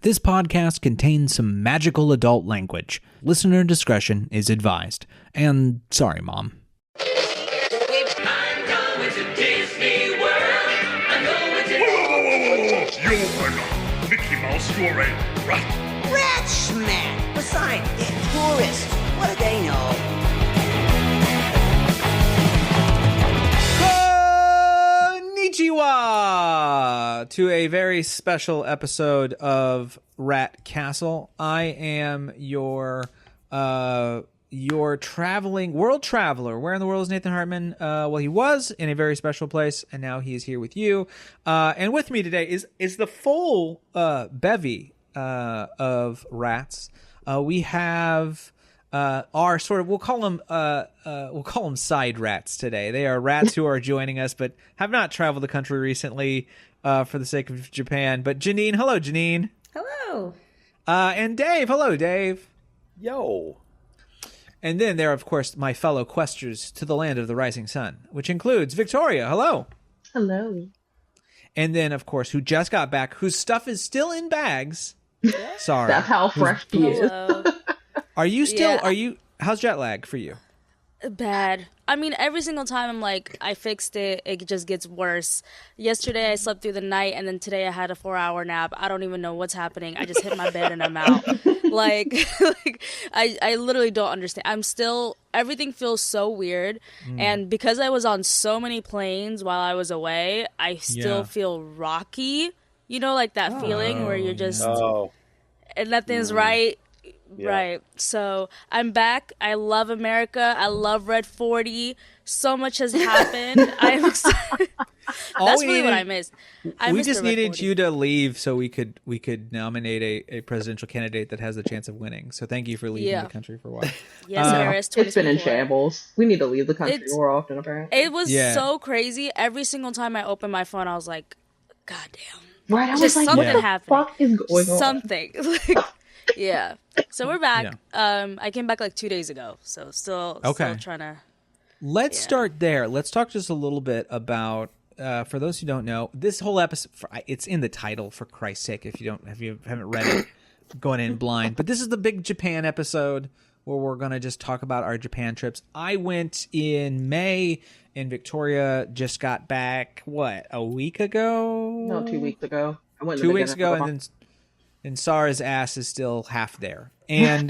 This podcast contains some magical adult language. Listener discretion is advised. And sorry, Mom. I'm going to Disney World. I'm going to... Whoa. You are not Mickey Mouse. You are a rat. Rat smack! Besides, they're tourists. What do they know? Konnichiwa! To a very special episode of Rat Castle. I am your traveling world traveler. Where in the world is Nathan Hartman? Well, he was in a very special place, and now he is here with you. And with me today is the full bevy of rats. We have our sort of we'll call them side rats today. They are rats who are joining us, but have not traveled the country recently for the sake of Japan. But Janine, hello, Janine. Hello. And Dave, hello, Dave. Yo. And then there are, of course, my fellow questers to the land of the rising sun, which includes Victoria. Hello. Hello. And then, of course, who just got back, whose stuff is still in bags. Sorry. That's how fresh he is. Are you still, Yeah. How's jet lag for you? Bad. I mean, every single time I'm like, I fixed it, it just gets worse. Yesterday I slept through the night, and then today I had a 4-hour nap. I don't even know what's happening. I just hit my bed and I'm out. like I literally don't understand. Everything feels so weird. And because I was on so many planes while I was away, I still feel rocky. You know, like that feeling where you're just, and nothing's right. Yeah. Right. So I'm back. I love America. I love Red 40. So much has happened. I'm excited. That's really what I missed. We just needed you to leave so we could nominate a presidential candidate that has the chance of winning. So thank you for leaving the country for a while. Yes, Harris. It's been in shambles. We need to leave the country more often, apparently. It was so crazy. Every single time I opened my phone, I was like, God damn. Right, I was just like, something what the happened. fuck is going on? Something. Yeah. So we're back. I came back like 2 days ago. So still trying to. Let's start there. Let's talk just a little bit about, for those who don't know, this whole episode, it's in the title, for Christ's sake, if you haven't read it, going in blind. But this is the big Japan episode where we're going to just talk about our Japan trips. I went in May, and Victoria just got back, a week ago? No, 2 weeks ago. I went 2 weeks ago, and Sarah's ass is still half there. And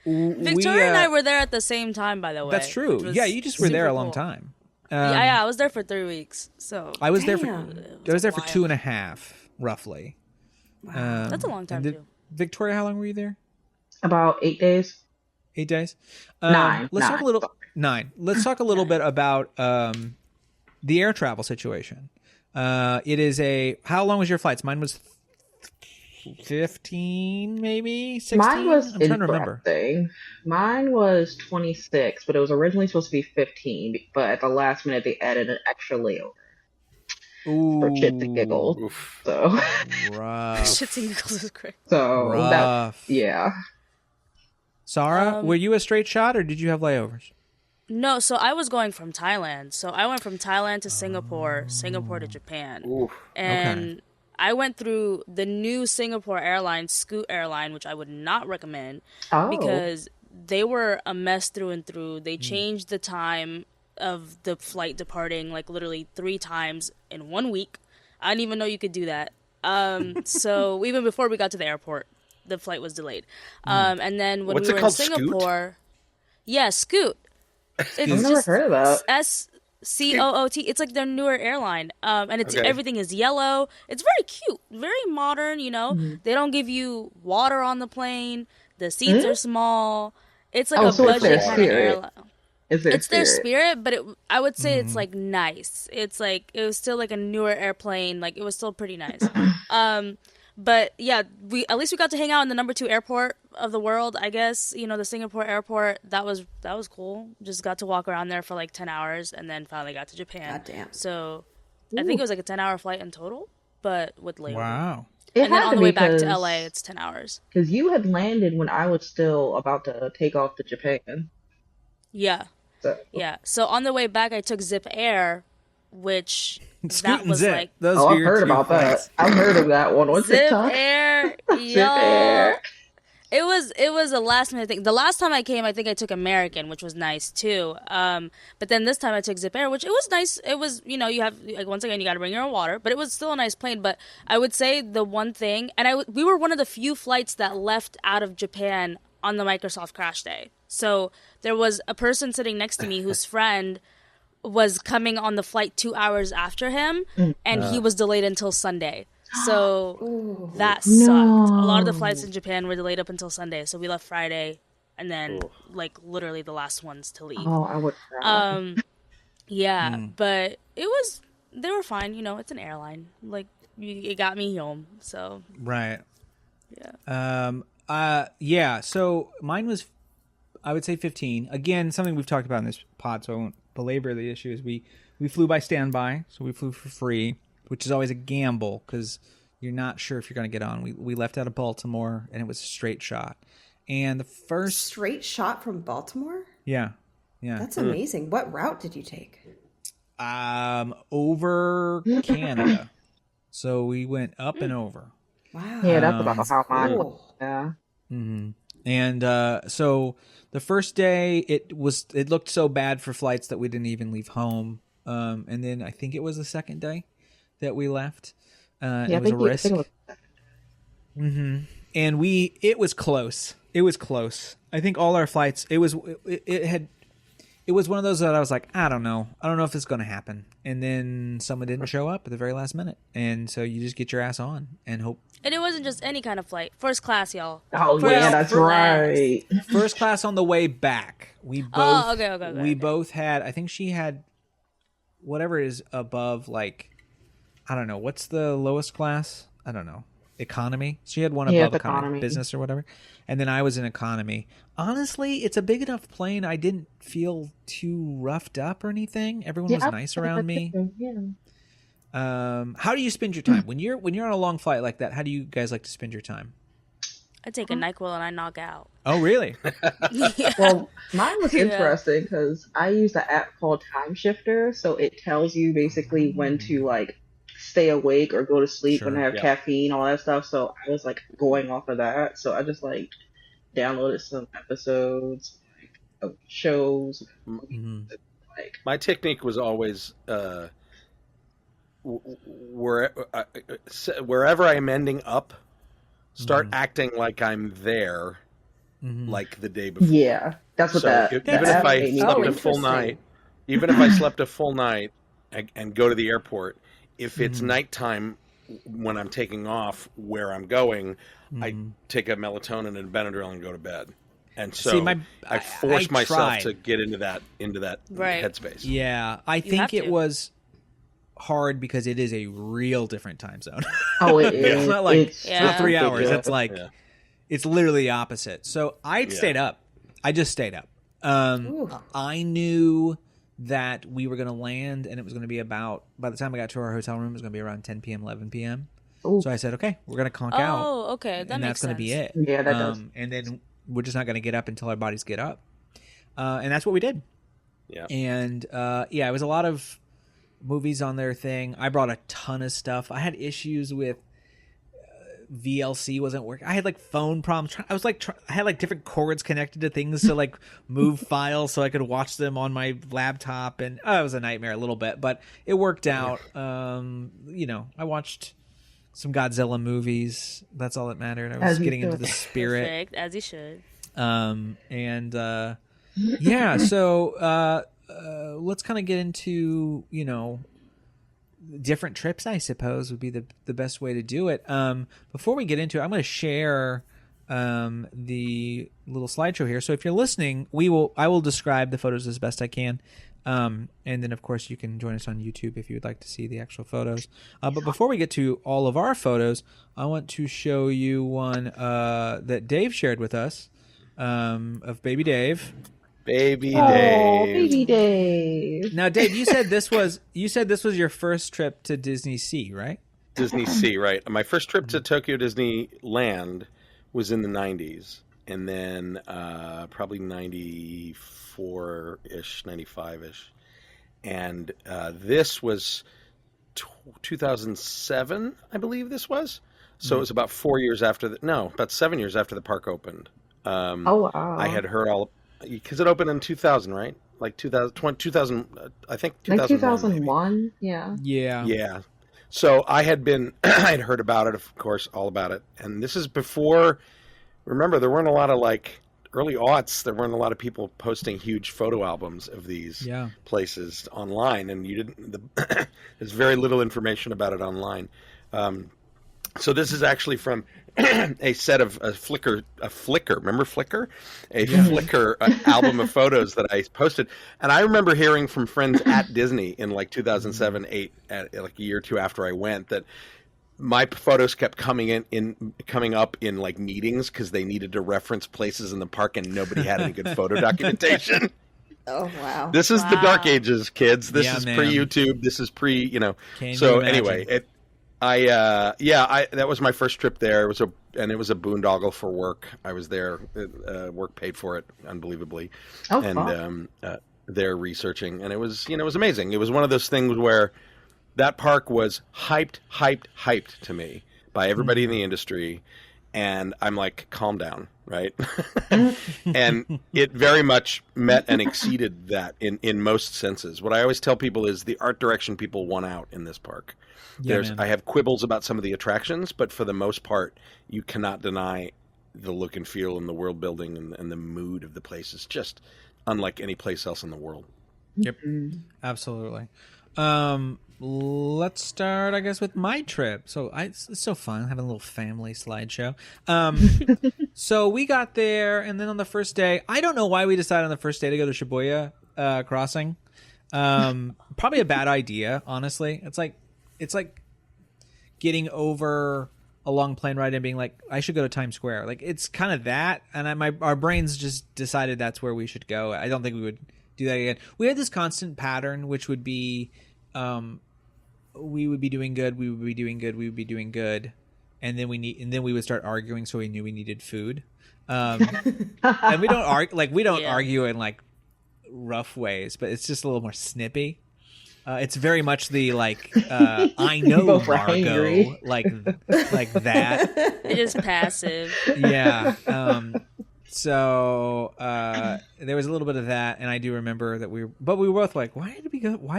Victoria and I were there at the same time, by the way. That's true. Yeah, you just were there a long time. I was there for 3 weeks. So I was there for 2.5, roughly. Wow. That's a long time too. Victoria, how long were you there? About 8 days. 8 days. 9. Let's talk a little. 9. Let's talk a little bit about the air travel situation. It is how long was your flights? Mine was 15, maybe 16. Mine was I'm trying to remember. Mine was 26, but it was originally supposed to be 15. But at the last minute, they added an extra layover. For shits and giggles. Oof. So rough. Shits and giggles is great. So rough. Yeah. Sarah, were you a straight shot or did you have layovers? No, so I was going from Thailand. So I went from Thailand to Singapore, Singapore to Japan. Oof. And I went through the new Singapore airline, Scoot Airline, which I would not recommend because they were a mess through and through. They changed the time of the flight departing like literally 3 times in 1 week. I didn't even know you could do that. So even before we got to the airport, the flight was delayed. And then when we were in Singapore, Scoot. I've never heard of that. SCOOT. It's like their newer airline. And it's everything is yellow. It's very cute, very modern, you know. They don't give you water on the plane. The seats are small. It's like a budget kind of airline. It's their spirit, but I would say it's like nice. It's like it was still like a newer airplane. Like it was still pretty nice. But yeah, at least we got to hang out in the number 2 airport of the world, I guess. You know, the Singapore airport. That was cool. Just got to walk around there for like 10 hours and then finally got to Japan. God damn. So I think it was like a 10-hour flight in total, but with layover. Wow. And then on the way back to LA, it's 10 hours. Because you had landed when I was still about to take off to Japan. Yeah. So. Yeah. So on the way back, I took Zip Air which that Scoot and was Zip. like Those Oh, are I've your heard two about flights. that. I've heard of that one on Zip TikTok. Air, Zip y'all. Air. It was a last minute thing. The last time I came, I think I took American, which was nice too. But then this time I took Zip Air, which it was nice. It was, you know, you have like once again you got to bring your own water, but it was still a nice plane. But I would say the one thing, and we were one of the few flights that left out of Japan on the Microsoft crash day. So there was a person sitting next to me whose friend was coming on the flight 2 hours after him, and he was delayed until Sunday. So that sucked. A lot of the flights in Japan were delayed up until Sunday, so we left Friday, and then like literally the last ones to leave. Oh, I would cry. Yeah, but they were fine. You know, it's an airline. Like it got me home. So Right. yeah. Yeah. So mine was, I would say 15. Again, something we've talked about in this pod, so I won't belabor the issue. Is we flew by standby, so we flew for free, which is always a gamble because you're not sure if you're going to get on. We left out of Baltimore, and it was a straight shot. And the first, Straight shot from Baltimore? yeah. That's amazing. What route did you take? Over Canada. So we went up and over. Wow. Yeah, that's about how mine was. Cool. Yeah. And so the first day it looked so bad for flights that we didn't even leave home. And then I think it was the second day that we left. Yeah, it was a risk. it was- And it was close. It was close. I think all our flights, it was one of those that I was like, I don't know if it's going to happen. And then someone didn't show up at the very last minute. And so you just get your ass on and hope. And it wasn't just any kind of flight. First class, y'all. Oh, First yeah, that's class. right. First class on the way back. We both, Oh, okay. we both had, I think she had whatever is above, like, I don't know. What's the lowest class? I don't know. Economy. She had one Yeah, above it's economy, economy. business or whatever. And then I was in economy. Honestly, it's a big enough plane. I didn't feel too roughed up or anything. Everyone was I nice feel around like me. too, Yeah. How do you spend your time when you're on a long flight like that? How do you guys like to spend your time? I take a NyQuil and I knock out. Oh, really? Yeah. Well, mine was Yeah. interesting because I use an app called Time Shifter, so it tells you basically when to like stay awake or go to sleep when Sure, I have yeah. caffeine, all that stuff. So I was like going off of that. So I just like downloaded some episodes of shows. Mhm. Like My technique was always wherever I'm ending up, start acting like I'm there, like the day before. yeah, that's what So that. even that if app I made me slept do. a full interesting. night, even if I slept a full night and go to the airport, if it's nighttime when I'm taking off where I'm going, I take a melatonin and Benadryl and go to bed. And so See, I force myself tried. to get into that Right. headspace. Yeah, I have think it to. was hard because it is a real different time zone. Oh, it is. It's not like It's Yeah. for 3 hours. ridiculous. It's like Yeah. it's literally the opposite. So I stayed up. I just stayed up. Ooh. I knew that we were going to land and it was going to be about, by the time I got to our hotel room, it was going to be around 10 p.m., 11 p.m. Ooh. So I said, okay, we're going to conk out. Oh, okay. That And makes that's going sense. to be it. Yeah, that does. And then we're just not going to get up until our bodies get up. And that's what we did. Yeah. And yeah, it was a lot of movies on their thing. I brought a ton of stuff. I had issues with VLC wasn't working. I had like phone problems. I was like, I had like different cords connected to things to like move files so I could watch them on my laptop. And it was a nightmare a little bit, but it worked out. You know, I watched some Godzilla movies. That's all that mattered. I was As you getting into should. the spirit. Perfect, as you should. Yeah, so let's kind of get into, you know, different trips, I suppose would be the best way to do it. Before we get into it, I'm going to share the little slideshow here. So if you're listening, I will describe the photos as best I can. And then of course you can join us on YouTube if you would like to see the actual photos. But before we get to all of our photos, I want to show you one that Dave shared with us of Baby Dave. Baby Oh, Dave. baby Dave. Now, Dave, you said this was your first trip to Disney Sea, right? Disney Sea, right? My first trip to Tokyo Disneyland was in the 90s, and then probably 94-ish, 95-ish. and this was 2007, I believe this was. So it was about 4 years after about 7 years after the park opened. Oh wow! I had heard all because it opened in 2000, right? Like 2000, I think 2001. Like 2001, yeah. Yeah. So I had been, I had heard about it, of course, all about it. And this is before, remember, there weren't a lot of early aughts, there weren't a lot of people posting huge photo albums of these places online. And there's very little information about it online. So this is actually from a set of a Flickr, remember Flickr? Flickr album of photos that I posted. And I remember hearing from friends at Disney in 2007, 8, a year or two after I went, that my photos kept coming up in meetings because they needed to reference places in the park and nobody had any good photo documentation. Oh, wow. This is the dark ages, kids. This is pre-YouTube. This is so anyway, that was my first trip there. It was a boondoggle for work. I was there. Work paid for it, unbelievably. Oh, and there researching, and it was amazing. It was one of those things where that park was hyped to me by everybody in the industry, and I'm like, calm down, right? And it very much met and exceeded that in most senses. What I always tell people is the art direction people won out in this park. I have quibbles about some of the attractions, but for the most part, you cannot deny the look and feel and the world building and the mood of the place is just unlike any place else in the world. Yep, absolutely. Let's start, I guess, with my trip. So it's so fun having a little family slideshow. So we got there, and then on the first day, I don't know why we decided on the first day to go to Shibuya Crossing. Probably a bad idea, honestly. It's like getting over a long plane ride and being like, I should go to Times Square. Like, it's kind of that, and our brains just decided that's where we should go. I don't think we would do that again. We had this constant pattern, which would be, we would be doing good, we would be doing good, we would be doing good, and then we would start arguing, so we knew we needed food. And we don't argue in rough ways, but it's just a little more snippy. It's very much the I know Margot, like that. It is passive. Yeah. So there was a little bit of that, and I do remember that we were both like, why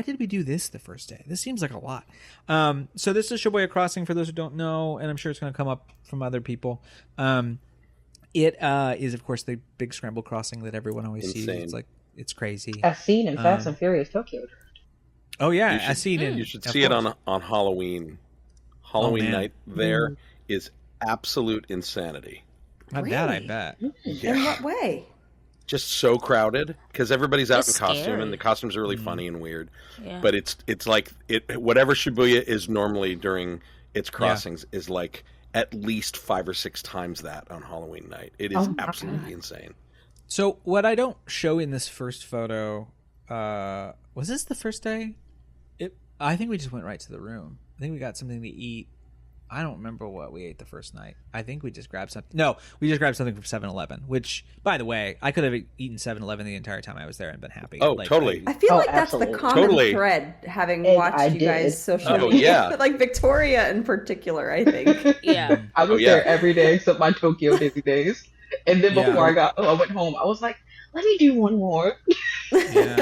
did we do this the first day? This seems like a lot. So this is Shibuya Crossing for those who don't know, and I'm sure it's going to come up from other people. It is, of course, the big scramble crossing that everyone always sees. It's crazy. As seen in Fast and Furious Tokyo. Oh yeah, I see it. You should see it on Halloween. Halloween night there is absolute insanity. Not that, I bet. Yeah. In what way? Just so crowded because everybody's out in costume, scary. and the costumes are really funny and weird. Yeah. But it's like whatever Shibuya is normally during its crossings is like at least 5 or 6 times that on Halloween night. It is absolutely insane. So what I don't show in this first photo, was this the first day? I think we just went right to the room. I think we got something to eat. I don't remember what we ate the first night. I think we just grabbed something. No, we just grabbed something from 7-Eleven, which, by the way, I could have eaten 7-Eleven the entire time I was there and been happy. Oh, totally. I feel like that's absolutely. the common Totally. thread, having And watched I you did. guys social Oh, media. yeah. Like Victoria in particular, I think. Yeah. I was there every day except my Tokyo Disney days. And then before I went home, I was like, let me do one more. Yeah.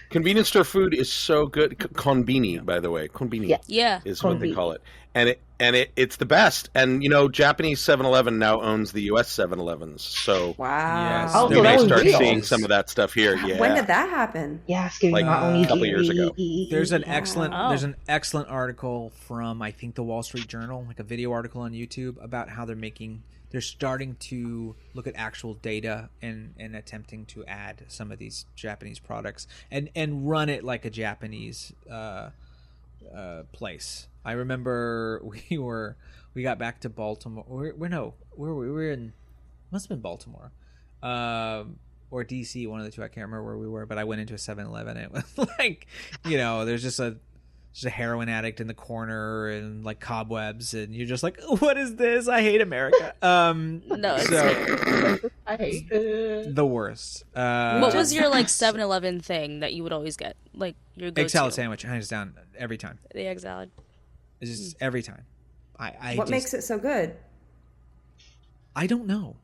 Convenience store food is so good. Konbini, by the way, konbini Yeah. is what they call it, and it's the best. And Japanese 7-Eleven now owns the U.S. 7-Elevens, so Wow. Yes. Oh, you so that may was start real. seeing some of that stuff here. Yeah, When did that happen? Yeah, Like a couple years ago. There's an Oh. there's an excellent article from, I think, the Wall Street Journal, like a video article on YouTube about how they're starting to look at actual data and attempting to add some of these Japanese products and run it like a Japanese place. I remember we got back to Baltimore. We were in, must have been Baltimore, or DC, one of the two. I can't remember where we were, but I went into a 7-Eleven. It was like, there's just just a heroin addict in the corner and like cobwebs, and you're just like, what is this? I hate America. No, it's I hate it. the worst. what was your like 7-Eleven thing that you would always get? Like your go-to? egg salad sandwich? Hands down every time. The egg salad. It's just every time. I What just, makes it so good? I don't know.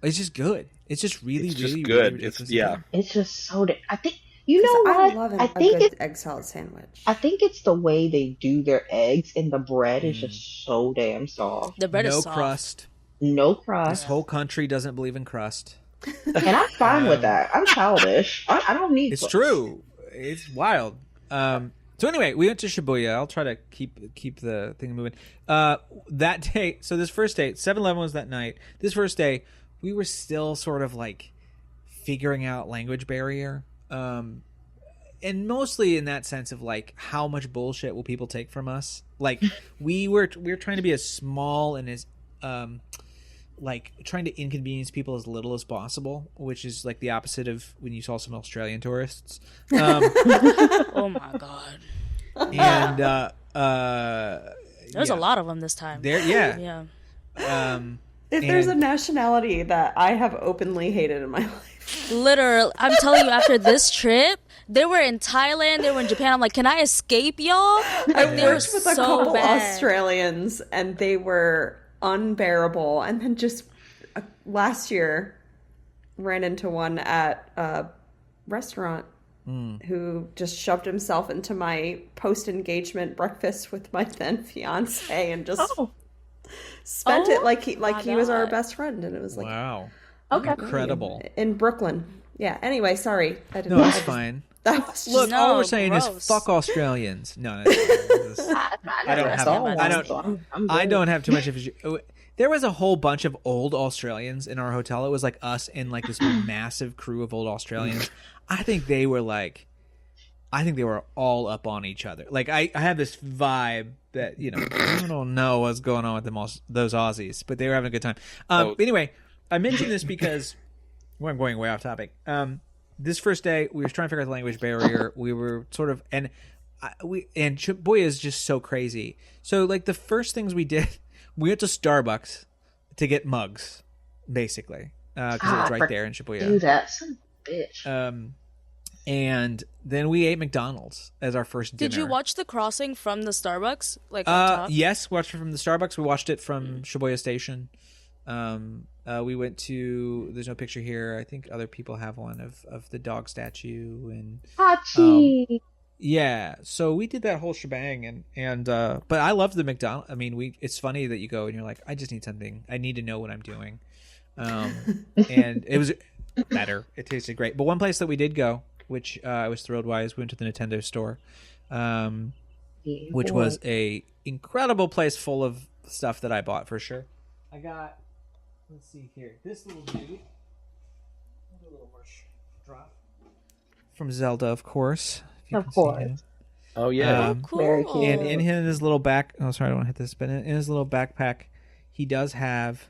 It's just good. It's just really, It's just really good. Really It's ridiculous yeah. good. It's just so. I think you know I what? love I a think good it's. egg salad sandwich. I think it's the way they do their eggs, and the bread is just so damn soft. The bread No is soft. crust. No This crust, whole country doesn't believe in crust. and I'm fine with that. I'm childish. I don't need. It's crust. true. It's wild. So anyway, we went to Shibuya. I'll try to keep the thing moving. That day, so this first day, 7-Eleven was that night. This first day, we were still sort of like figuring out language barrier. And mostly in that sense of like how much bullshit will people take from us? Like we were trying to be as small and as like trying to inconvenience people as little as possible, which is like the opposite of when you saw some Australian tourists. Oh my god. And There's a lot of them this time. there, yeah. Yeah. If there's a and- nationality that I have openly hated in my life, Literally, I'm telling you, after this trip, they were in Thailand, they were in Japan. I'm like, can I escape y'all? I Like, they were worked with a so couple bad. Australians, and they were unbearable. And then just last year, ran into one at a restaurant who just shoved himself into my post-engagement breakfast with my then fiance and just spent it like he was our God. best friend, and it was like Wow. Okay. Incredible. in Brooklyn. Yeah. Anyway, sorry. I didn't. No, I it's just- fine. That was just, Look, all No, we're saying gross. is fuck Australians. No, I don't have. I don't have too much of a. There was a whole bunch of old Australians in our hotel. It was like us and like this massive crew of old Australians. I think they were all up on each other. Like I have this vibe that I don't know what's going on with them those Aussies, but they were having a good time. But anyway, I mentioned this because I'm going way off topic. This first day, we were trying to figure out the language barrier. We were sort of and Shibuya is just so crazy. So like the first things we did, we went to Starbucks to get mugs, basically, because it was right there in Do Shibuya. that, son of a bitch. And then we ate McDonald's as our first dinner. Did you watch The Crossing from the Starbucks? Like on top? Yes, watched it from the Starbucks. We watched it from Shibuya Station. We went to. There's no picture here. I think other people have one of the dog statue and. Hachi. Yeah, so we did that whole shebang, and but I love the McDonald's. I mean, it's funny that you go and you're like, I just need something. I need to know what I'm doing, and it was better. It tasted great. But one place that we did go, which I was thrilled by, is we went to the Nintendo store, which was a incredible place full of stuff that I bought for sure. I got. Let's see here. This little dude. A little more drop from Zelda, of course. If you Of can see course. him. Oh yeah. Cool. Very cute. And in his little back, oh sorry, I don't want to hit this, but in his little backpack, he does have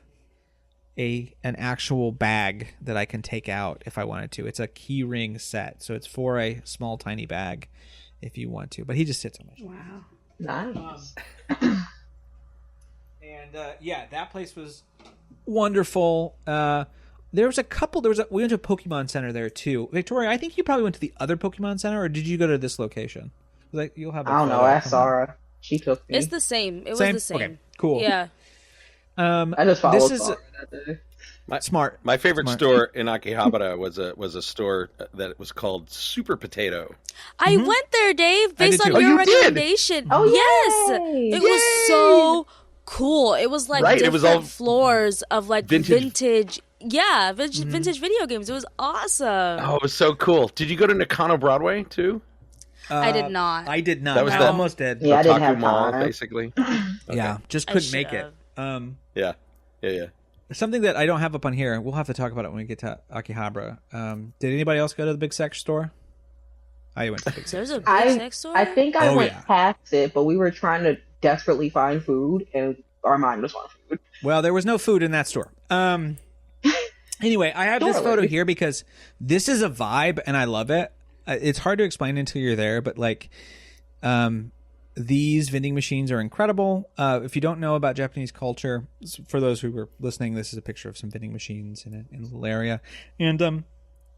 an actual bag that I can take out if I wanted to. It's a key ring set, so it's for a small tiny bag if you want to. But he just sits on my shoulder. wow. Nice. And yeah, that place was wonderful. There was a couple. We went to a Pokemon Center there too. Victoria, I think you probably went to the other Pokemon Center, or did you go to this location? Like you'll have. I don't know. Ask Sarah. She took me. It's the same. It was Same? the same. Okay, cool. Yeah. I just followed This is Sarah that day. smart. My favorite Smart. store in Akihabara was a store that was called Super Potato. I went there, Dave, based did on too. your Oh, you did? recommendation. Oh, yes. yay! It was so cool. It was like Right, it different was all floors of like vintage- vintage vintage video games. It was awesome. Oh, it was so cool. Did you go to Nakano Broadway too? I did not. I did not. That was I the- almost did. Yeah, I didn't Otaku have Mall, time. basically. Yeah, just I couldn't make it. should've. Yeah. Something that I don't have up on here. We'll have to talk about it when we get to Akihabara. Did anybody else go to the Big Sex store? I went to the Big Sex. There's a big I sex store? I think I Oh, went yeah. past it, but we were trying to desperately find food, and our mind was on food. Well, there was no food in that store. Anyway, I have this Totally. photo here because this is a vibe and I love it. It's hard to explain until you're there, but like, these vending machines are incredible. If you don't know about Japanese culture, for those who were listening, this is a picture of some vending machines in a little area. And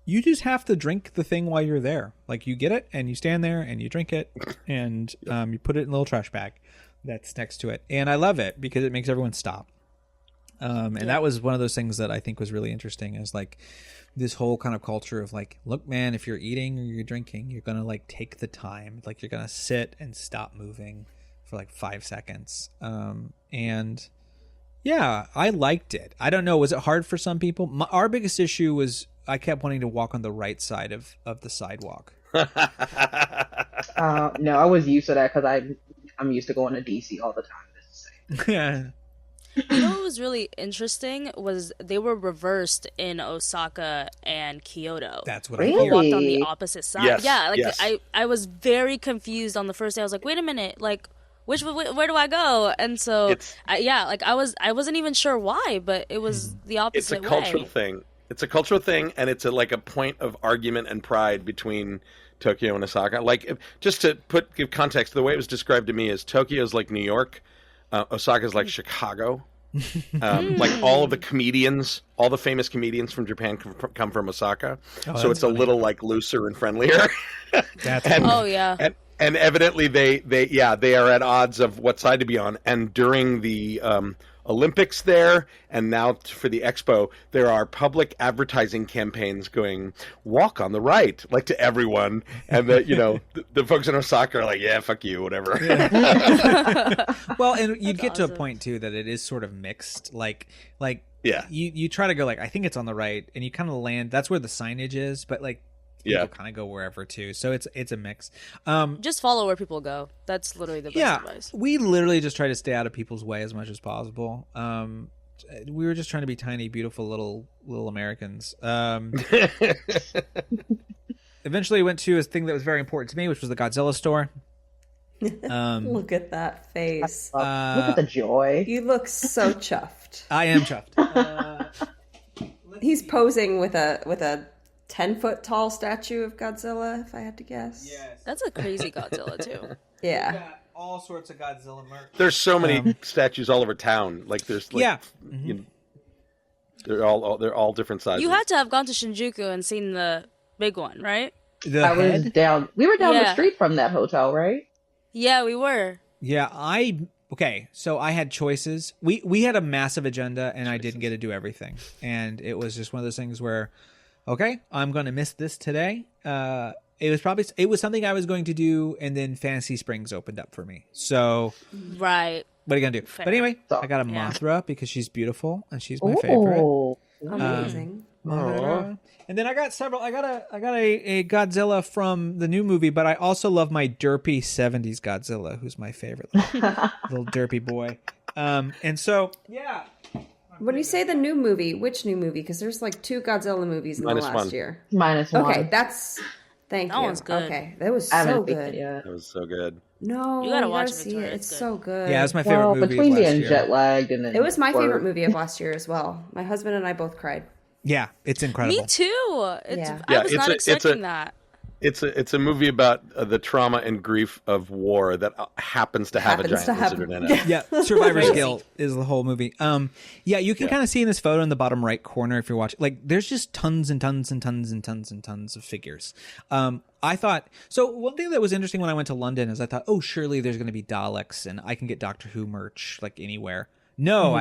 you just have to drink the thing while you're there. Like, you get it, and you stand there, and you drink it, and you put it in a little trash bag that's next to it. And I love it because it makes everyone stop. And that was one of those things that I think was really interesting, is like this whole kind of culture of like, look, man, if you're eating or you're drinking, you're going to like take the time, like you're going to sit and stop moving for like 5 seconds. And yeah, I liked it. I don't know. Was it hard for some people? Our biggest issue was I kept wanting to walk on the right side of the sidewalk. No, I was used to that because I'm used to going to DC all the time. It's the same. Yeah. You know what was really interesting was they were reversed in Osaka and Kyoto. That's what Really? I People hear. walked on the opposite side. Yes, Yeah, like yes. I was very confused on the first day. I was like, wait a minute, like where do I go? And so I wasn't even sure why, but it was the It's opposite a cultural way. thing. It's a cultural thing, and it's like a point of argument and pride between Tokyo and Osaka. Like, just to give context, the way it was described to me is Tokyo's like New York, Osaka's like Chicago. Like all of the comedians, all the famous comedians from Japan come from Osaka, so it's a little like looser and friendlier. That's Oh yeah. And evidently they are at odds of what side to be on. And during the Olympics there, and now for the Expo, there are public advertising campaigns going, walk on the right, like to everyone. And the folks in Osaka are like, yeah, fuck you, whatever. Well, and you'd That's get to a awesome. point too that it is sort of mixed. Like Yeah. you try to go like, I think it's on the right, and you kind of land. That's where the signage is, but like people Yeah. kind of go wherever too. So it's a mix. Just follow where people go. That's literally the best Yeah, advice. we literally just try to stay out of people's way as much as possible. We were just trying to be tiny, beautiful little Americans. Eventually, went to a thing that was very important to me, which was the Godzilla store. Look at that face. Look at the joy. You look so chuffed. I am chuffed. He's posing with a 10-foot tall statue of Godzilla, if I had to guess. That's a crazy Godzilla too. Yeah. Got all sorts of Godzilla merch. There's so many statues all over town. Like there's like, Yeah. you know, they're all different sizes. You had to have gone to Shinjuku and seen the big one, right? The I was head? down. We were down the Yeah. street from that hotel, right? Yeah, we were. Yeah, okay, so I had choices. We had a massive agenda, and I didn't get to do everything. And it was just one of those things where, okay, I'm going to miss this today. It was something I was going to do, and then Fantasy Springs opened up for me. So Right. what are you gonna do? Fair. But anyway, So- I got a Yeah. Mothra because she's beautiful and she's my favorite. Oh, Amazing. Mothra. And then I got several. I got a Godzilla from the new movie, but I also love my derpy '70s Godzilla, who's my favorite little derpy boy. And so yeah. When you say the new movie, which new movie? Because there's like 2 Godzilla movies in Minus the last one. year. minus one. Okay, thank That you. one's good. Okay, that was I so haven't seen it good. yet. That was so good. No, You gotta watch it, see Victoria, it. it's It's good. so good. Yeah, it's my favorite Well, movie between of last being year. jet lagged and then It was my work. favorite movie of last year as well. My husband and I both cried. Yeah, it's incredible. Me too. Yeah. I was not it's expecting that. It's a movie about the trauma and grief of war that happens to have a Happens giant to have- lizard in it. Yeah, Survivor's Crazy. Guilt is the whole movie. Yeah, you can kind of see in this photo in the bottom right corner if you're watching. Like, there's just tons and tons and tons and tons and tons of figures. I thought so. One thing that was interesting when I went to London is I thought, oh, surely there's going to be Daleks and I can get Doctor Who merch like anywhere. No,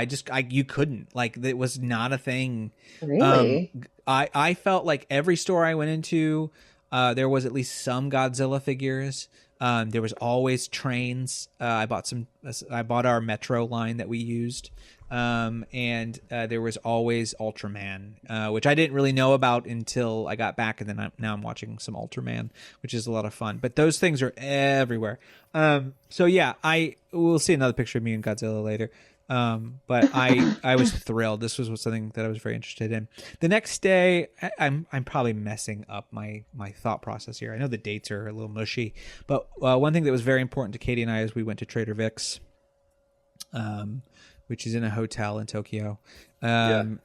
you couldn't. Like, it was not a thing. Really? I felt like every store I went into, there was at least some Godzilla figures. There was always trains. I bought our Metro line that we used. And there was always Ultraman, which I didn't really know about until I got back, and then now I'm watching some Ultraman, which is a lot of fun. But those things are everywhere. So yeah, we'll see another picture of me and Godzilla later. But I was thrilled. This was something that I was very interested in. The next day, I'm probably messing up my thought process here. I know the dates are a little mushy, but one thing that was very important to Katie and I is we went to Trader Vic's, which is in a hotel in Tokyo. And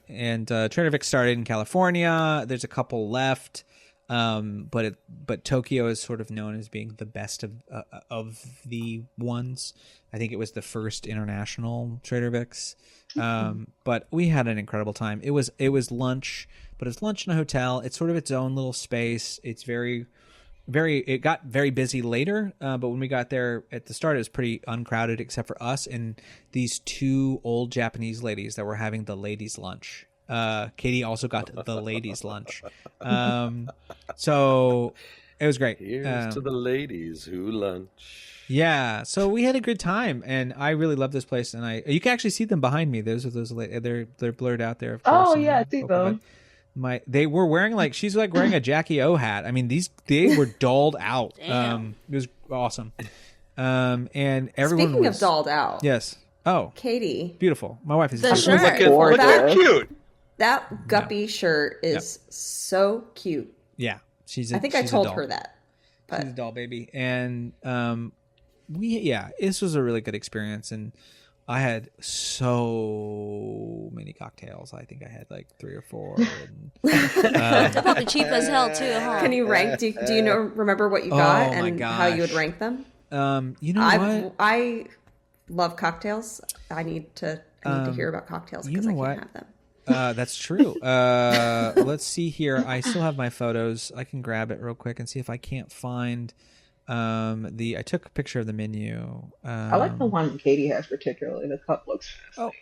Trader Vic's started in California. There's a couple left. But Tokyo is sort of known as being the best of the ones. I think it was the first international Trader Vic's. But we had an incredible time. It was lunch, but it's lunch in a hotel. It's sort of its own little space. It's it got very busy later, but when we got there at the start, it was pretty uncrowded except for us and these two old Japanese ladies that were having the ladies' lunch. Katie also got the ladies' lunch. So it was great. Here's to the ladies who lunch. Yeah, so we had a good time, and I really love this place. And you can actually see them behind me. Those they're blurred out there. Of course, Oh yeah, I see them. They were wearing she's wearing a Jackie O hat. I mean, they were dolled out. Damn. It was awesome. And everyone Speaking was of dolled out, yes. Oh, Katie, beautiful. My wife is The beautiful. shirt. Look how cute. that guppy shirt is so cute. Yeah, she's. I think I she's a told doll. her that. But She's a doll baby, and this was a really good experience, and I had so many cocktails. I think I had 3 or 4. And, They're probably cheap as hell too, huh? can you rank? Do you remember what you got Oh, my and how you would gosh. rank them? you know what? I love cocktails. I need to hear about cocktails you because I know can't what? have them. That's true. Let's see here. I still have my photos. I can grab it real quick and see if I can't find I took a picture of the menu. I like the one Katie has particularly. The cup looks.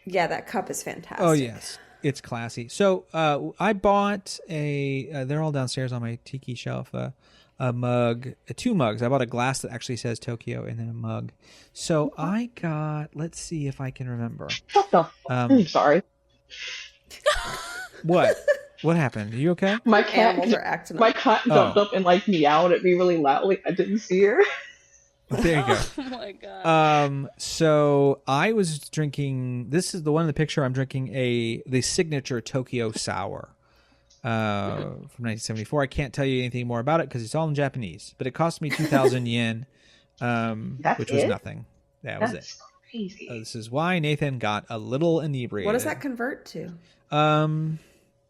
Yeah, that cup is fantastic. Oh yes, it's classy. So I bought they're all downstairs on my tiki shelf. A mug, 2 mugs. I bought a glass that actually says Tokyo and then a mug. So I got. Let's see if I can remember. Shut the. I'm sorry. What? What happened? Are you okay? My cat. Animals are acting My up. cat jumped up and meowed at me really loudly. I didn't see her. There you go. Oh my god. So I was drinking. This is the one in the picture. I'm drinking the signature Tokyo Sour, from 1974. I can't tell you anything more about it because it's all in Japanese. But it cost me 2,000 yen, which was it? nothing. That was it. That's crazy. This is why Nathan got a little inebriated. What does that convert to?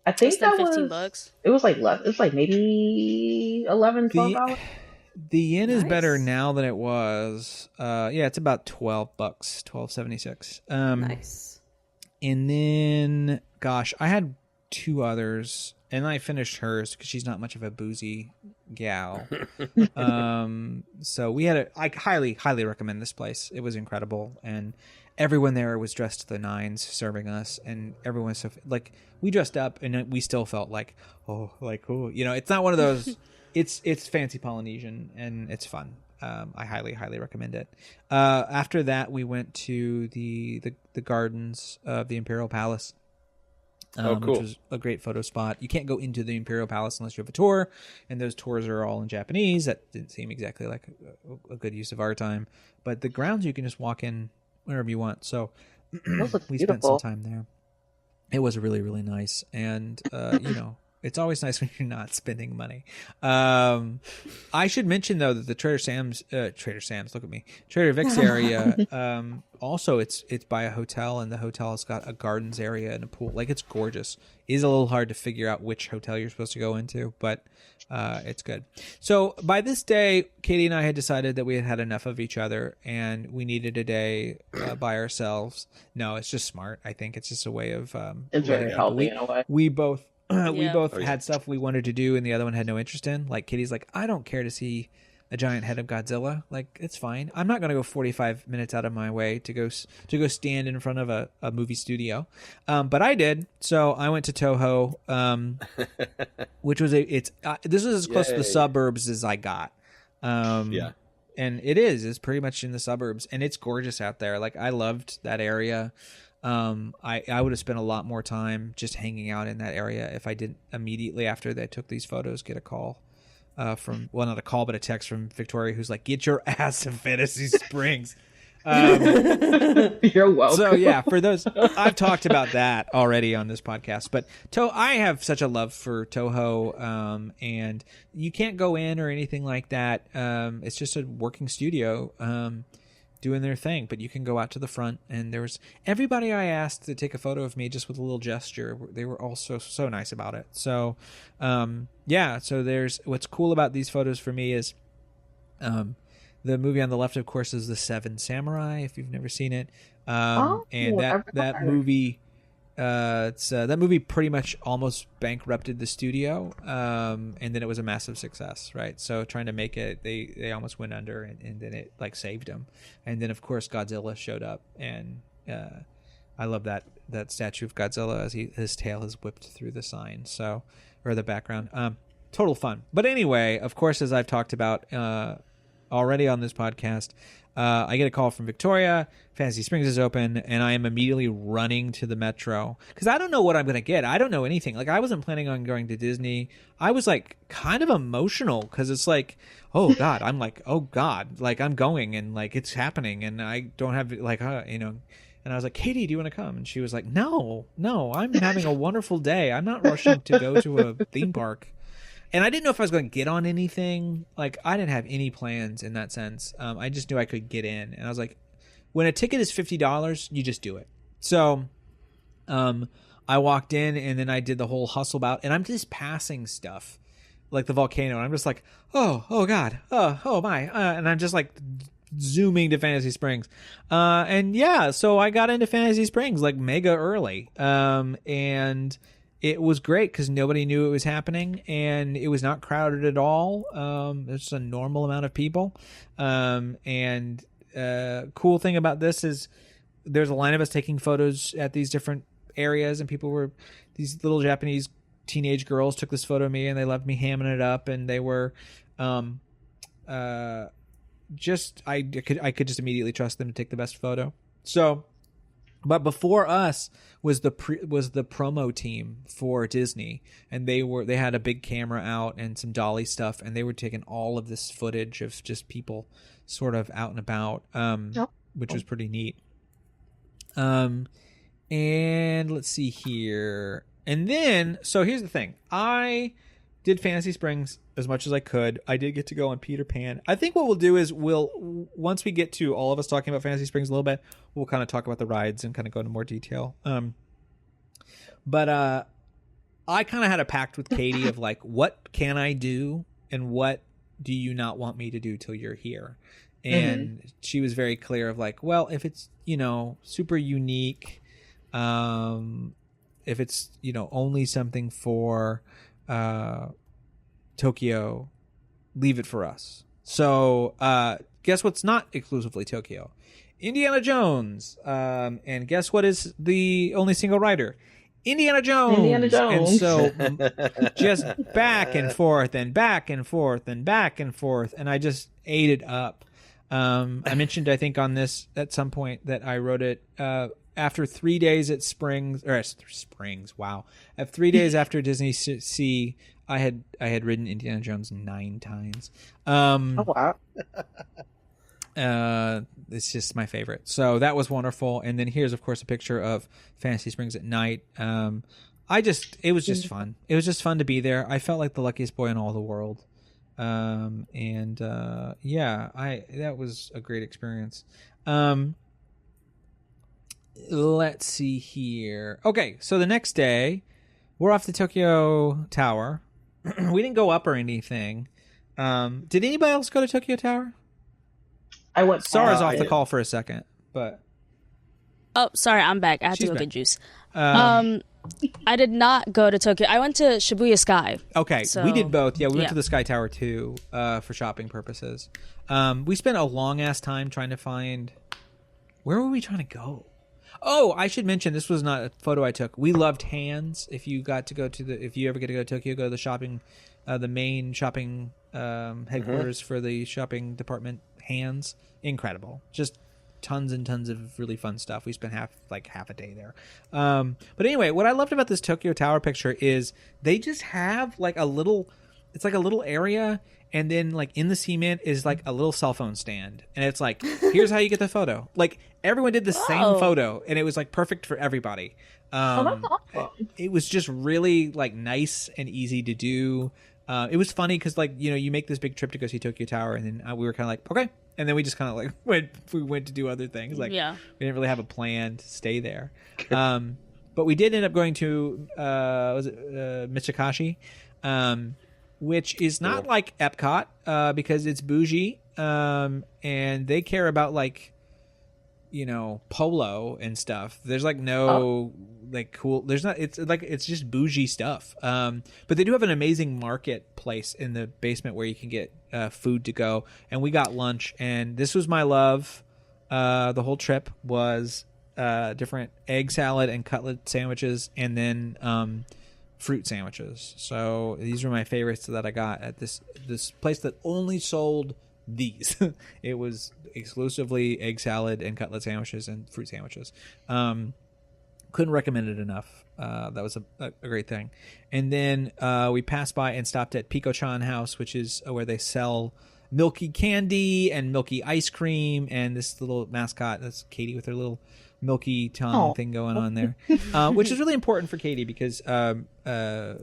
I think Less than that 15 was. bucks. It was less. It was maybe $11, $12. The yen is Nice. better now than it was. It's about $12, $12.76. Nice. And then, gosh, I had 2 others, and I finished hers because she's not much of a boozy gal. So we had I highly, highly recommend this place. It was incredible, and everyone there was dressed to the nines serving us, and everyone was so we dressed up, and we still felt oh, it's not one of those. It's fancy Polynesian, and it's fun. I highly, highly recommend it. After that, we went to the gardens of the Imperial Palace, Cool. which was a great photo spot. You can't go into the Imperial Palace unless you have a tour, and those tours are all in Japanese. That didn't seem exactly like a good use of our time. But the grounds, you can just walk in whenever you want. So Those look we spent beautiful. some time there. It was really, really nice, and it's always nice when you're not spending money. I should mention though that the Trader Sam's, look at me, Trader Vic's area. Also, it's by a hotel, and the hotel has got a gardens area and a pool. It's gorgeous. It is a little hard to figure out which hotel you're supposed to go into, but it's good. So by this day, Katie and I had decided that we had had enough of each other, and we needed a day by ourselves. No, it's just smart. I think it's just a way of. It's very healthy in a way. We both Yeah. had stuff we wanted to do, and the other one had no interest in. Kitty's I don't care to see a giant head of Godzilla. It's fine. I'm not going to go 45 minutes out of my way to go stand in front of a movie studio. But I did. So I went to Toho, which was this was as close to the Yay. suburbs as I got. Yeah. And it's pretty much in the suburbs, and it's gorgeous out there. I loved that area. I would have spent a lot more time just hanging out in that area if I didn't immediately after they took these photos get a call not a call, but a text from Victoria who's get your ass to Fantasy Springs. You're welcome. So yeah, for those, I've talked about that already on this podcast, but I have such a love for Toho, and you can't go in or anything like that. It's just a working studio. doing their thing. But you can go out to the front, and there was everybody I asked to take a photo of me just with a little gesture. They were all so nice about it. So, yeah. So there's what's cool about these photos for me is, the movie on the left, of course, is The Seven Samurai. If you've never seen it, and that movie. That movie pretty much almost bankrupted the studio, and then it was a massive success, right? So trying to make it, they almost went under, and then it like saved them. And then of course Godzilla showed up, and I love that statue of Godzilla as his tail is whipped through the sign, or the background. Total fun. But anyway, of course, as I've talked about already on this podcast, I get a call from Victoria. Fantasy Springs is open, and I am immediately running to the Metro because I don't know what I'm going to get. I don't know anything. Like, I wasn't planning on going to Disney. I was like kind of emotional because it's like, oh God, I'm like, oh God, like I'm going and like it's happening, and I don't have like, you know. And I was like, Katie, do you want to come? And she was like, no, I'm having a wonderful day. I'm not rushing to go to a theme park. And I didn't know if I was going to get on anything. Like, I didn't have any plans in that sense. I just knew I could get in. And I was like, when a ticket is $50, you just do it. So I walked in, and then I did the whole hustle about. And I'm just passing stuff, like the volcano. And I'm just like, oh God, oh my. And I'm just like zooming to Fantasy Springs. And yeah, so I got into Fantasy Springs like mega early. And it was great because nobody knew it was happening, and it was not crowded at all. There's a normal amount of people. And cool thing about this is there's a line of us taking photos at these different areas, and these little Japanese teenage girls took this photo of me, and they loved me hamming it up, and they were I could just immediately trust them to take the best photo. So, but before us was the promo team for Disney, and they had a big camera out and some dolly stuff, and they were taking all of this footage of just people sort of out and about, which was pretty neat. And let's see here. And then, so here's the thing. I did Fantasy Springs as much as I could. I did get to go on Peter Pan. I think what we'll do is once we get to all of us talking about Fantasy Springs a little bit, we'll kind of talk about the rides and kind of go into more detail. But I kind of had a pact with Katie of like, what can I do and what do you not want me to do till you're here? And she was very clear of like, well, if it's, super unique, if it's, only something for Tokyo, leave it for us. So guess what's not exclusively Tokyo? Indiana Jones. And guess what is the only single rider? Indiana Jones. And so just back and forth and back and forth and back and forth, and I just ate it up. I mentioned, I think, on this at some point that I wrote it after 3 days at Springs. Wow. At 3 days after Disney Sea, I had ridden Indiana Jones 9 times. Oh wow. It's just my favorite. So that was wonderful. And then here's, of course, a picture of Fantasy Springs at night. It was just fun. It was just fun to be there. I felt like the luckiest boy in all the world. That was a great experience. Let's see here. Okay, so the next day, we're off to Tokyo Tower. We didn't go up or anything. Did anybody else go to Tokyo Tower? I went. Sarah's off the call for a second, but oh, sorry, I'm back. I had to go get juice. I did not go to Tokyo. I went to Shibuya Sky. Okay, so, we did both. Yeah, we went to the Sky Tower too for shopping purposes. We spent a long ass time trying to find where were we trying to go. Oh, I should mention this was not a photo I took. We loved Hands. If you ever get to go to Tokyo, go to the shopping, the main shopping headquarters for the shopping department. Hands, incredible. Just tons and tons of really fun stuff. We spent half a day there. But anyway, what I loved about this Tokyo Tower picture is they just have like a little area, and then like in the cement is like a little cell phone stand, and it's like, here's how you get the photo. Like everyone did the same photo, and it was like perfect for everybody. That's awesome. It was just really like nice and easy to do. It was funny because you make this big trip to go see Tokyo Tower, and then we were kind of like, okay, and then we just kind of like went to do other things. Like, Yeah. we didn't really have a plan to stay there. But we did end up going to Mitsukashi, which is not like Epcot because it's bougie, and they care about like, you know, polo and stuff. There's like no like cool. There's not. It's like it's just bougie stuff. But they do have an amazing marketplace in the basement where you can get food to go. And we got lunch, and this was my love. The whole trip was different egg salad and cutlet sandwiches, and then fruit sandwiches. So these were my favorites that I got at this place that only sold these. It was exclusively egg salad and cutlet sandwiches and fruit sandwiches. Couldn't recommend it enough. That was a great thing. And then we passed by and stopped at Pico-chan House, which is where they sell milky candy and milky ice cream, and this little mascot, that's Katie with her little milky tongue thing going on there, which is really important for Katie because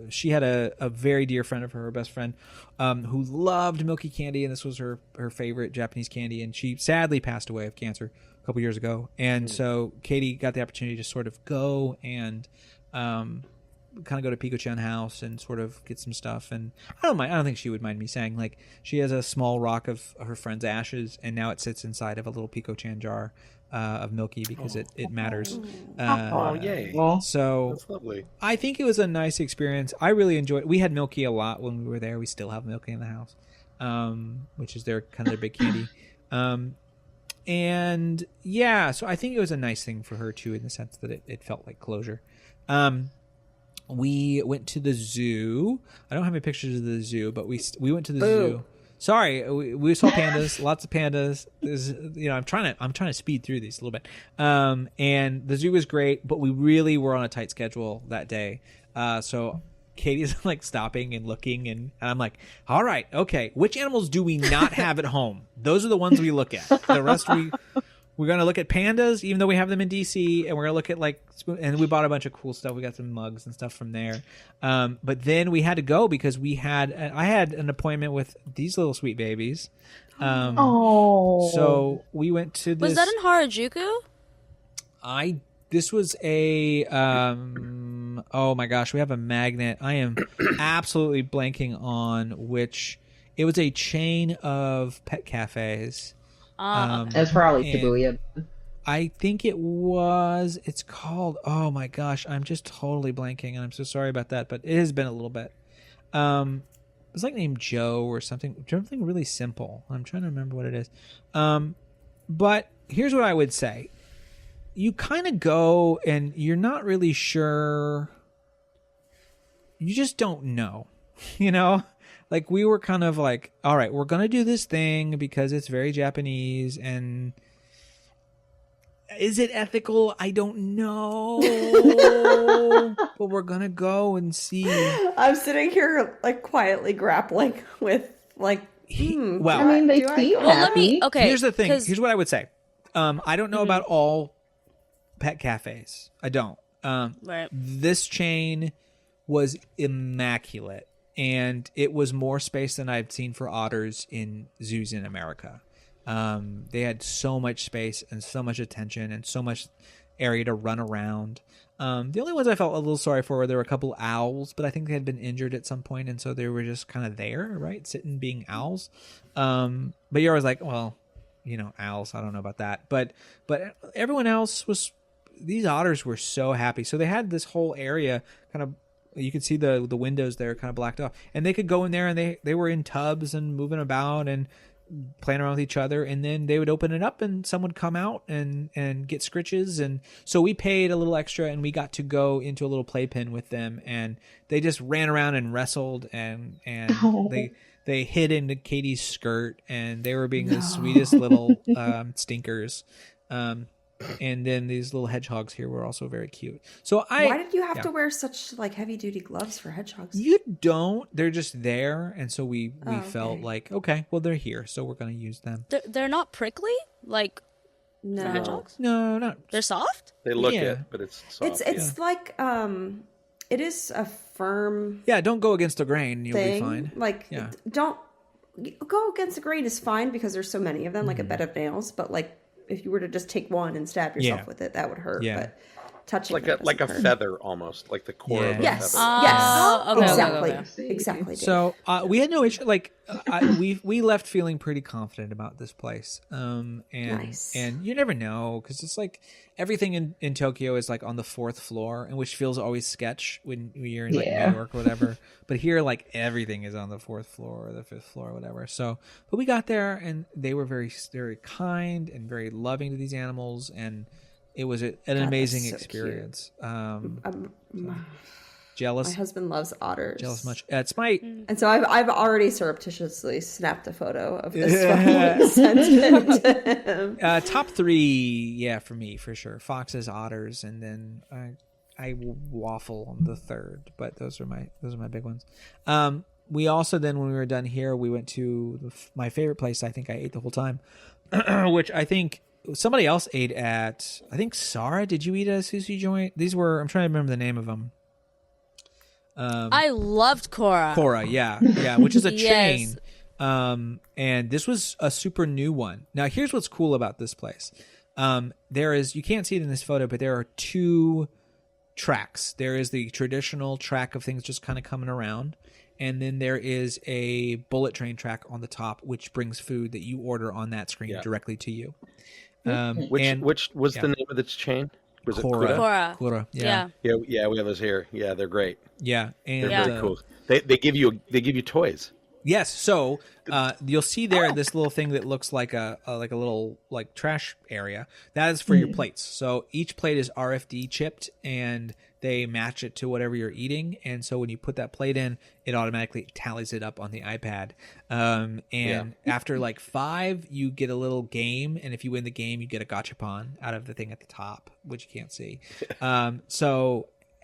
she had a very dear friend of her best friend, who loved milky candy, and this was her favorite Japanese candy, and she sadly passed away of cancer a couple years ago. And so Katie got the opportunity to sort of go and kind of go to Pico-chan House and sort of get some stuff. And I don't think she would mind me saying, like, she has a small rock of her friend's ashes, and now it sits inside of a little Pico-chan jar of milky because it matters. Yay! So That's lovely. I think it was a nice experience. I really enjoyed. We had milky a lot when we were there. We still have milky in the house, which is their kind of their big candy. And yeah, so I think it was a nice thing for her too, in the sense that it felt like closure. We went to the zoo. I don't have any pictures of the zoo, but we went to the zoo. Sorry, we saw pandas, lots of pandas. I'm trying to speed through these a little bit. And the zoo was great, but we really were on a tight schedule that day. So Katie's like stopping and looking, and I'm like, all right, okay, which animals do we not have at home? Those are the ones we look at. The rest we're going to look at pandas, even though we have them in DC, and we're going to look at and we bought a bunch of cool stuff. We got some mugs and stuff from there. But then we had to go because I had an appointment with these little sweet babies. So we went to this. Was that in Harajuku? This was a, oh my gosh, we have a magnet. I am absolutely blanking on which. It was a chain of pet cafes. That's probably Shibuya. I think it's called, oh my gosh, I'm just totally blanking, and I'm so sorry about that, but it has been a little bit. It was like named Joe or something really simple. I'm trying to remember what it is. But here's what I would say. You kind of go and you're not really sure. You just don't know, you know? Like, we were kind of like, all right, we're going to do this thing because it's very Japanese, and is it ethical? I don't know. But we're going to go and see. I'm sitting here, like, quietly grappling with, like, well, I mean, they do seem I- happy. Okay. here's the thing. 'cause- Here's what I would say. I don't know about all pet cafes. I don't. Right. This chain was immaculate, and it was more space than I've seen for otters in zoos in America. They had so much space and so much attention and so much area to run around. The only ones I felt a little sorry for were there were a couple owls, but I think they had been injured at some point, and so they were just kind of there, right, sitting being owls. But you're always like, well, you know, owls, I don't know about that. But everyone else was, these otters were so happy. So they had this whole area kind of, you could see the windows there kind of blacked off, and they could go in there, and they were in tubs and moving about and playing around with each other, and then they would open it up and someone would come out and get scritches. And so we paid a little extra, and we got to go into a little playpen with them, and they just ran around and wrestled, and they hid into Katie's skirt, and they were being the sweetest little stinkers. And then these little hedgehogs here were also very cute. So why did you have to wear such, like, heavy duty gloves for hedgehogs? You don't. They're just there, and so we felt okay. like, okay, well, they're here, so we're going to use them. They're not prickly, like No. for hedgehogs. No, not. They're soft. They look Yeah. it, but it's soft. It's like it is a firm Yeah, don't go against the grain. You'll thing. be fine. Like Yeah. don't go against the grain is fine because there's so many of them, like a bed of nails. But like, if you were to just take one and stab yourself Yeah. with it, that would hurt. Yeah. But touching like them a doesn't hurt. feather almost, like the core of a Yes. feather. Yes. okay, exactly. okay. Exactly. Dave. So we had no issue. Like we left feeling pretty confident about this place. And Nice. and you never know because it's like everything in Tokyo is like on the 4th floor, and which feels always sketch when you're in like Yeah. New York or whatever. But here, like everything is on the 4th floor or the 5th floor or whatever. So, but we got there and they were very very kind and very loving to these animals, and it was an amazing so cute. experience. My Jealous, husband loves otters. jealous much. It's my And so I've already surreptitiously snapped a photo of this one and sent it to him. top 3, yeah, for me for sure. Foxes, otters, and then I will waffle on the 3rd. But those are my big ones. We also then when we were done here, we went to my favorite place. I think I ate the whole time, which I think somebody else ate at. I think Sarah, did you eat at a sushi joint? These were I'm trying to remember the name of them. I loved Cora. Cora, yeah, which is a Yes. chain. And this was a super new one. Now, here's what's cool about this place. There is, you can't see it in this photo, but there are 2 tracks. There is the traditional track of things just kind of coming around, and then there is a bullet train track on the top, which brings food that you order on that screen Yeah. directly to you. Which was the name of this chain? Was Cora. it Cora. Cora, yeah. Yeah, we have those here. Yeah, they're great. Yeah, and They're Yeah. very cool. They give you toys. yes. So you'll see there this little thing that looks like a little like trash area. That is for your plates. So each plate is RFD chipped, and they match it to whatever you're eating. And so when you put that plate in, it automatically tallies it up on the iPad. And after like 5, you get a little game, and if you win the game, you get a gachapon out of the thing at the top, which you can't see.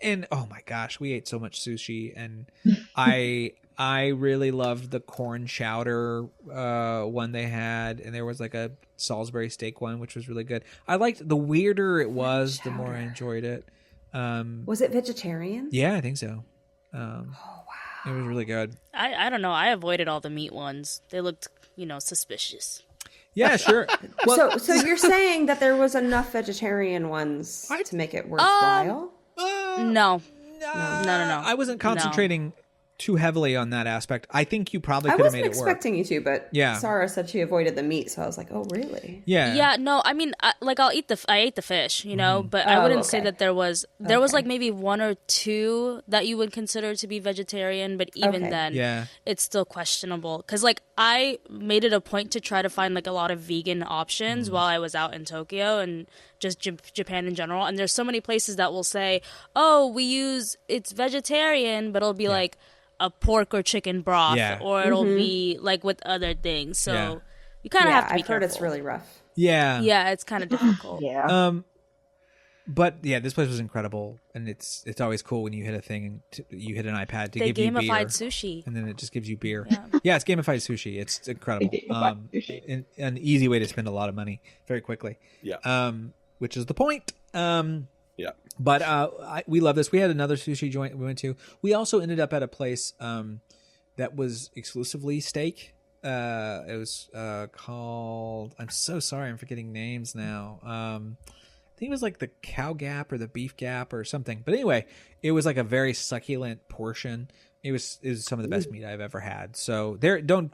And oh my gosh, we ate so much sushi, and I really loved the corn chowder one they had, and there was like a Salisbury steak one, which was really good. I liked the weirder it was, the more I enjoyed it. Was it vegetarian? Yeah, I think so. It was really good. I don't know. I avoided all the meat ones. They looked, suspicious. Yeah, sure. Well, So you're saying that there was enough vegetarian ones to make it worthwhile? No. no. I I wasn't concentrating too heavily on that aspect. I think you probably I could have wasn't made it work. expecting you to, but Yeah. Sarah said she avoided the meat, so I was like, oh, really? Yeah. Yeah, no, I mean, I ate the fish, but I Oh, wouldn't say okay. that there was like maybe 1 or 2 that you would consider to be vegetarian, but even Okay. then, Yeah. it's still questionable. Because like I made it a point to try to find like a lot of vegan options while I was out in Tokyo and just Japan in general. And there's so many places that will say, "Oh, it's vegetarian," but it'll be like a pork or chicken broth, Yeah. or it'll be like with other things. So Yeah. you kind of have to be I've heard it's careful. really rough. Yeah. Yeah, it's kind of difficult. Yeah. But yeah, this place was incredible, and it's always cool when you hit a thing and you hit an iPad to They give you beer, gamified sushi. and then it just gives you beer. Yeah, it's gamified sushi. It's incredible. They gamified sushi. An easy way to spend a lot of money very quickly. Yeah. Which is the point. Yeah. But we love this. We had another sushi joint we went to. We also ended up at a place that was exclusively steak. It was called. I'm so sorry, I'm forgetting names now. I think it was like the Cow Gap or the Beef Gap or something. But anyway, it was like a very succulent portion. It was some of the best meat I've ever had. So there, don't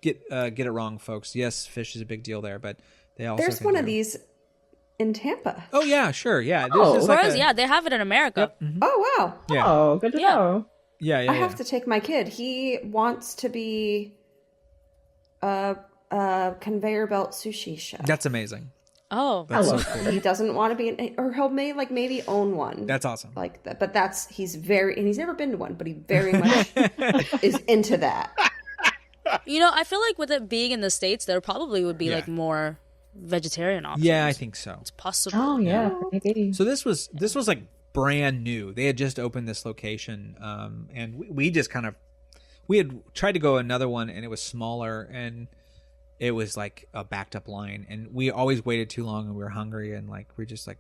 get it wrong, folks. Yes, fish is a big deal there, but they also There's can one do- of these in Tampa. Oh yeah, sure, yeah. Oh. There's just like Whereas, a- yeah, they have it in America. Oh, wow. yeah, Oh, good to Yeah. know. yeah, yeah. I have to take my kid. He wants to be a conveyor belt sushi chef. That's amazing. Oh, That's so love cool. He doesn't want to be, or he'll maybe own one. That's awesome. like that. But he's never been to one, but he very much is into that. I feel like with it being in the States, there probably would be Yeah. like more vegetarian options. Yeah, I think so. it's possible. Oh yeah, maybe. So this was like brand new. They had just opened this location, and we just kind of we had tried to go another one, and it was smaller, and it was like a backed up line, and we always waited too long, and we were hungry, and like we're just like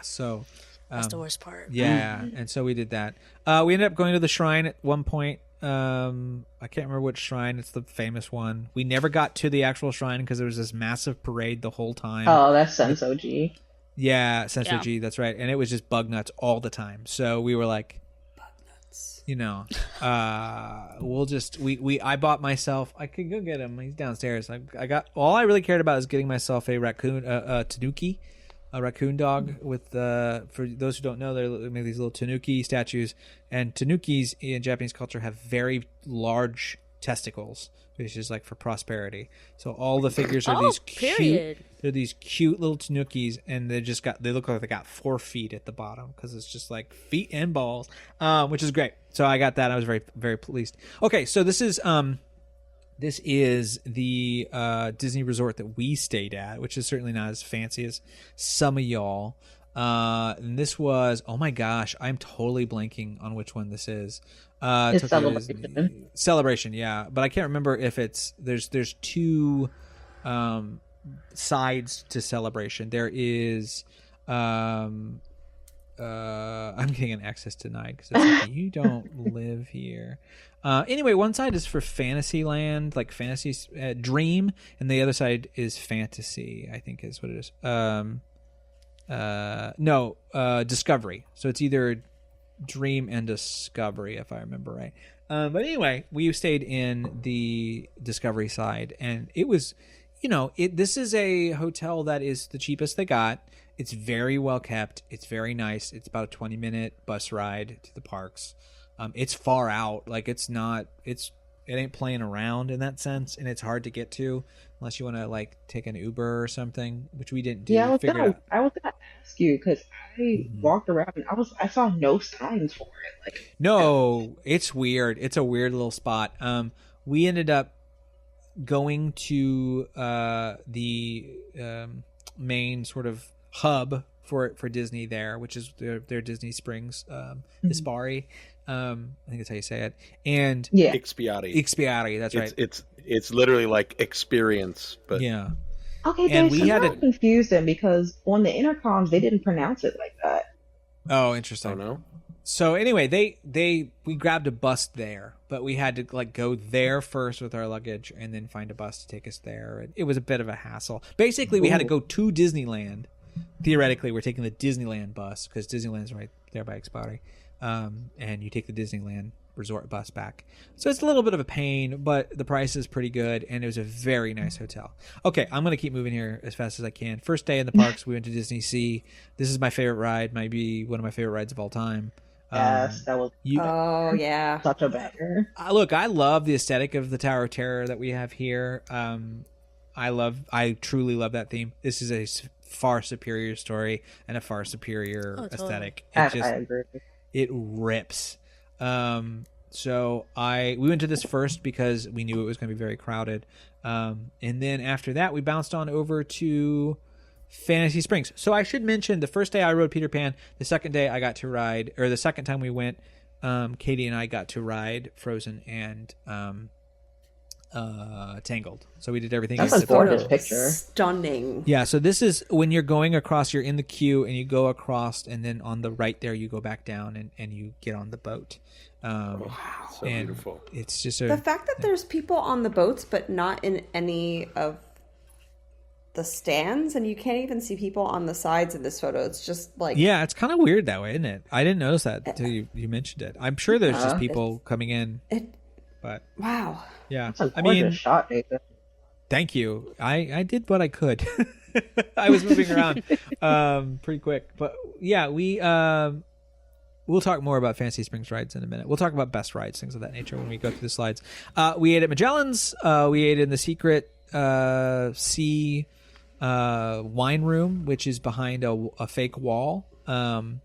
so. That's the worst part. Yeah, and so we did that. We ended up going to the shrine at one point. I can't remember which shrine. It's the famous one. We never got to the actual shrine because there was this massive parade the whole time. Oh, that's Sensoji. Yeah, Sensoji, that's right. And it was just bug nuts all the time. So we were like, you know, we'll just I bought myself. I could go get him. He's downstairs. I got all I really cared about is getting myself a raccoon, tanuki, a raccoon dog with for those who don't know, they make these little tanuki statues, and tanukis in Japanese culture have very large testicles, which is like for prosperity. So all the figures are these cute. They're these cute little tanukis, and they look like they got 4 feet at the bottom because it's just like feet and balls, which is great. So I got that. I was very, very pleased. Okay, so this is the Disney resort that we stayed at, which is certainly not as fancy as some of y'all. And this was, oh my gosh, I'm totally blanking on which one this is. It's Celebration. Celebration, yeah, but I can't remember if there's 2 sides to Celebration. There is I'm getting an access denied because it's like, you don't live here. Anyway, one side is for Fantasyland, like Fantasy Dream, and the other side is Fantasy, I think is what it is. Discovery. So it's either Dream and Discovery, if I remember right. But anyway, we stayed in the Discovery side, and it was, this is a hotel that is the cheapest they got. It's very well kept. It's very nice. It's about a 20-minute bus ride to the parks. It's far out. Like it ain't playing around in that sense, and it's hard to get to unless you want to like take an Uber or something, which we didn't do. Yeah, I was gonna ask you because I walked around and I saw no signs for it. Like, no, it's weird. It's a weird little spot. We ended up going to the main sort of hub for Disney there, which is their Disney Springs, Ispari. I think that's how you say it. And Expiati, that's right. It's literally like experience, but yeah. Okay, and we had to confuse them because on the intercoms they didn't pronounce it like that. Oh, interesting. Oh no. So anyway, we grabbed a bus there, but we had to like go there first with our luggage and then find a bus to take us there. It was a bit of a hassle. Basically, we had to go to Disneyland. Theoretically, we're taking the Disneyland bus because Disneyland's right there by Expiati. And you take the Disneyland resort bus back. So it's a little bit of a pain, but the price is pretty good, and it was a very nice hotel. Okay, I'm going to keep moving here as fast as I can. First day in the parks, we went to Disney Sea. This is my favorite ride, might be one of my favorite rides of all time. Yes, that was yeah, such a banger. Look, I love the aesthetic of the Tower of Terror that we have here. I truly love that theme. This is a far superior story and a far superior aesthetic. I agree. It rips. So we went to this first because we knew it was going to be very crowded. And then after that, we bounced on over to Fantasy Springs. So I should mention the first day I rode Peter Pan. The second day I got to ride, or the second time we went, Katie and I got to ride Frozen and Tangled. So we did everything. That's a gorgeous picture. Stunning. Yeah, so this is when you're going across, you're in the queue and you go across, and then on the right there you go back down and you get on the boat. So beautiful. It's just the fact that there's people on the boats but not in any of the stands, and you can't even see people on the sides of this photo. It's just like, yeah, it's kind of weird that way, isn't it? I didn't notice that until you mentioned it. I'm sure there's just people coming in. But wow, yeah, that's a gorgeous shot, Nathan. Thank you. I did what I could. I was moving around pretty quick, but yeah, we'll talk more about Fantasy Springs rides in a minute. We'll talk about best rides, things of that nature, when we go through the slides. We ate at Magellan's. We ate in the Secret Sea wine room, which is behind a fake wall. And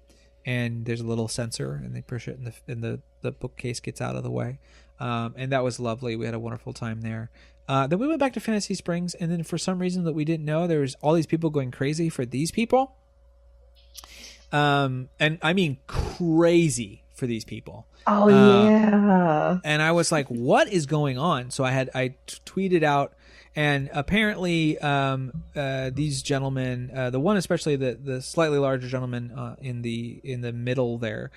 there's a little sensor, and they push it, and the bookcase gets out of the way. And that was lovely. We had a wonderful time there. Then we went back to Fantasy Springs, and then for some reason that we didn't know, there was all these people going crazy for these people. And I mean crazy for these people. Oh, yeah. And I was like, what is going on? So I tweeted out, And apparently, these gentlemen, the one especially, the slightly larger gentleman in the middle there,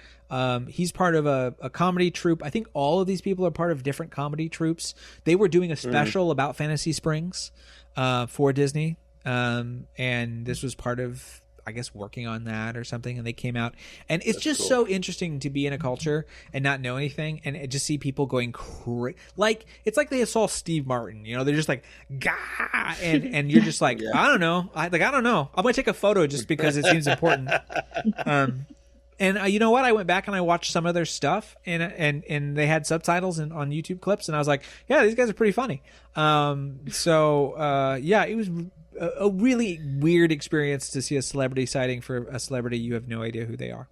he's part of a comedy troupe. I think all of these people are part of different comedy troupes. They were doing a special about Fantasy Springs for Disney, and this was part of, I guess, working on that or something, and they came out, and it's just so interesting to be in a culture and not know anything and just see people going like it's like they saw Steve Martin, you know, they're just like gah, and you're just like I don't know, I don't know, I'm gonna take a photo just because it seems important. And you know what, I went back and I watched some of their stuff, and they had subtitles on YouTube clips, and I was like, yeah, these guys are pretty funny. Yeah, it was a really weird experience to see a celebrity sighting for a celebrity you have no idea who they are.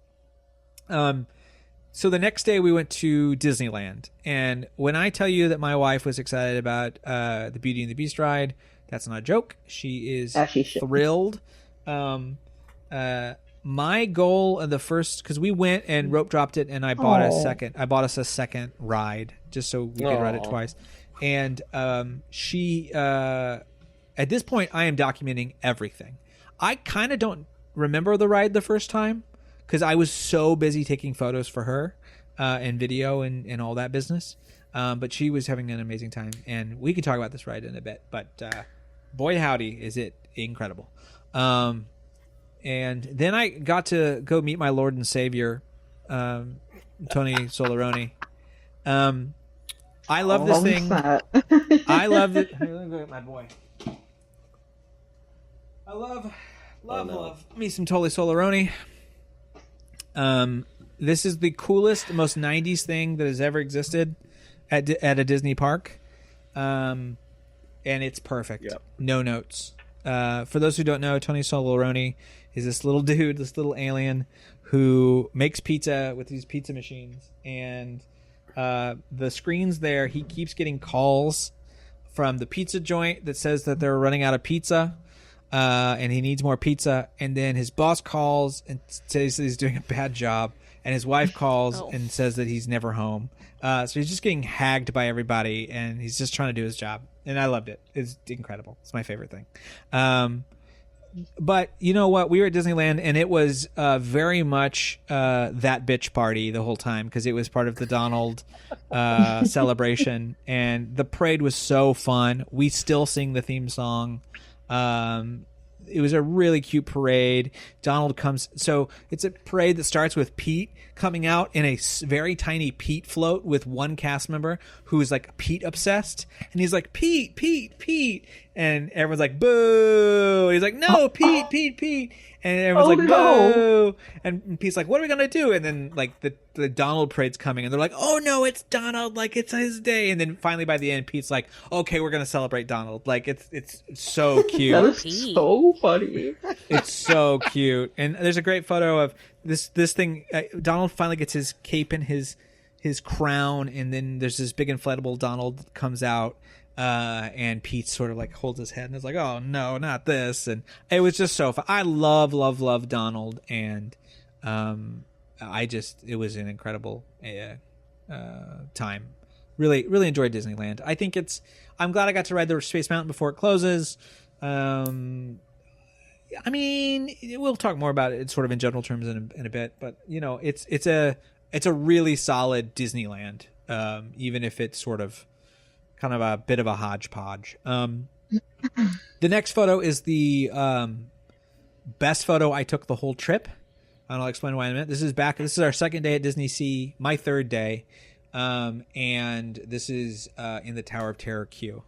So the next day we went to Disneyland, and when I tell you that my wife was excited about the Beauty and the Beast ride, that's not a joke. She is thrilled. My goal of the first, because we went and rope dropped it, and I bought us a second ride just so we could ride it twice. And she at this point, I am documenting everything. I kind of don't remember the ride the first time because I was so busy taking photos for her and video and all that business. But she was having an amazing time, and we can talk about this ride in a bit. But boy, howdy, is it incredible. And then I got to go meet my Lord and Savior, Tony Solaroni. I love this thing. I love it. Here, let me go get my boy. I love me some Tony Solaroni. This is the coolest, most 90s thing that has ever existed at a Disney park. And it's perfect. Yep. No notes. For those who don't know, Tony Solaroni is this little dude, this little alien who makes pizza with these pizza machines. And the screens there, he keeps getting calls from the pizza joint that says that they're running out of pizza. And he needs more pizza, and then his boss calls and says that he's doing a bad job, and his wife calls and says that he's never home. So he's just getting hagged by everybody, and he's just trying to do his job, and I loved it. It's incredible. It's my favorite thing. But you know what? We were at Disneyland, and it was very much that bitch party the whole time because it was part of the Donald celebration, and the parade was so fun. We still sing the theme song. It was a really cute parade. Donald comes, so it's a parade that starts with Pete coming out in a very tiny Pete float with one cast member who is like Pete obsessed, and he's like, Pete, Pete, Pete, and everyone's like, boo, and he's like, no, Pete, Pete, Pete, and everyone's like, boo, and Pete's like, what are we gonna do? And then like the Donald parade's coming, and they're like, oh no, it's Donald, like it's his day. And then finally by the end, Pete's like, okay, we're gonna celebrate Donald. Like it's so cute. That is so funny. It's so cute. And there's a great photo of this thing. Donald finally gets his cape and his crown, and then there's this big inflatable Donald comes out, and Pete sort of like holds his head and is like, oh no, not this. And it was just so fun. I love Donald, and it was an incredible time. Really enjoyed Disneyland. I think I'm glad I got to ride the Space Mountain before it closes. I mean, we'll talk more about it sort of in general terms in a bit, but you know, it's a really solid Disneyland, even if it's sort of kind of a bit of a hodgepodge. The next photo is the best photo I took the whole trip, and I'll explain why in a minute. This is our second day at Disney Sea, my third day, and this is in the Tower of Terror queue.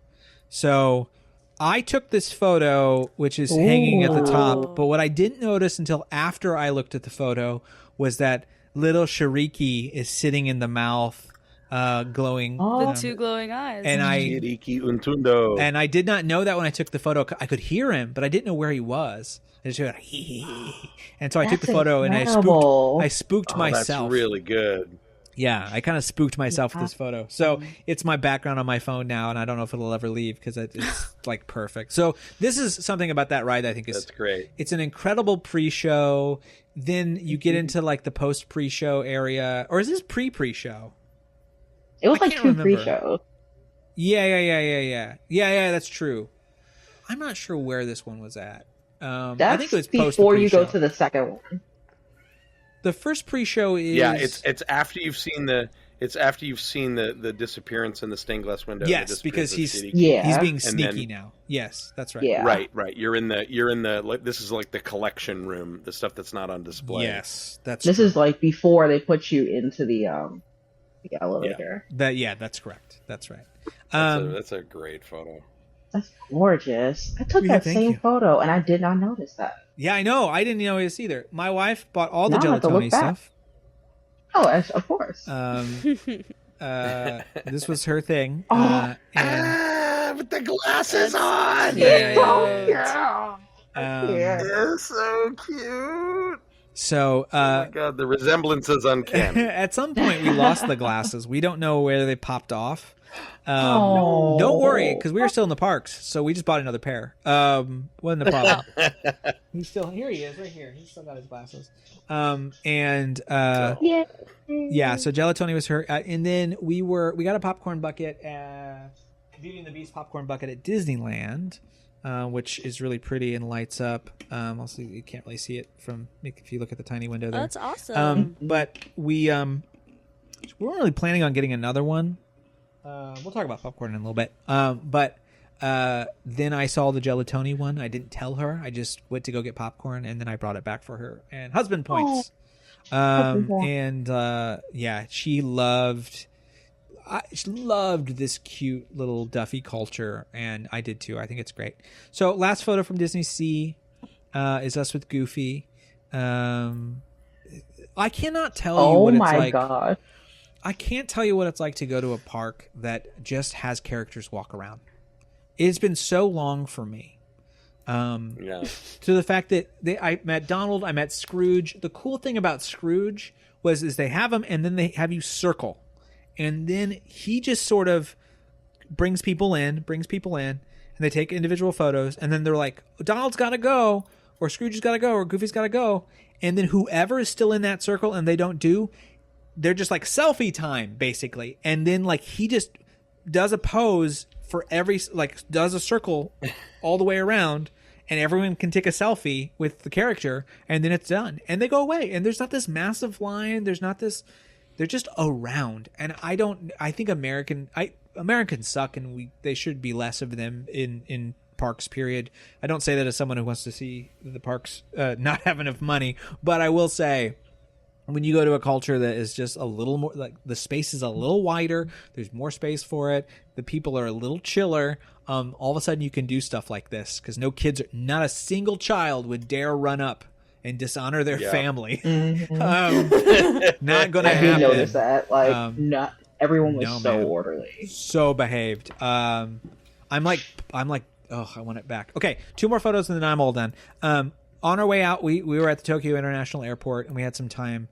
So I took this photo, which is hanging at the top, but what I didn't notice until after I looked at the photo was that little Shariki is sitting in the mouth, glowing. The two glowing eyes. And Shariki Untundo. And I did not know that when I took the photo. I could hear him, but I didn't know where he was. I just heard, and so I took the photo and I spooked myself. That's really good. Yeah, I kind of spooked myself with this photo. So it's my background on my phone now, and I don't know if it'll ever leave because it's like perfect. So this is something about that ride that I think is that's great. It's an incredible pre-show. Then you get into like the post-pre-show area, or is this pre-show? It was like two pre-shows. Yeah. That's true. I'm not sure where this one was at. I That's think it was post before you go pre-show. to the second one. The first pre-show is it's after you've seen the disappearance in the stained glass window. yes, because he's Yeah. being And sneaky then- now. Yes, that's right. Yeah. Right. You're in the like, this is like the collection room, the stuff that's not on display. Yes, that's This true. is like before they put you into the elevator. that's correct. That's right. That's a great photo. That's gorgeous. I took Yeah, that thank same you. photo and I did not notice that. Yeah, I know. I didn't know this either. My wife bought all the Now I have to Gelatoni look back. stuff. Oh, of course. This was her thing. Oh. And With the glasses on. yeah. They're so cute. So Oh my god, the resemblance is uncanny. at some point we lost the glasses. We don't know where they popped off. Oh. Don't worry, because we were still in the parks, so we just bought another pair. Wasn't a problem. He's still here. He is right here. He's still got his glasses. Yeah. Yeah. So Gelatoni was her, and then we got a popcorn bucket, Beauty and the Beast popcorn bucket at Disneyland, which is really pretty and lights up. Also, you can't really see it from if you look at the tiny window there. That's awesome. But we weren't really planning on getting another one. We'll talk about popcorn in a little bit. But then I saw the Gelatoni one. I didn't tell her. I just went to go get popcorn, and then I brought it back for her and husband points. And yeah, she loved this cute little Duffy culture, and I did too. I think it's great. So last photo from Disney Sea is us with Goofy. I cannot tell you Oh what it's my like. god. I can't tell you what it's like to go to a park that just has characters walk around. It's been so long for me. Yeah. To the fact that I met Donald, I met Scrooge. The cool thing about Scrooge is they have him, and then they have you circle, and then he just sort of brings people in, and they take individual photos, and then they're like, Donald's got to go, or Scrooge has got to go, or Goofy's got to go, and then whoever is still in that circle and they don't do, they're just like selfie time basically, and then like he just does a pose for every, like does a circle all the way around, and everyone can take a selfie with the character, and then it's done, and they go away, and there's not this massive line, there's not this, they're just around. And I think Americans suck, and they should be less of them in parks, period. I don't say that as someone who wants to see the parks not have enough money, but I will say, when you go to a culture that is just a little more, like the space is a little wider, there's more space for it, the people are a little chiller, all of a sudden you can do stuff like this, because not a single child would dare run up and dishonor their family. Not gonna I happen. did notice that. Like, not everyone was no, so man. orderly. So behaved. I'm like, oh, I want it back. Okay, 2 more photos and then I'm all done. On our way out, we were at the Tokyo International Airport, and we had some time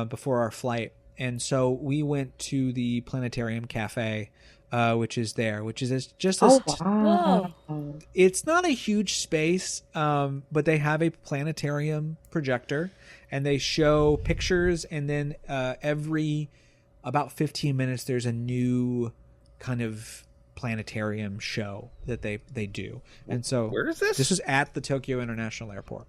before our flight, and so we went to the Planetarium Cafe, which is just this. Wow. It's not a huge space, but they have a planetarium projector, and they show pictures, and then every about 15 minutes there's a new kind of planetarium show that they do. And so Where is this? This was at the Tokyo International Airport.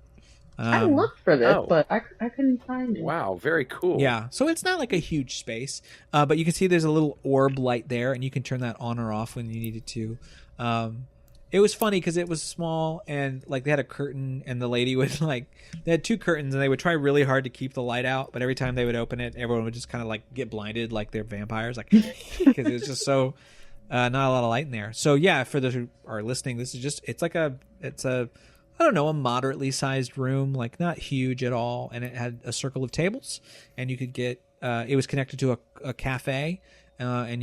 I looked for this, oh. but I couldn't find it. Wow, very cool. Yeah, so it's not like a huge space, but you can see there's a little orb light there, and you can turn that on or off when you needed to. It was funny because it was small, and like they had a curtain, and the lady would they had 2 curtains, and they would try really hard to keep the light out, but every time they would open it, everyone would just kind of like get blinded like they're vampires, like because it was just so not a lot of light in there. So yeah, for those who are listening, this is just it's a I don't know, a moderately sized room, like not huge at all, and it had a circle of tables, and you could get it was connected to a cafe, and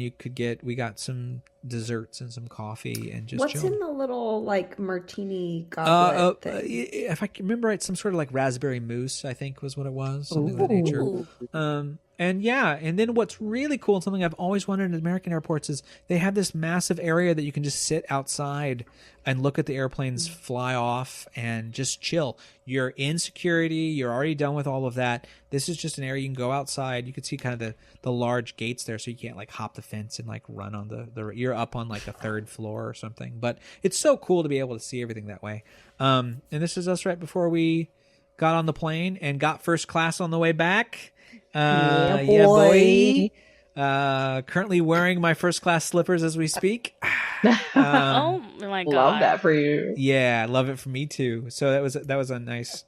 we got some desserts and some coffee and just What's chilling. in the little like martini goblet thing? If I can remember right, some sort of like raspberry mousse, I think was what it was, something of that nature. Ooh. And yeah, and then what's really cool, and something I've always wondered at American airports, is they have this massive area that you can just sit outside and look at the airplanes fly off and just chill. You're in security, you're already done with all of that. This is just an area you can go outside. You can see kind of the large gates there, so you can't like hop the fence and like run on they're up on like a third floor or something. But it's so cool to be able to see everything that way. And this is us right before we got on the plane and got first class on the way back. Yeah, boy. Currently wearing my first class slippers as we speak. Oh my god! Love that for you. Yeah, love it for me too. So that was a nice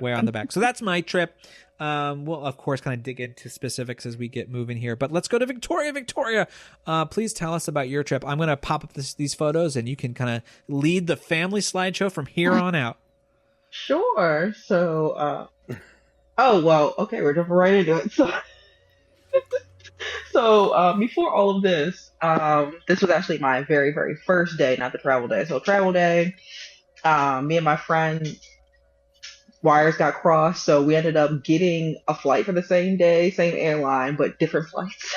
way on the back. So that's my trip. We'll of course kind of dig into specifics as we get moving here, but let's go to Victoria. Victoria, please tell us about your trip. I'm going to pop up these photos, and you can kind of lead the family slideshow from here on out. Sure. So, oh well, okay, we're jumping right into it. So, before all of this, this was actually my very, very first day, not the travel day. So, travel day, me and my friend, wires got crossed, so we ended up getting a flight for the same day, same airline, but different flights.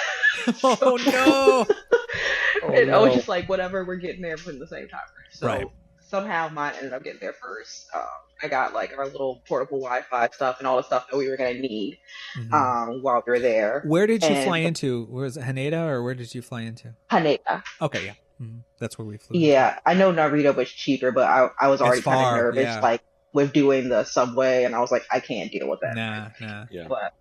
Oh no! And I was just like, whatever, we're getting there from the same time. So Right. somehow mine ended up getting there first. I got like our little portable Wi-Fi stuff and all the stuff that we were gonna need while we were there. Where did you And fly into? Was it Haneda, or where did you fly into? Haneda. Okay, yeah, that's where we flew. Yeah, I know Narita was cheaper, but I was already kind of far, nervous, yeah. like with doing the subway, and I was like, I can't deal with that. Nah. Yeah. But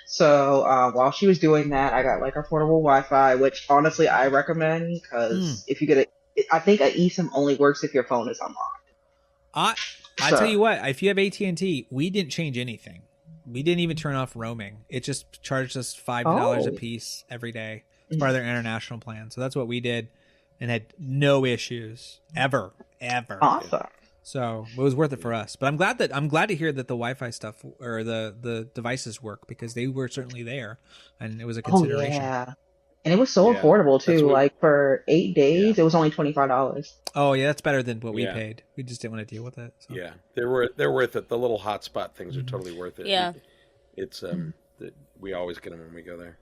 so while she was doing that, I got like our portable Wi-Fi, which honestly I recommend because if you get I think a eSIM only works if your phone is unlocked. I tell you what, if you have AT&T, we didn't change anything. We didn't even turn off roaming. It just charged us $5 a piece every day. It's part of their international plan. So that's what we did, and had no issues ever. Awesome. So it was worth it for us. But I'm glad to hear that the Wi-Fi stuff or the devices work, because they were certainly there, and it was a consideration. Oh yeah, and it was so Yeah, affordable that's too. what- Like for 8 days, it was only $25. Oh yeah, that's better than what we Yeah. paid. We just didn't want to deal with it. So. Yeah, they're worth it. The little hotspot things are totally worth it. Yeah. It's we always get them when we go there.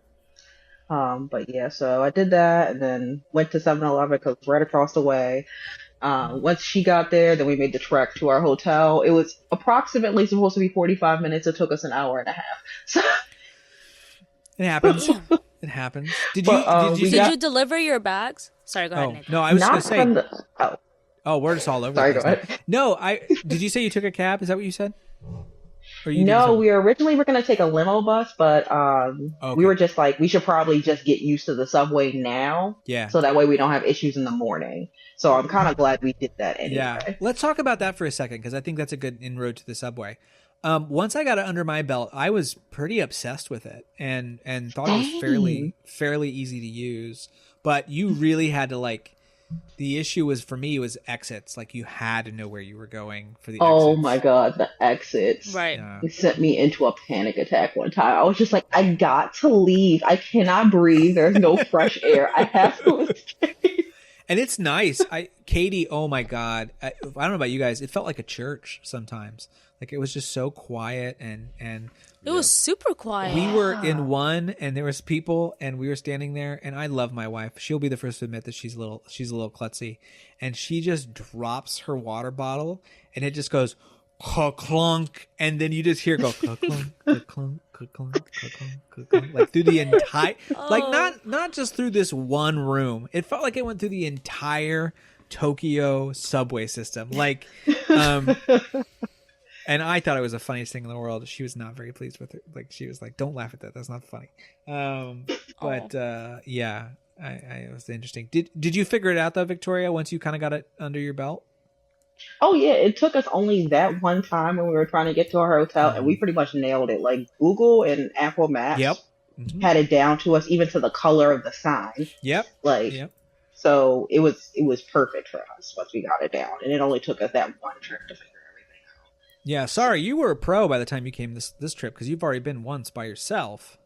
But yeah, so I did that and then went to 7-Eleven because it's right across the way. Once she got there, then we made the trek to our hotel. It was approximately supposed to be 45 minutes. It took us an hour and a half. So, It happens. It happens. Did But, you? Did you deliver your bags? Sorry, go ahead, Oh Nathan. no, I was not going to say. from the. Oh, We're just all over. sorry, the go place ahead. now. No, did you say you took a cab? Is that what you said? Or you did No, something? we originally were going to take a limo bus, but Okay. we were just like, we should probably just get used to the subway now, Yeah. so that way we don't have issues in the morning. So I'm kind of glad we did that anyway. Yeah. Let's talk about that for a second, because I think that's a good inroad to the subway. Once I got it under my belt, I was pretty obsessed with it and thought it was fairly easy to use. But you really had to the issue was for me was exits. Like you had to know where you were going for the Oh exits. my god, the exits. Right. Yeah. It sent me into a panic attack one time. I was just like, I got to leave. I cannot breathe. There's no fresh air. I have to escape. And it's nice. Katie, oh my God. I don't know about you guys. It felt like a church sometimes. Like it was just so quiet and It was super quiet. we were in one and there was people and we were standing there, and I love my wife. She'll be the first to admit that she's a little klutzy, and she just drops her water bottle and it just goes clunk, and then you just hear it go clunk, clunk, clunk, clunk, like through the entire like not just through this one room. It felt like it went through the entire Tokyo subway system. Like and I thought it was the funniest thing in the world. She was not very pleased with it. Like she was like, "Don't laugh at that. That's not funny." Yeah, it was interesting. Did you figure it out though, Victoria? Once you kind of got it under your belt? Oh yeah, it took us only that one time when we were trying to get to our hotel, and we pretty much nailed it. Like Google and Apple Maps Yep. had it down to us, even to the color of the sign. Yep. Like, Yep. so it was perfect for us once we got it down, and it only took us that one trip to figure everything out. Yeah. Sorry, you were a pro by the time you came this trip, because you've already been once by yourself.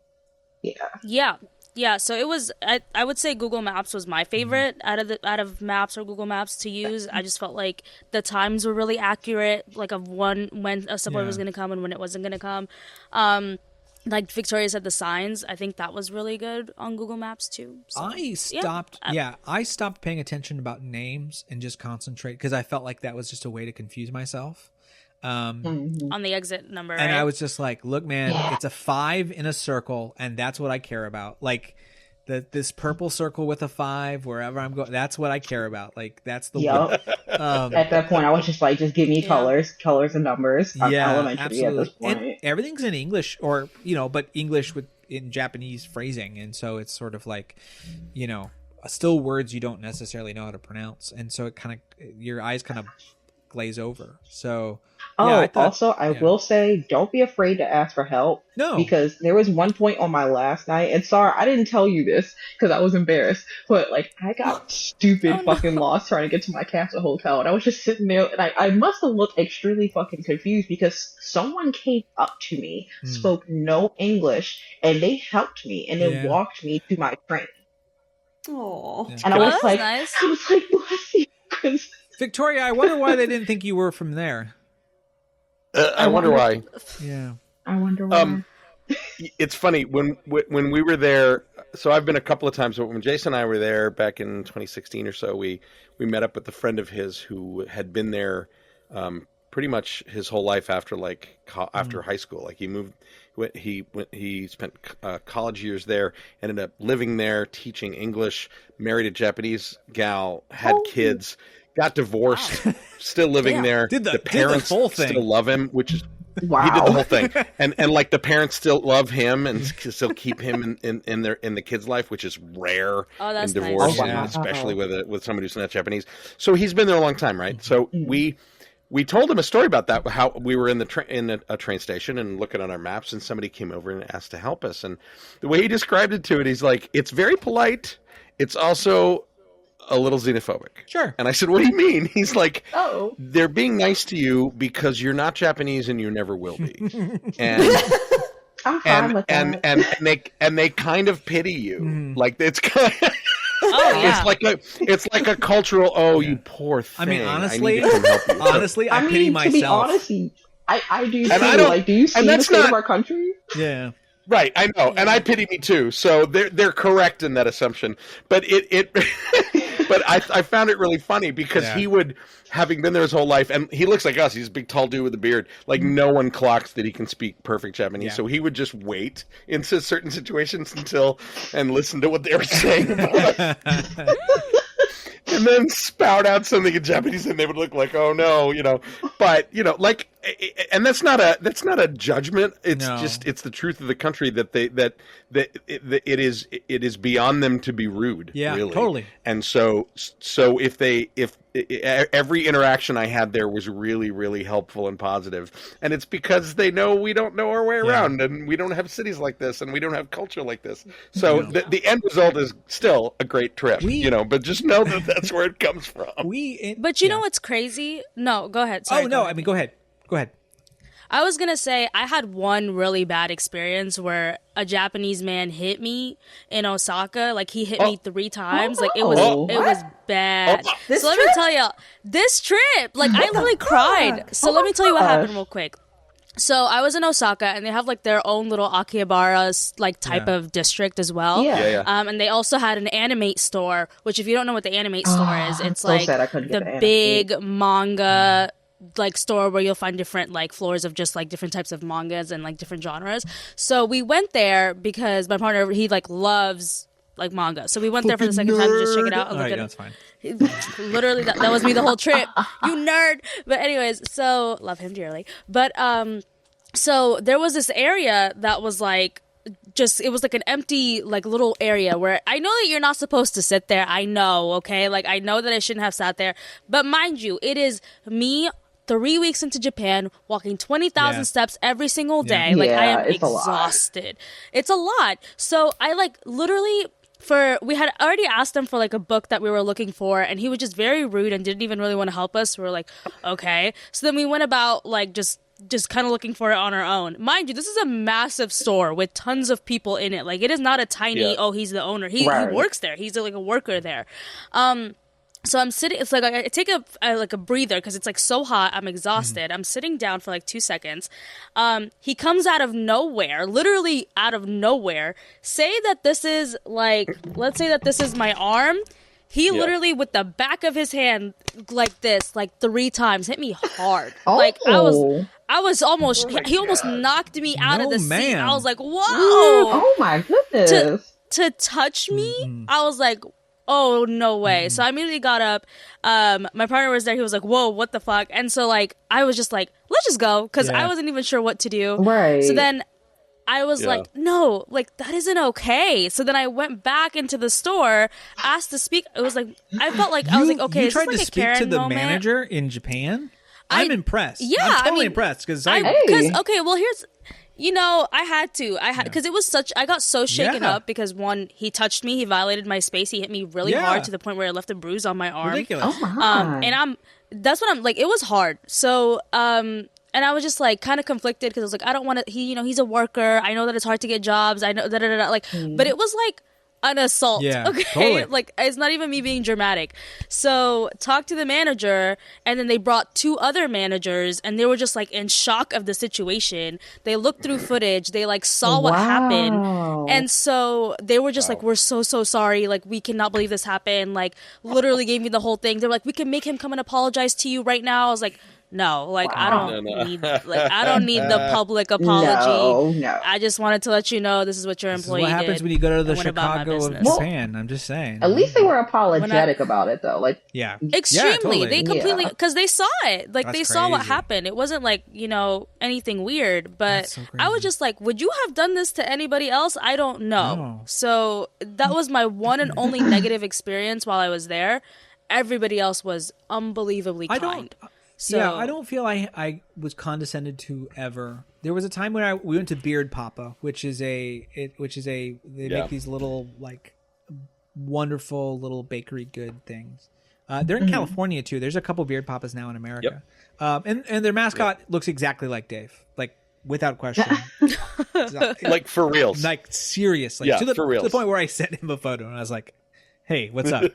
Yeah. Yeah, so it was. I would say Google Maps was my favorite out of Maps or Google Maps to use. I just felt like the times were really accurate, like of when a subway was going to come and when it wasn't going to come. Like Victoria said, the signs. I think that was really good on Google Maps too. So, I stopped paying attention about names and just concentrate, because I felt like that was just a way to confuse myself. on the exit number. And right? I was just like, look, man, it's a 5 in a circle, and that's what I care about. Like, this purple circle with a 5 wherever I'm going. That's what I care about. Like that's the Yup. one. At that point, I was just like, just give me Yeah. colors and numbers. I'm Yeah, elementary absolutely. at this point. And everything's in English, or but English in Japanese phrasing, and so it's sort of like, still words you don't necessarily know how to pronounce, and so it kind of your eyes kind of glaze over. So I thought, also, I will say, don't be afraid to ask for help. No. Because there was one point on my last night, and sorry, I didn't tell you this because I was embarrassed, but like I got stupid fucking lost trying to get to my castle hotel, and I was just sitting there, and I must have looked extremely fucking confused because someone came up to me, spoke no English, and they helped me, and then walked me to my train. Oh, And I Oh, was that's like, nice. bless you. 'Cause Victoria, I wonder why they didn't think you were from there. I wonder why. Yeah. I wonder why. It's funny when we were there. So I've been a couple of times, but when Jason and I were there back in 2016 or so, we met up with a friend of his who had been there pretty much his whole life after after high school. Like he spent college years there, ended up living there, teaching English, married a Japanese gal, had kids, got divorced, still living there. Did the parents full thing. still love him, which is. Wow. He did the whole thing, and like the parents still love him and still keep him in the kid's life, which is rare Oh, that's in nice. divorce, Oh, wow. especially with somebody who's not Japanese. So he's been there a long time, right? So we told him a story about that. How we were in a train station and looking on our maps, and somebody came over and asked to help us. And the way he described it to it, he's like, "It's very polite. It's also a little xenophobic." Sure. And I said, "What do you mean?" He's like, Oh. "They're being nice to you because you're not Japanese and you never will be." And I'm fine with that. and they kind of pity you. Like it's kind of, Oh yeah. it's like a cultural, you poor thing. I mean, honestly, need to come help you. honestly, I pity to myself. be honest, I do too. And I don't- Like, do you see and the that's state of not- our country? Yeah. Right, I know, and I pity me too. So they're correct in that assumption. But but I found it really funny because he would, having been there his whole life, and he looks like us. He's a big, tall dude with a beard. Like no one clocks that he can speak perfect Japanese. Yeah. So he would just wait in certain situations and listen to what they were saying about us. And then spout out something in Japanese, and they would look like, "Oh no," But and that's not a judgment. It's just it's the truth of the country that it is beyond them to be rude. Yeah, really. totally. And so if every interaction I had there was really, really helpful and positive, and it's because they know we don't know our way around, and we don't have cities like this, and we don't have culture like this. So the end result is still a great trip, But just know that that's where it comes from. But you know what's crazy? No, go ahead. Sorry, Oh go no, ahead. I mean, go ahead. Go ahead. I was gonna say I had one really bad experience where a Japanese man hit me in Osaka. Like he hit me 3 times. Like it was bad. This so let me tell you, this trip, like I literally cried. So let me tell you what happened real quick. So I was in Osaka, and they have like their own little Akihabara like type of district as well. Yeah. And they also had an Animate store, which if you don't know what the Animate store is, it's so like sad I couldn't get the the big manga like store where you'll find different like floors of just like different types of mangas and like different genres. So we went there because my partner, he like loves like manga. So we went there for the second time to just check it out and All look right, at that's fine. Literally that was me the whole trip. You nerd. But anyways, so love him dearly. But so there was this area that was like it was like an empty like little area where I know that you're not supposed to sit there. I know, okay? Like I know that I shouldn't have sat there. But mind you, it is me 3 weeks into Japan, walking 20,000 steps every single day. Like I am it's a lot. exhausted. It's a lot. So I like literally we had already asked him for like a book that we were looking for, and he was just very rude and didn't even really want to help us. We were like, okay. So then we went about like just kind of looking for it on our own. Mind you, this is a massive store with tons of people in it. Like it is not a tiny, he's the owner. He works there. He's like a worker there. So I'm sitting, it's like I take a breather because it's like so hot. I'm exhausted. I'm sitting down for like 2 seconds. He comes out of nowhere, literally out of nowhere. Say that this is like, let's say that this is my arm. He literally with the back of his hand like this, like 3 times, hit me hard. Like I was almost, he almost knocked me out of the seat. I was like, whoa. Oh my goodness. to touch me, I was like, oh, no way. So I immediately got up. My partner was there. He was like, whoa, what the fuck? And so, like, I was just like, let's just go. Because I wasn't even sure what to do. Right. So then I was like, no, like, that isn't okay. So then I went back into the store, asked to speak. It was like, I felt like, I was like, okay, you is this tried like to a speak Karen to the moment? manager in Japan? I'm impressed. Yeah, I'm totally I mean, impressed because okay, well, here's, you know, I had because it was such, I got so shaken up because one, he touched me, he violated my space, he hit me really hard to the point where I left a bruise on my arm. ridiculous. Oh my. And that's what I'm like, it was hard. So, and I was just like kind of conflicted because I was like, I don't want to, he's a worker. I know that it's hard to get jobs. I know like, but it was like an assault. Yeah, okay. totally. Like, it's not even me being dramatic. So talked to the manager, and then they brought 2 other managers, and they were just like in shock of the situation. They looked through footage. They like saw what happened. And so they were just like, we're so sorry. Like, we cannot believe this happened. Like, literally gave me the whole thing. They were like, we can make him come and apologize to you right now. I was like, no, like, I don't need the public apology. No. I just wanted to let you know this is what your This is employee what happens did. when you go to the I went about my Chicago of business. Japan. I'm just saying. At least they were apologetic about it, though. Like, yeah. Extremely. Yeah, totally. They completely, because they saw it. Like, That's they saw what crazy. happened. It wasn't like, anything weird. But That's so I was crazy. just like, would you have done this to anybody else? I don't know. No. So that was my one and only negative experience while I was there. Everybody else was unbelievably kind. So, I don't feel I was condescended to ever. There was a time when we went to Beard Papa, which is they make these little like wonderful little bakery good things. They're in California too. There's a couple Beard Papas now in America. And their mascot looks exactly like Dave, like without question. Like for reals. Like seriously, Yeah, to the for reals. point where I sent him a photo and I was like, "Hey, what's up?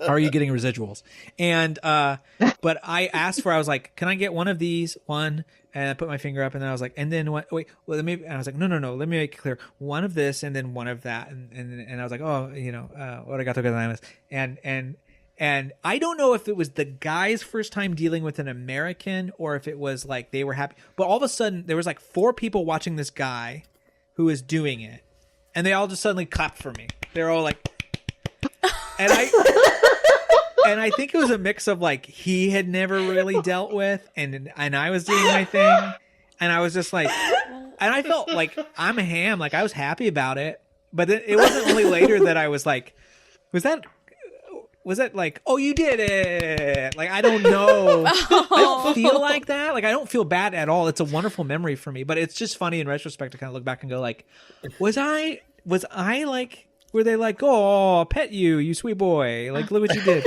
Are you getting residuals?" And but I asked for, I was like, "Can I get one of these? One?" And I put my finger up, and then I was like, "And then what? Wait, well, let me." And I was like, "No, let me make it clear. One of this, and then one of that." And I was like, "Oh, arigato gozaimasu." And I don't know if it was the guy's first time dealing with an American or if it was like they were happy. But all of a sudden, there was like 4 people watching this guy who was doing it, and they all just suddenly clapped for me. They're all like, and I think it was a mix of like he had never really dealt with, and I was doing my thing, and I was just like, and I felt like I'm a ham, like I was happy about it. But then it wasn't only later that I was like, was that like, oh, you did it? Like, I don't know. I don't feel like that. Like, I don't feel bad at all. It's a wonderful memory for me, but it's just funny in retrospect to kind of look back and go like, was I like, were they like, oh, I'll pet you sweet boy. Like, look what you did.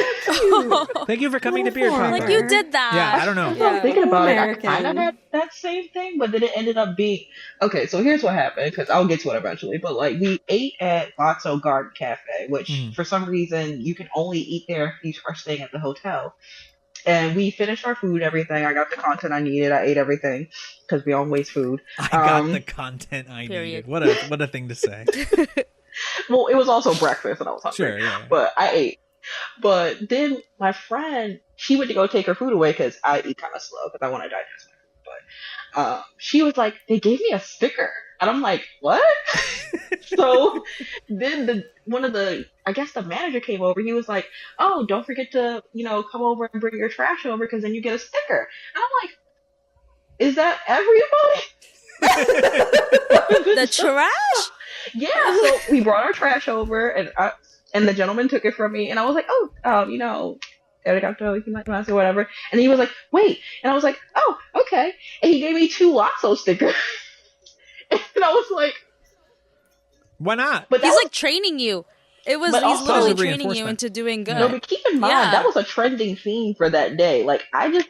Thank you for coming to Beard Papa. Like, you did that. Yeah, I don't know. I'm thinking about American. it. I kind of had that same thing, but then it ended up being okay. So here's what happened, because I'll get to it eventually. But like, we ate at Lotso Garden Cafe, which for some reason you can only eat there if you are staying at the hotel. And we finished our food, everything. I got the content I needed. I ate everything because we don't waste food. I got the content I needed. What a thing to say. Well, it was also breakfast, and I was hungry. Sure, yeah. But I ate. But then my friend, she went to go take her food away because I eat kind of slow because I want to digest my food. But she was like, they gave me a sticker. And I'm like, what? So then I guess the manager came over. He was like, oh, don't forget to, come over and bring your trash over because then you get a sticker. And I'm like, is that everybody? The trash? Yeah, so we brought our trash over, and the gentleman took it from me, and I was like, oh, arigato gozaimasu or whatever. And he was like, wait, and I was like, oh, okay. And he gave me 2 Lotso stickers, and I was like, why not? but He's like training you. He's But also- literally Positive training you reinforcement. into doing good. no, but keep in mind Yeah. that was a trending theme for that day. Like, I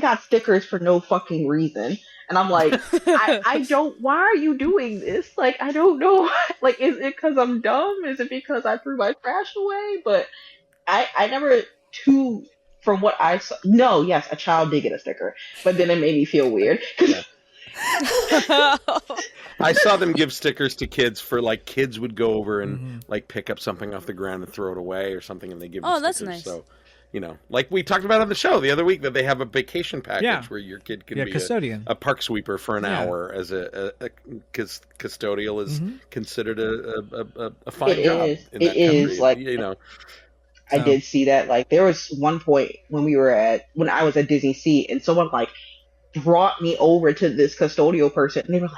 got stickers for no fucking reason. And I'm like, I don't, why are you doing this? Like, I don't know. Like, is it because I'm dumb? Is it because I threw my trash away? But I never, from what I saw, no, yes, a child did get a sticker. But then it made me feel weird. I saw them give stickers to kids for like kids would go over and like pick up something off the ground and throw it away or something, and they give them Oh, that's stickers. nice. So like we talked about on the show the other week, that they have a vacation package Yeah. where your kid can be custodian. a park sweeper for an Yeah. hour as because custodial is considered a fine It job. is. In It that is, country. like- I did see that. Like, there was one point when I was at Disney Sea, and someone like brought me over to this custodial person, and they were like,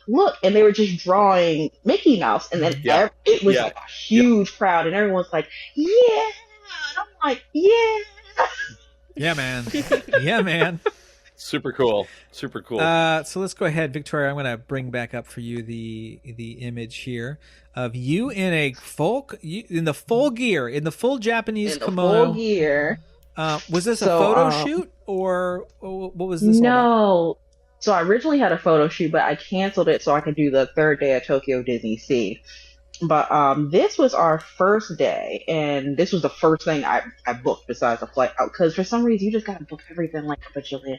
"Look," and they were just drawing Mickey Mouse, and then Yeah. it was Yeah. like a huge crowd, and everyone's like, "Yeah," and I'm like, "Yeah." Yeah, man. Yeah, man. Super cool. So let's go ahead, Victoria. I'm going to bring back up for you the image here of you in a in the full gear, in the full Japanese In the kimono. full gear. Was this a So, photo shoot or what was this? all about? No. So I originally had a photo shoot, but I canceled it so I could do the third day at Tokyo Disney Sea. But this was our first day, and this was the first thing I booked besides the flight out, because for some reason you just gotta book everything like a bajillion.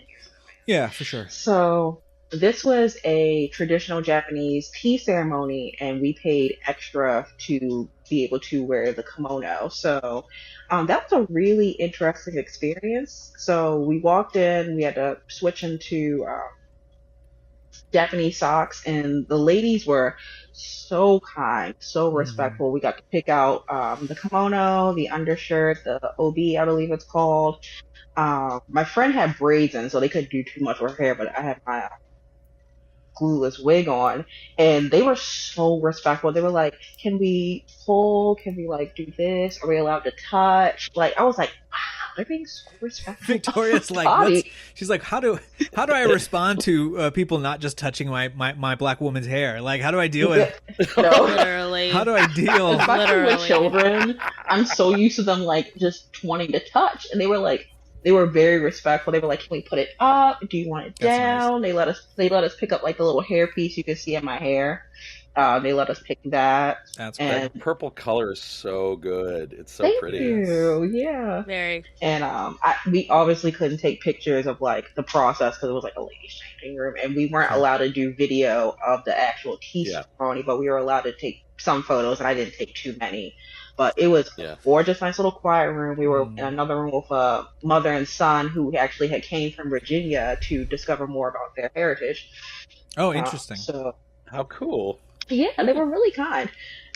Yeah, for sure. So this was a traditional Japanese tea ceremony, and we paid extra to be able to wear the kimono. So that was a really interesting experience. So we walked in, we had to switch into Japanese socks, and the ladies were so kind, so respectful. We got to pick out the kimono, the undershirt, the obi, I believe it's called. My friend had braids in, so they couldn't do too much with her hair, but I had my glueless wig on, and they were so respectful. They were like, "Can we pull? Can we like do this? Are we allowed to touch?" Like, I was like, "Wow, they're being so respectful." Victoria's like, Body. she's like, how do I respond to people not just touching my black woman's hair? Like, how do I deal with it? No. Literally. How do I deal? Especially with Literally. children, I'm so used to them like just wanting to touch, and they were very respectful. They were like, "Can we put it up? Do you want it That's down?" They let us pick up like the little hair piece you can see in my hair. They let us pick that. That's And That purple color is so good. It's so thank pretty. you, yeah. Very. And we obviously couldn't take pictures of like the process because it was like a ladies' changing room, and we weren't allowed to do video of the actual tea Yeah. ceremony, but we were allowed to take some photos, and I didn't take too many. But it was Yeah. a gorgeous, nice little quiet room. We were in another room with a mother and son who actually had came from Virginia to discover more about their heritage. Oh, interesting. So How cool. yeah, they were really kind.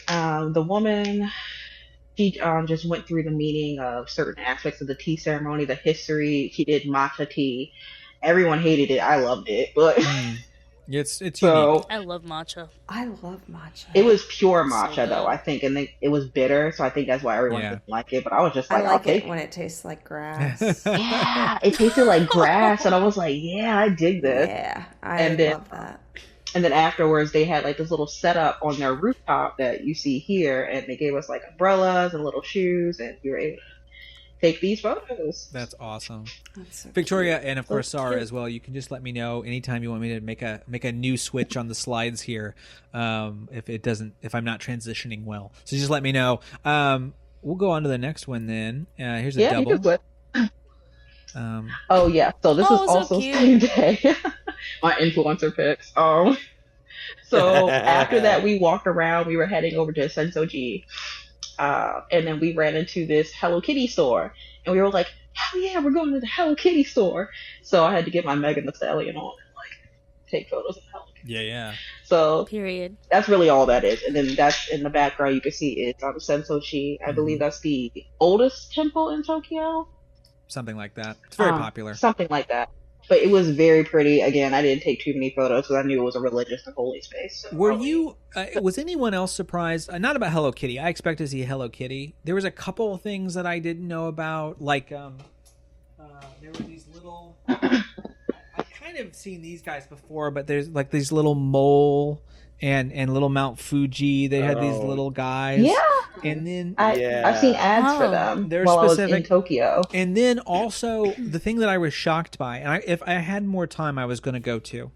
The woman, she just went through the meaning of certain aspects of the tea ceremony, the history. She did matcha tea. Everyone hated it. I loved it, but It's unique. so I love matcha. I love matcha. it was pure So matcha good. though. I think, and it was bitter, so I think that's why everyone Yeah. didn't like it. But I was just I like, I'll like take it when it tastes like grass. Yeah, it tasted like grass, and I was like, yeah, I dig this. Yeah, I And then- love that. And then afterwards, they had like this little setup on their rooftop that you see here, and they gave us like umbrellas and little shoes, and we were able to take these photos. That's awesome. That's so Victoria and of course That's Sarah cute. as well. You can just let me know anytime you want me to make a new switch on the slides here. If I'm not transitioning well, so just let me know. We'll go on to the next one then. Here's a Yeah, you double. could put. Um, Oh yeah, so this Oh, was so also cute. same day. My influencer pics. So after that, we walked around. We were heading over to Sensoji, and then we ran into this Hello Kitty store, and we were like, "Hell yeah, we're going to the Hello Kitty store!" So I had to get my Megan Thee Stallion on and like take photos of Hello Kitty. yeah. So Period. that's really all that is. And then that's in the background. You can see it's Sensoji. I believe that's the oldest temple in Tokyo. Something like that. It's very popular. Something like that. But it was very pretty. Again, I didn't take too many photos because I knew it was a religious and holy space. So Were you? Was anyone else surprised? Not about Hello Kitty. I expect to see Hello Kitty. There was a couple of things that I didn't know about, like there were these little. I've kind of seen these guys before, but there's like these little mole and little Mount Fuji. They had these Oh. little guys. Yeah, And then I've seen ads for Oh. them They're while I was in specific. Tokyo. And then also the thing that I was shocked by, and if I had more time, I was going to go to.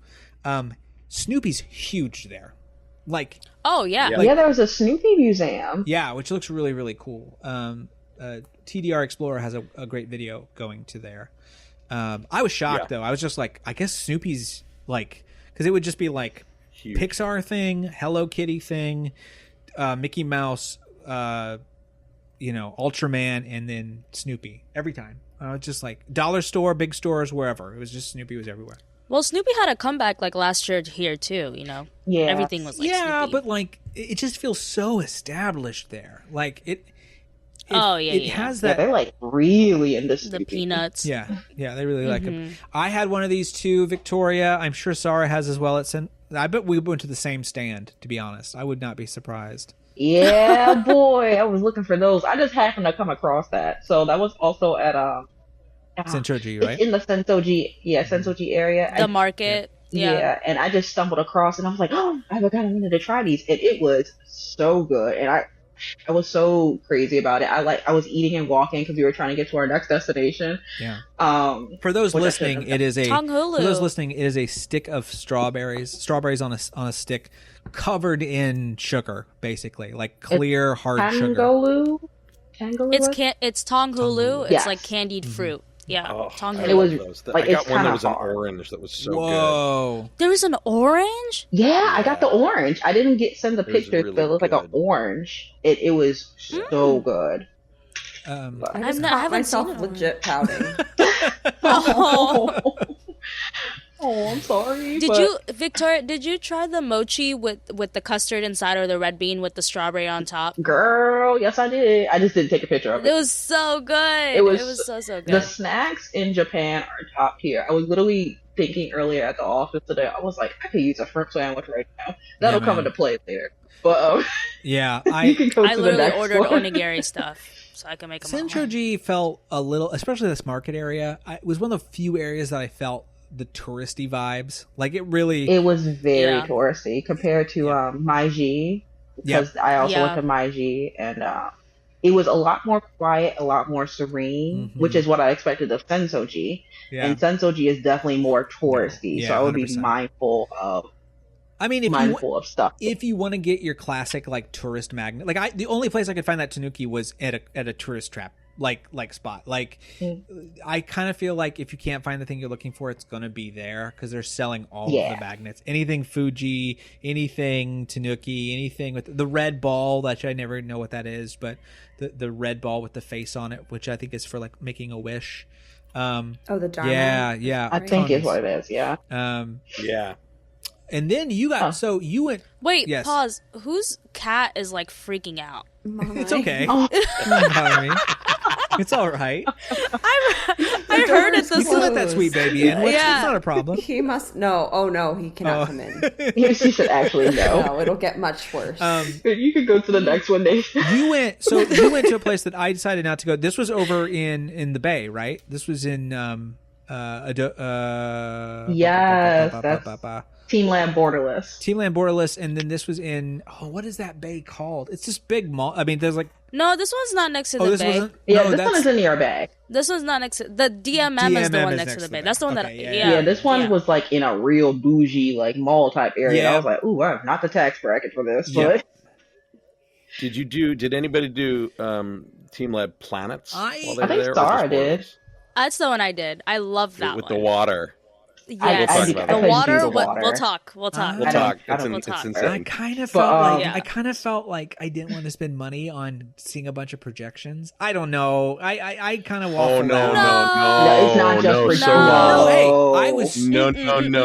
Snoopy's huge there, like Oh yeah. Yeah. Yeah, there was a Snoopy museum. yeah, which looks really really cool. TDR Explorer has a great video going to there. I was shocked Yeah. though. I was just like, I guess Snoopy's like, because it would just be like Huge. Pixar thing, Hello Kitty thing, Mickey Mouse. Ultraman and then Snoopy every time. It's just like dollar store, big stores, wherever. It was just Snoopy was everywhere. Well, Snoopy had a comeback like last year here too. Yeah. Everything was like Snoopy. but like it just feels so established there. Like it has Yeah, that. they're like really into the Snoopy. peanuts. Yeah, they really like them. I had one of these too, Victoria. I'm sure Sarah has as well. I bet we went to the same stand. To be honest, I would not be surprised. Yeah, boy, I was looking for those. I just happened to come across that. So that was also at Sensoji, it's right? in the Sensoji area. The market. Yeah. And I just stumbled across and I was like, oh, I forgot I wanted to try these, and it was so good, and I was so crazy about it. I was eating and walking because we were trying to get to our next destination. Yeah. which For those I shouldn't listening, have it is a Tanghulu. for those listening, it is a stick of strawberries on a stick, covered in sugar, basically, like clear hard sugar. Tangolu? It's Tanghulu. It's Yes. like candied fruit. Yeah, Oh, Tanghulu. I It was love those. like, I got it's one that kinda was an hard. orange that was so good. Whoa! There was an orange. Yeah, I got the orange. I didn't send the It was pictures, really but it looked like an good. orange. It was so good. I I just haven't caught seen myself it. legit pouting. Oh, I'm sorry. Victoria? Did you try the mochi with the custard inside or the red bean with the strawberry on top? Girl, yes, I did. I just didn't take a picture of It it. was so good. It was so The good. snacks in Japan are top tier. I was literally thinking earlier at the office today, I was like, I could use a fruit sandwich right now. That'll come man. into play later. But Yeah, you can go I to the literally next ordered one. onigiri stuff so I can make them. Senchoji felt a little, especially this market area. It was one of the few areas that I felt the touristy vibes. Like it really. It was very Yeah. touristy compared to Maiji, because I also Yeah. went to Maiji, and it was a lot more quiet, a lot more serene, which is what I expected of Sensoji. Yeah. And Sensoji is definitely more touristy, Yeah, so I would be 100%. mindful of I mean, of stuff. if you want to get your classic like tourist magnet, like the only place I could find that Tanuki was at a tourist trap like spot. Like I kind of feel like if you can't find the thing you're looking for, it's gonna be there because they're selling all of the magnets. Anything Fuji, anything Tanuki, anything with the red ball. That I never know what that is, but the red ball with the face on it, which I think is for like making a wish. Oh, the Dharma. Yeah. I think is tons. what it is, yeah. Yeah. And then you got so you went. Wait, Yes. pause. Whose cat is like freaking out? It's okay. Oh. Don't bother me. It's all right. I heard it You this can let that sweet baby in. It's Yeah. not a problem. He must no. Oh no, he cannot come in. She should actually know. No, it'll get much worse. You can go to the next one, Nate. You went to a place that I decided not to go. This was over in the Bay, right? This was in Yes, that's Teamland Borderless. Teamland Borderless, and then this was in what is that bay called? It's this big mall. I mean, there's like No, this one's not next to the this bay. wasn't. Yeah, no, this that's one is in your bag. This one's not next to the DMM is the DMM one is next to the bay. bay. That's the one Okay, that yeah. Yeah, this one was like in a real bougie, like mall type area. Yeah. I was like, ooh, I'm not the tax bracket for this, Yeah. but Did anybody do Team Lab Planets? while they I were think there, or Star just did. Worlds? That's the one I did. I love that With one. the water. Yes. talk about that. The I water, couldn't do the We'll talk. We'll talk. We'll I don't- talk. I don't- It's We'll talk. insane. I kind of But, felt like Yeah. I kind of felt like I didn't want to spend money on seeing a bunch of projections. I don't know. I kind of Oh waffled no, out. No, it's not just no, for so show. wrong. No, hey, I was No,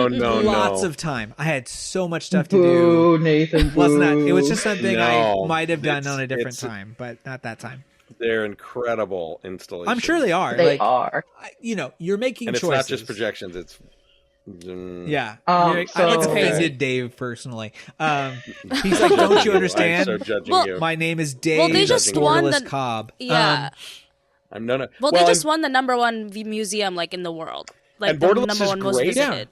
no. lots of time. I had so much stuff to do. Boo, Nathan. Boo. Wasn't that? It was just something I No, might have done on a it's- different it's- time, but not that time. They're incredible installations. I'm sure they are. They like, are. you're making And it's choices. not just projections. It's Yeah, So- I It's crazy. offended Dave personally. He's like, "Don't you I'm understand? so judging Well, you. My name is Dave. Well, they just won Borderless the- Cobb." Yeah. I'm no. Well, they just won the #1 museum like in the world. Like and the Borderless number is one most great. visited.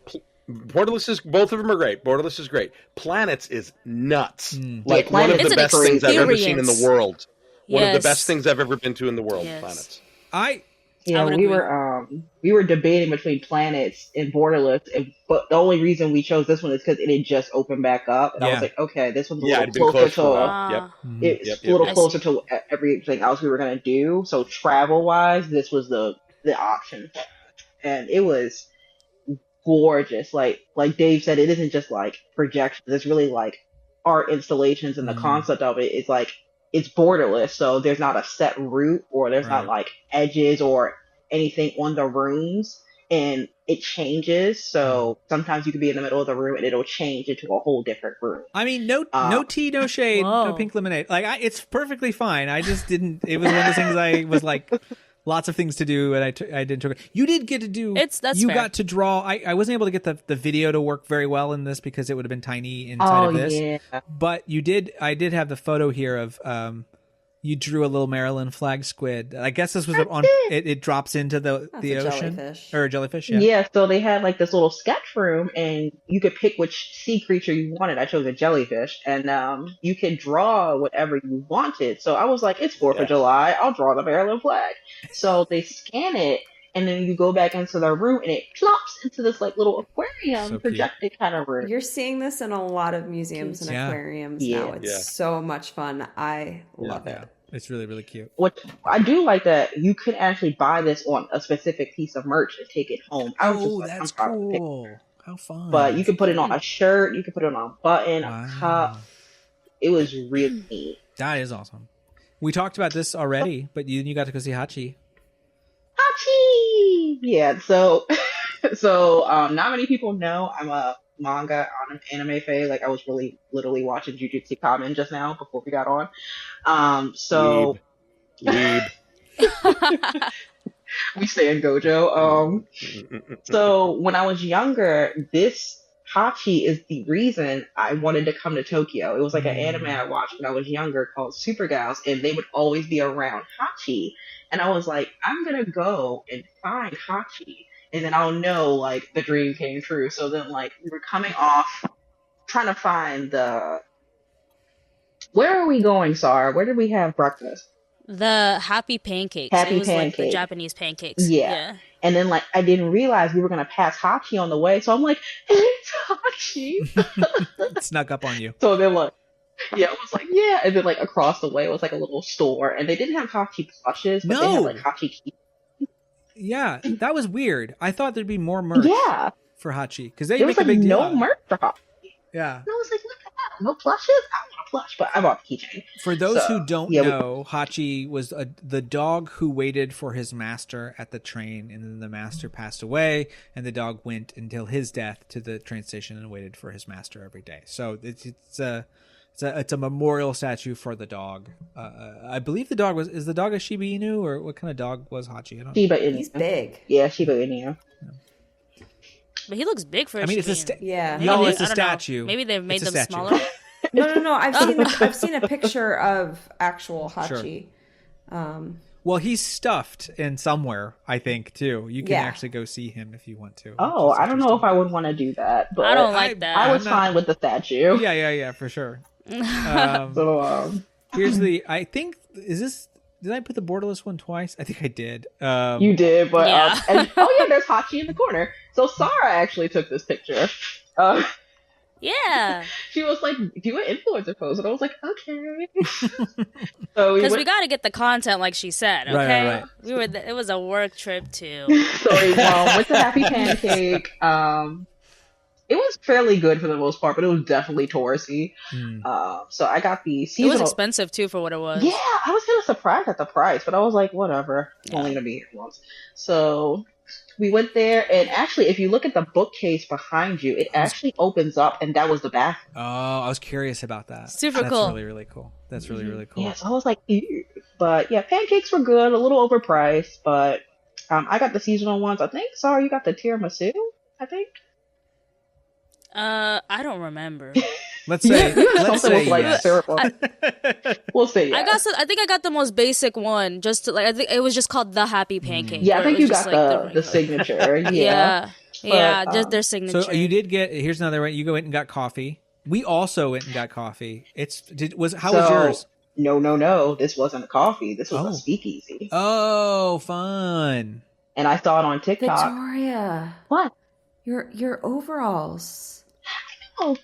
Borderless is both of them are great. Borderless is great. Planets is nuts. Hmm. Like Yeah, one of Planets the is best an things I've ever seen in the experience. world. One of the Yes. best things I've ever been to in the world. Yes. Planets. I Yeah, would we agree. were debating between Planets and Borderless, but the only reason we chose this one is because it had just opened back up, and I Yeah. was like, okay, this one's a Yeah, little it'd been closer closed for a to while. Yep. it's Yep, a little yep. closer to everything else we were gonna do. So travel wise, this was the option, and it was gorgeous. Like Dave said, it isn't just like projections; it's really like art installations, and the concept of it is like it's borderless, so there's not a set route or there's not Right. like edges or anything on the rooms, and it changes. So sometimes you could be in the middle of the room and it'll change into a whole different room. I mean, no tea, no shade, no Whoa. pink lemonade. Like, it's perfectly fine. I just didn't. It was one of those things. I was like, lots of things to do, and I didn't. You did get to do. That's you fair. got to draw. I wasn't able to get the video to work very well in this because it would have been tiny inside of this. Yeah. But you did. I did have the photo here of you drew a little Maryland flag squid. I guess this was on. It drops into the a ocean jellyfish. or a jellyfish. Yeah. Yeah, so they had like this little sketch room, and you could pick which sea creature you wanted. I chose a jellyfish, and you could draw whatever you wanted. So I was like, it's 4th of July, I'll draw the Maryland flag. So they scan it, and then you go back into the room, and it plops into this like little aquarium So cute. projected kind of room. You're seeing this in a lot of museums and Yeah. aquariums Yeah. now. It's Yeah. so much fun. I love Yeah. it. It's really really cute. What I do like that you could actually buy this on a specific piece of merch and take it home. I was just Oh, like, that's I'm proud to pick- cool. How fun! But you can put it on a shirt, you can put it on a button, Wow. a cup. It was really neat. That is awesome. We talked about this already, but you got to go see Hachi. Hachi! Yeah, so not many people know I'm a manga anime fan. Like I was really literally watching Jujutsu Kaisen just now before we got on. So Weeb. we stay in Gojo. So when I was younger, this Hachi is the reason I wanted to come to Tokyo. It was like an anime I watched when I was younger called Super Gals, and they would always be around Hachi. And I was like, I'm gonna go and find Hachi, and then I'll know like the dream came true. So then like we were coming off trying to find the. Where are we going, Sar? Where did we have breakfast? The happy pancakes. Happy it was like the pancake. Japanese pancakes. Yeah. And then like I didn't realize we were gonna pass Hachi on the way, so I'm like, it's Hachi. Snuck up on you. So then like, yeah, it was like, yeah, and then like across the way was like a little store, and they didn't have Hachi plushes, but they had No. like Hachi keys. Yeah, that was weird. I thought there'd be more merch Yeah, for Hachi because they there was make a like big deal. no out of it. merch for Hachi. Yeah. And I was like, look at that, no plushes. I want a plush, but I bought the keychain. For those So, who don't yeah, we- know, Hachi was the dog who waited for his master at the train, and then the master passed away, and the dog went until his death to the train station and waited for his master every day. So it's a memorial statue for the dog. I believe the dog is the dog a Shiba Inu, or what kind of dog was Hachi? I don't know. Shiba Inu. He's big. Yeah, Shiba Inu. But he looks big for a I mean, it's a Shiba Inu. Yeah. No, Maybe- it's a I don't know. statue. Maybe they've made It's a them statue. smaller. No. I've seen a picture of actual Hachi. Well, he's stuffed in somewhere, I think, too. You can Yeah. actually go see him if you want to. Oh, which is I don't know if interesting. I would want to do that, but I don't like that. I was I'm not- fine with the statue. Yeah, for sure. So Here's the. I think is this. Did I put the borderless one twice? I think I did. you did, but Yeah. and, oh yeah, there's Hachi in the corner. So Sarah actually took this picture. Yeah, She was like, "Do an influencer pose," and I was like, "Okay." So we because we went. got to get the content, like she said. Right, Okay, right. we were. It was a work trip too. So we went to Happy Pancake. It was fairly good for the most part, but it was definitely touristy. So I got the It seasonal. was expensive too for what it was. Yeah, I was kind of surprised at the price, but I was like, whatever. I'm only gonna be here once. So we went there, and actually, if you look at the bookcase behind you, it actually opens up, and that was the bathroom. Oh, I was curious about that. Super That's cool. really, really cool. That's really, really cool. Yeah, so I was like, ew. But yeah, pancakes were good, a little overpriced, but I got the seasonal ones. I think. Sorry, you got the tiramisu. I think. I don't remember. Let's say. Let's Something say with like yes. syrup on it. We'll say yes. I think I got the most basic one. Just to, like I think it was just called the Happy Pancake. Yeah, I or think it you was got just, like, the regular- signature. Yeah. Yeah, yeah, But, just their signature. So you did get. Here's another one. You go in and got coffee. We also went and got coffee. How was yours? No. This wasn't a coffee. This was Oh. a speakeasy. Oh, fun. And I saw it on TikTok. Victoria, What? your overalls. Oh,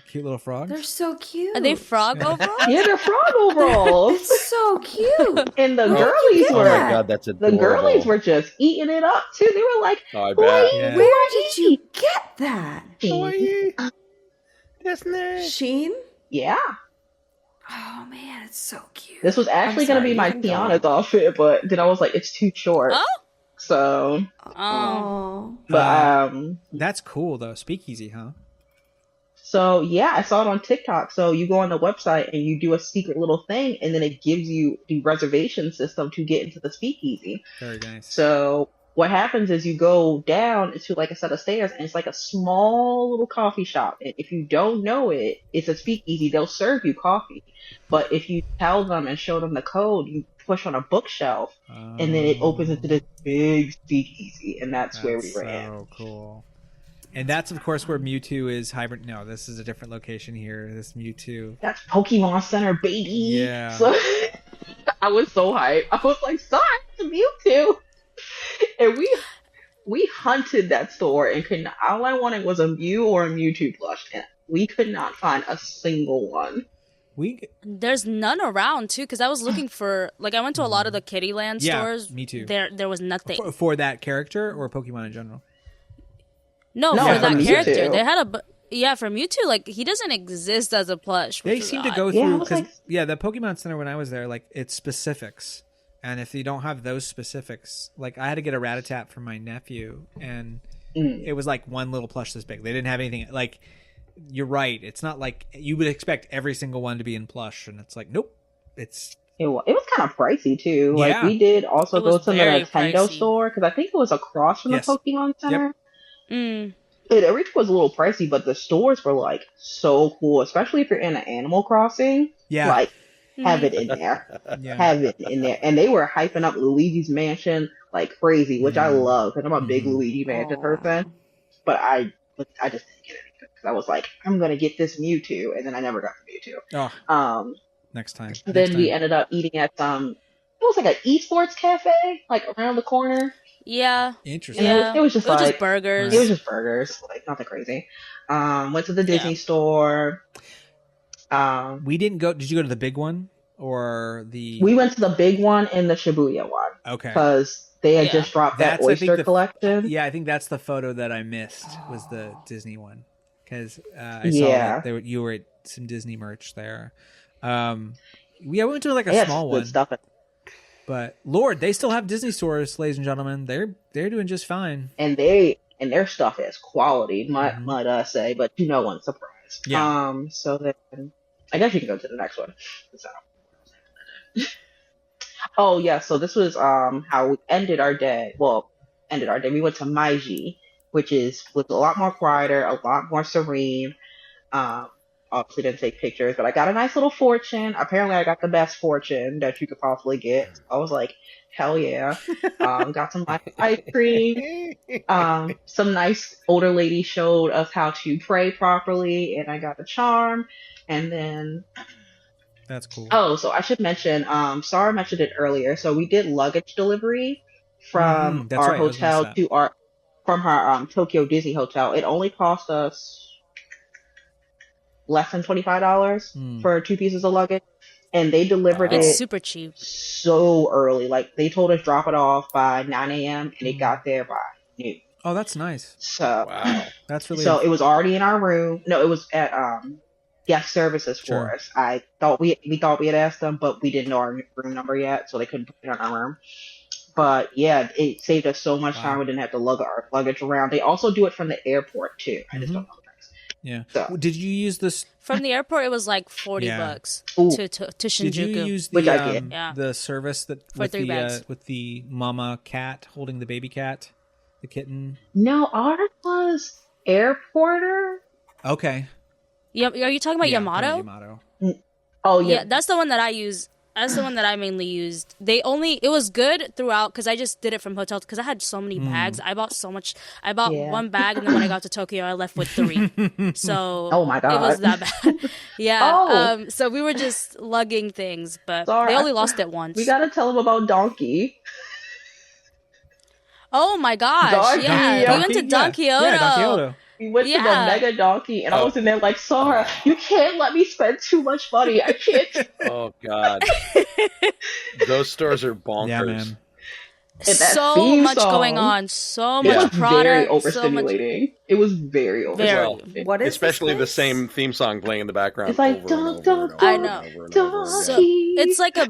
Cute little frogs. They're so cute. Are they frog overalls? yeah, they're frog overalls. It's so cute. And the Where did you girlies get Oh were my god, that's the adorable. girlies were just eating it up too. They were like, Oh, I "Boy, bet. Yeah. Where did you get that? Disney. Sheen? Yeah. Oh man, It's so cute. This was actually going to sorry, be my you can go Tiana's on. outfit, but then I was like, it's too short. Oh, So, Oh. but That's cool though. Speakeasy, huh? so yeah, I saw it on TikTok. So you go on the website and you do a secret little thing, and then it gives you the reservation system to get into the speakeasy. Very nice. So what happens is you go down into like a set of stairs, and it's like a small little coffee shop. And if you don't know it, it's a speakeasy. They'll serve you coffee, but if you tell them and show them the code, you push on a bookshelf, and then it opens into this big speakeasy, and that's where we ran. So cool. And that's of course where Mewtwo is hybrid. No, this is a different location here. This Mewtwo. That's Pokemon Center, baby. Yeah. So I was so hyped. I was like, "Sorry, it's Mewtwo," and we hunted that store and could not. All I wanted was a Mew or a Mewtwo plush, and we could not find a single one. there's none around too. Because I was looking for, like, I went to a lot of the Kittyland Yeah, stores. me too. There was nothing. For that character or Pokemon in general. No, No, for for that Mewtwo. character, they had a. Yeah, for Mewtwo, like, he doesn't exist as a plush. They which is seem to odd. go Yeah, I through was because like- the Pokemon Center when I was there, like it's specifics, and if you don't have those specifics, like I had to get a Rattata for my nephew, and it was like one little plush this big. They didn't have anything. Like you're right, it's not like you would expect every single one to be in plush, and it's like nope, it's It was kind of pricey too. Like Yeah. we did also It go was to the very Nintendo pricey. store because I think it was across from Yes. the Pokemon Center. Mm. Everything was a little pricey, but the stores were like so cool, especially if you're in an Animal Crossing. yeah, Like, have it in there. yeah. Have it in there. And they were hyping up Luigi's Mansion like crazy, which I love because I'm a big Luigi Mansion Aw. person. But I just didn't get it because I was like, I'm gonna get this Mewtwo, and then I never got the Mewtwo. Oh, next time. Then Next we time. ended up eating at it was like an esports cafe, like around the corner. Yeah. Interesting. And Yeah. it was just It was like just burgers. It was just burgers, like nothing crazy. Went to the Disney store. We didn't go. Did you go to the big one or the? We went to the big one and the Shibuya one Okay. because they had Yeah. just dropped that That's, I think, oyster the- collection. Yeah, I think that's the photo that I missed was the Disney one because I saw Yeah. that you were at some Disney merch there. Yeah, we went to like a They had small good one, stuff, but Lord, they still have Disney stores, ladies and gentlemen. They're doing just fine. and their stuff is quality, might I say, but to no one's surprise. Yeah. So then I guess you can go to the next one. So. Oh yeah, so this was how we ended our day. Well, ended our day. We went to Maiji, which was a lot more quieter, a lot more serene. Obviously didn't take pictures, but I got a nice little fortune. Apparently I got the best fortune that you could possibly get. I was like, hell yeah. Got some nice ice cream. Some nice older lady showed us how to pray properly, and I got a charm. And then That's cool. oh, so I should mention, Sarah mentioned it earlier. So we did luggage delivery from that's our right, I was gonna hotel say. to from our Tokyo Disney hotel. It only cost us less than $25 for 2 pieces of luggage, and they delivered It's it super cheap. so early. Like they told us drop it off by 9 a.m. and it got there by noon. Oh, that's nice. So Wow. That's really so it was already in our room. No, it was at guest services for Sure. us. I thought we thought we had asked them, but we didn't know our room number yet, so they couldn't put it on our room. But yeah, it saved us so much time. We didn't have to lug our luggage around. They also do it from the airport too. I just don't know the price. yeah. So- Did you use this? From the airport, it was like $40 Yeah. Ooh. to Shinjuku. Did you use Which I did. Yeah. the service that For with 3 the bags. with the mama cat holding the baby cat, the kitten? No, ours was airporter. Okay. Yeah, are you talking about Yeah, Yamato? Yamato. Oh Yeah, yeah, that's the one that I use. That's the one that I mainly used. It was good throughout because I just did it from hotel because I had so many bags. I bought so much. I bought Yeah. one bag and then when I got to Tokyo, I left with 3. So Oh my it was God. that bad. Yeah. Oh. So we were just lugging things, but Sorry, they only I- lost it once. we gotta tell them about Donkey. Oh my gosh! Donkey, Yeah, yeah. we went to Don Quixote. Yeah, Don Quixote. We went to the Yeah. Mega Donkey, and I Oh. was in there like, Sarah, you can't let me spend too much money. I can't. Oh God. Those stores are bonkers. Yeah, man. And that So theme much song, going on, so it much was very product, so much. overstimulating. It was very overstimulating. What is Especially the this? same theme song playing in the background. It's like, over and over dun, and over dun, I and know. over and dun, over again. So it's like a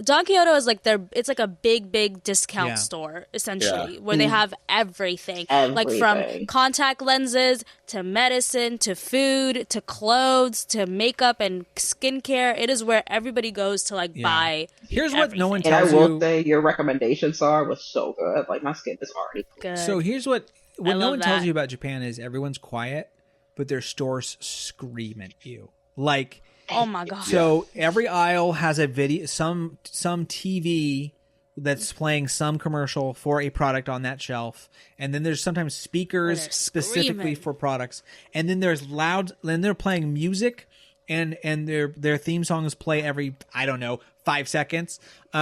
Don Quixote is like it's like a big discount Yeah. store essentially, where they have everything, like Everything. from contact lenses to medicine to food to clothes to makeup and skincare. It is where everybody goes to like buy. Here's what no one And I tells will you. say your recommendation, Sar, was so good. Like my skin is already Good. So here's what I no love one tells that. you about Japan is everyone's quiet, but their stores scream at you. Like, Oh my god. so every aisle has a video, some TV that's playing some commercial for a product on that shelf, and then there's sometimes speakers they're specifically screaming. for products, and then there's loud. Then they're playing music, and their theme songs play every, I don't know, 5 seconds. We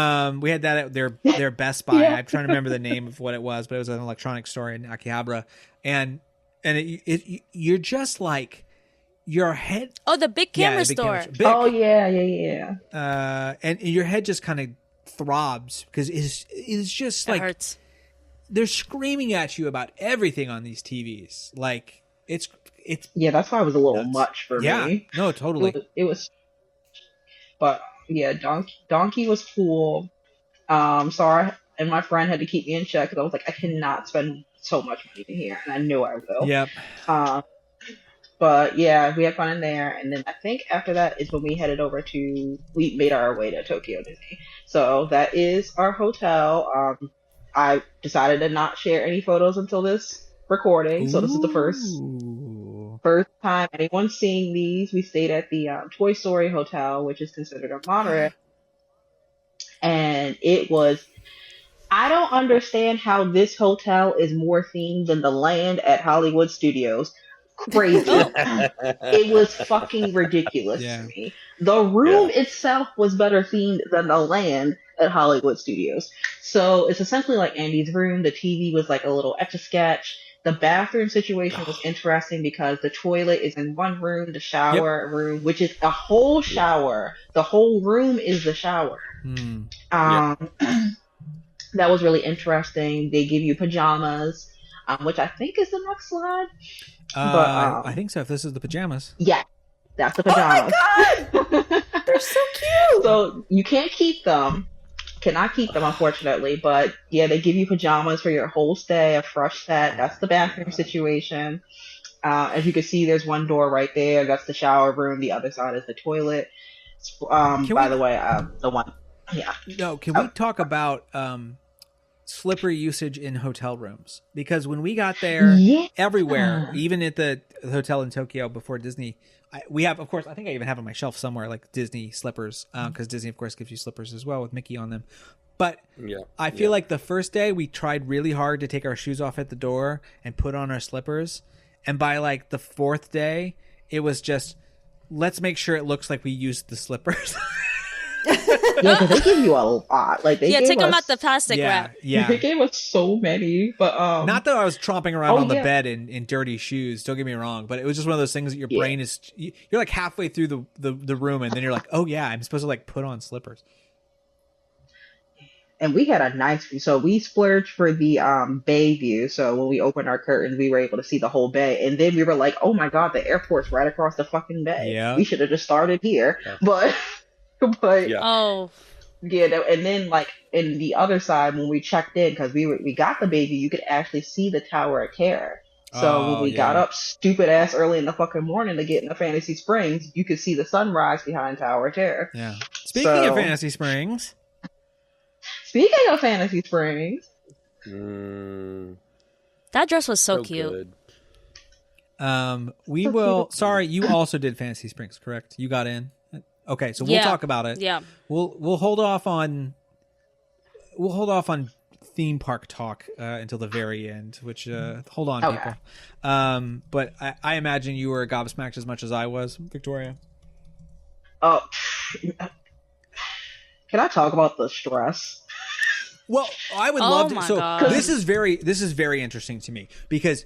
had that at their Best Buy. I'm trying to remember the name of what it was, but it was an electronics store in Akihabara, and you're just like your head. Oh, the big camera the big store. Big. Oh yeah. And your head just kind of throbs because it's just It like hurts. they're they're screaming at you about everything on these TVs. Like it's Yeah, that's why it was a little nuts. much for Yeah, me. no, totally. It was, but yeah, Donkey was cool. Sorry, and my friend had to keep me in check because I was like, I cannot spend so much money in here, and I knew I will. Yep. But yeah, we had fun in there, and then I think after that is when we made our way to Tokyo Disney. So that is our hotel. I decided to not share any photos until this recording, so this is the first time anyone's seeing these. We stayed at the Toy Story Hotel, which is considered a moderate, and it was. I don't understand how this hotel is more themed than the land at Hollywood Studios. Crazy. It was fucking ridiculous Yeah. to me. The room itself was better themed than the land at Hollywood Studios. So it's essentially like Andy's room. The TV was like a little etch-a-sketch. The bathroom situation was interesting because the toilet is in one room, the shower room, which is a whole shower. The whole room is the shower. That was really interesting. They give you pajamas, which I think is the next slide. I think so. If this is the pajamas. Yeah, that's the pajamas. Oh my god! They're so cute. So you can't keep them. Cannot keep them, unfortunately. But yeah, they give you pajamas for your whole stay, a fresh set. That's the bathroom situation. As you can see, there's one door right there. That's the shower room. The other side is the toilet. By the way, the one. Yeah. No, can we talk about slipper usage in hotel rooms? Because when we got there, everywhere, even at the hotel in Tokyo before Disney, we have, of course, I think I even have on my shelf somewhere like Disney slippers, because Disney, of course, gives you slippers as well with Mickey on them. But I feel like the first day we tried really hard to take our shoes off at the door and put on our slippers, and by like the fourth day, it was just, let's make sure it looks like we used the slippers. Yeah, because they give you a lot. Like they gave take them us- out the plastic wrap. Yeah. They gave us so many, but Not that I was tromping around on the yeah. bed in dirty shoes. Don't get me wrong, but it was just one of those things that your brain is. You're like halfway through the room, and then you're like, oh yeah, I'm supposed to like put on slippers. And we had a nice view. So we splurged for the bay view. So when we opened our curtains, we were able to see the whole bay. And then we were like, oh my god, the airport's right across the fucking bay. Yeah. We should have just started here. Yeah. But Oh, and then like in the other side when we checked in, because we got the baby, you could actually see the Tower of Terror. So when we got up stupid ass early in the fucking morning to get into Fantasy Springs, you could see the sunrise behind Tower of Terror. Yeah. Speaking of Fantasy Springs, Speaking of Fantasy Springs, that dress was so cute. Good. we will. Sorry, you also did Fantasy Springs, correct? You got in. Okay, so we'll Yeah. talk about it. Yeah. We'll hold off on theme park talk until the very end. Which hold on, Okay. people. But I imagine you were gobsmacked as much as I was, Victoria. oh, can I talk about the stress? Well, I would Oh love to. my So God. this is very interesting to me because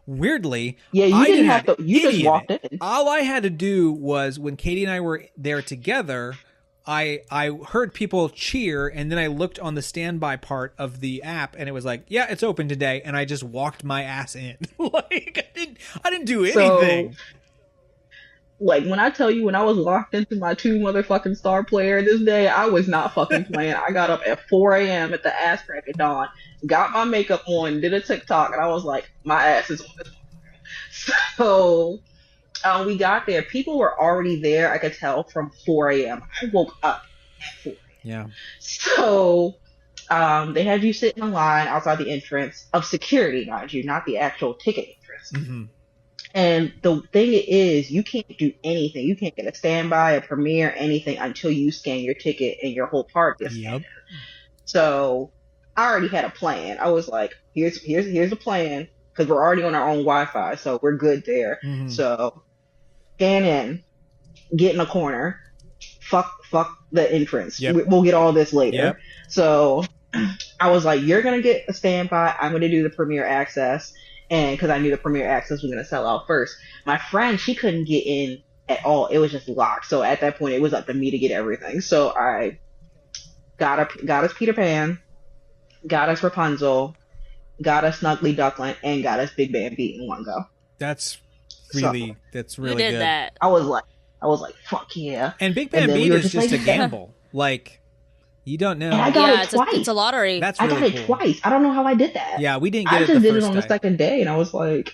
weirdly, Yeah, you I didn't have have to. You just any of walked it. in. All I had to do was when Katie and I were there together, I heard people cheer, and then I looked on the standby part of the app, and it was like, yeah, it's open today, and I just walked my ass in. Like I didn't do anything. So, like, when I tell you, when I was locked into my 2 motherfucking star player this day, I was not fucking playing. I got up at 4 a.m. at the ass crack of dawn, got my makeup on, did a TikTok, and I was like, my ass is on this. So, we got there. People were already there, I could tell, from 4 a.m. I woke up at 4 a.m. Yeah. So, they had you sit in a line outside the entrance of security, mind you, not the actual ticket entrance. Mm-hmm. And the thing is, you can't do anything. You can't get a standby, a premiere, anything until you scan your ticket and your whole party is scanned. So I already had a plan. I was like, here's a plan, because we're already on our own Wi-Fi, so we're good there. Mm-hmm. So scan in, get in a corner, fuck the entrance. Yep. We'll get all this later. Yep. So I was like, you're gonna get a standby. I'm gonna do the premiere access. And because I knew the premiere access was going to sell out first. My friend, she couldn't get in at all. It was just locked. So at that point, it was up to me to get everything. So I got us Peter Pan, got us Rapunzel, got us Snuggly Duckling, and got us Big Band Beat in one go. That's really You good. did that. I was like, fuck yeah. And Big Band then Beat we were is just like, a gamble. Like, you don't know. And I got it twice. It's a lottery. That's I really got it cool. twice. I don't know how I did that. Yeah, we didn't get I it just the did it first on day. the second day, and I was like,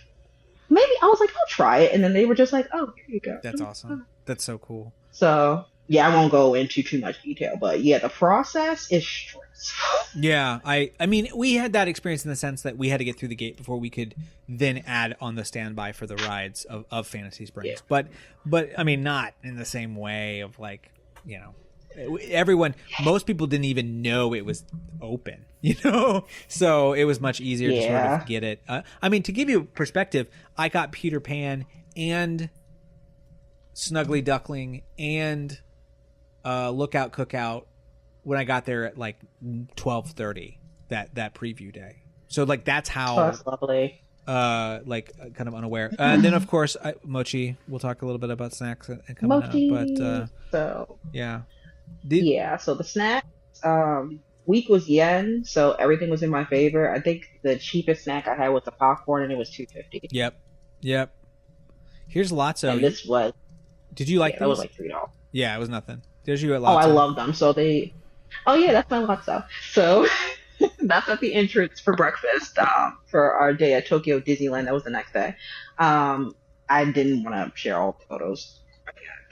I'll try it. And then they were just like, oh, here you go. That's awesome. That's so cool. So, yeah, I won't go into too much detail, but yeah, the process is stressful. Yeah, I mean, we had that experience in the sense that we had to get through the gate before we could then add on the standby for the rides of Fantasy Springs. Yeah. But I mean, not in the same way of like, you know, most people didn't even know it was open, you know? So it was much easier to sort of get it. I mean, to give you perspective, I got Peter Pan and Snuggly Duckling and Lookout Cookout when I got there at like 12:30 that preview day. So like that's how That's lovely. like kind of unaware. And then of course Mochi. We'll talk a little bit about snacks and coming Mochi. up, but So yeah, so the snacks week was yen, so everything was in my favor. I think the cheapest snack I had was a popcorn, and it was $2.50. Yep. Here's Lotso. And this was Did you like that was these? like $3. Yeah, it was nothing. There's you at Oh, Lotso. I love them. So oh yeah, that's my Lotso. So that's at the entrance for breakfast for our day at Tokyo Disneyland. That was the next day. I didn't want to share all the photos,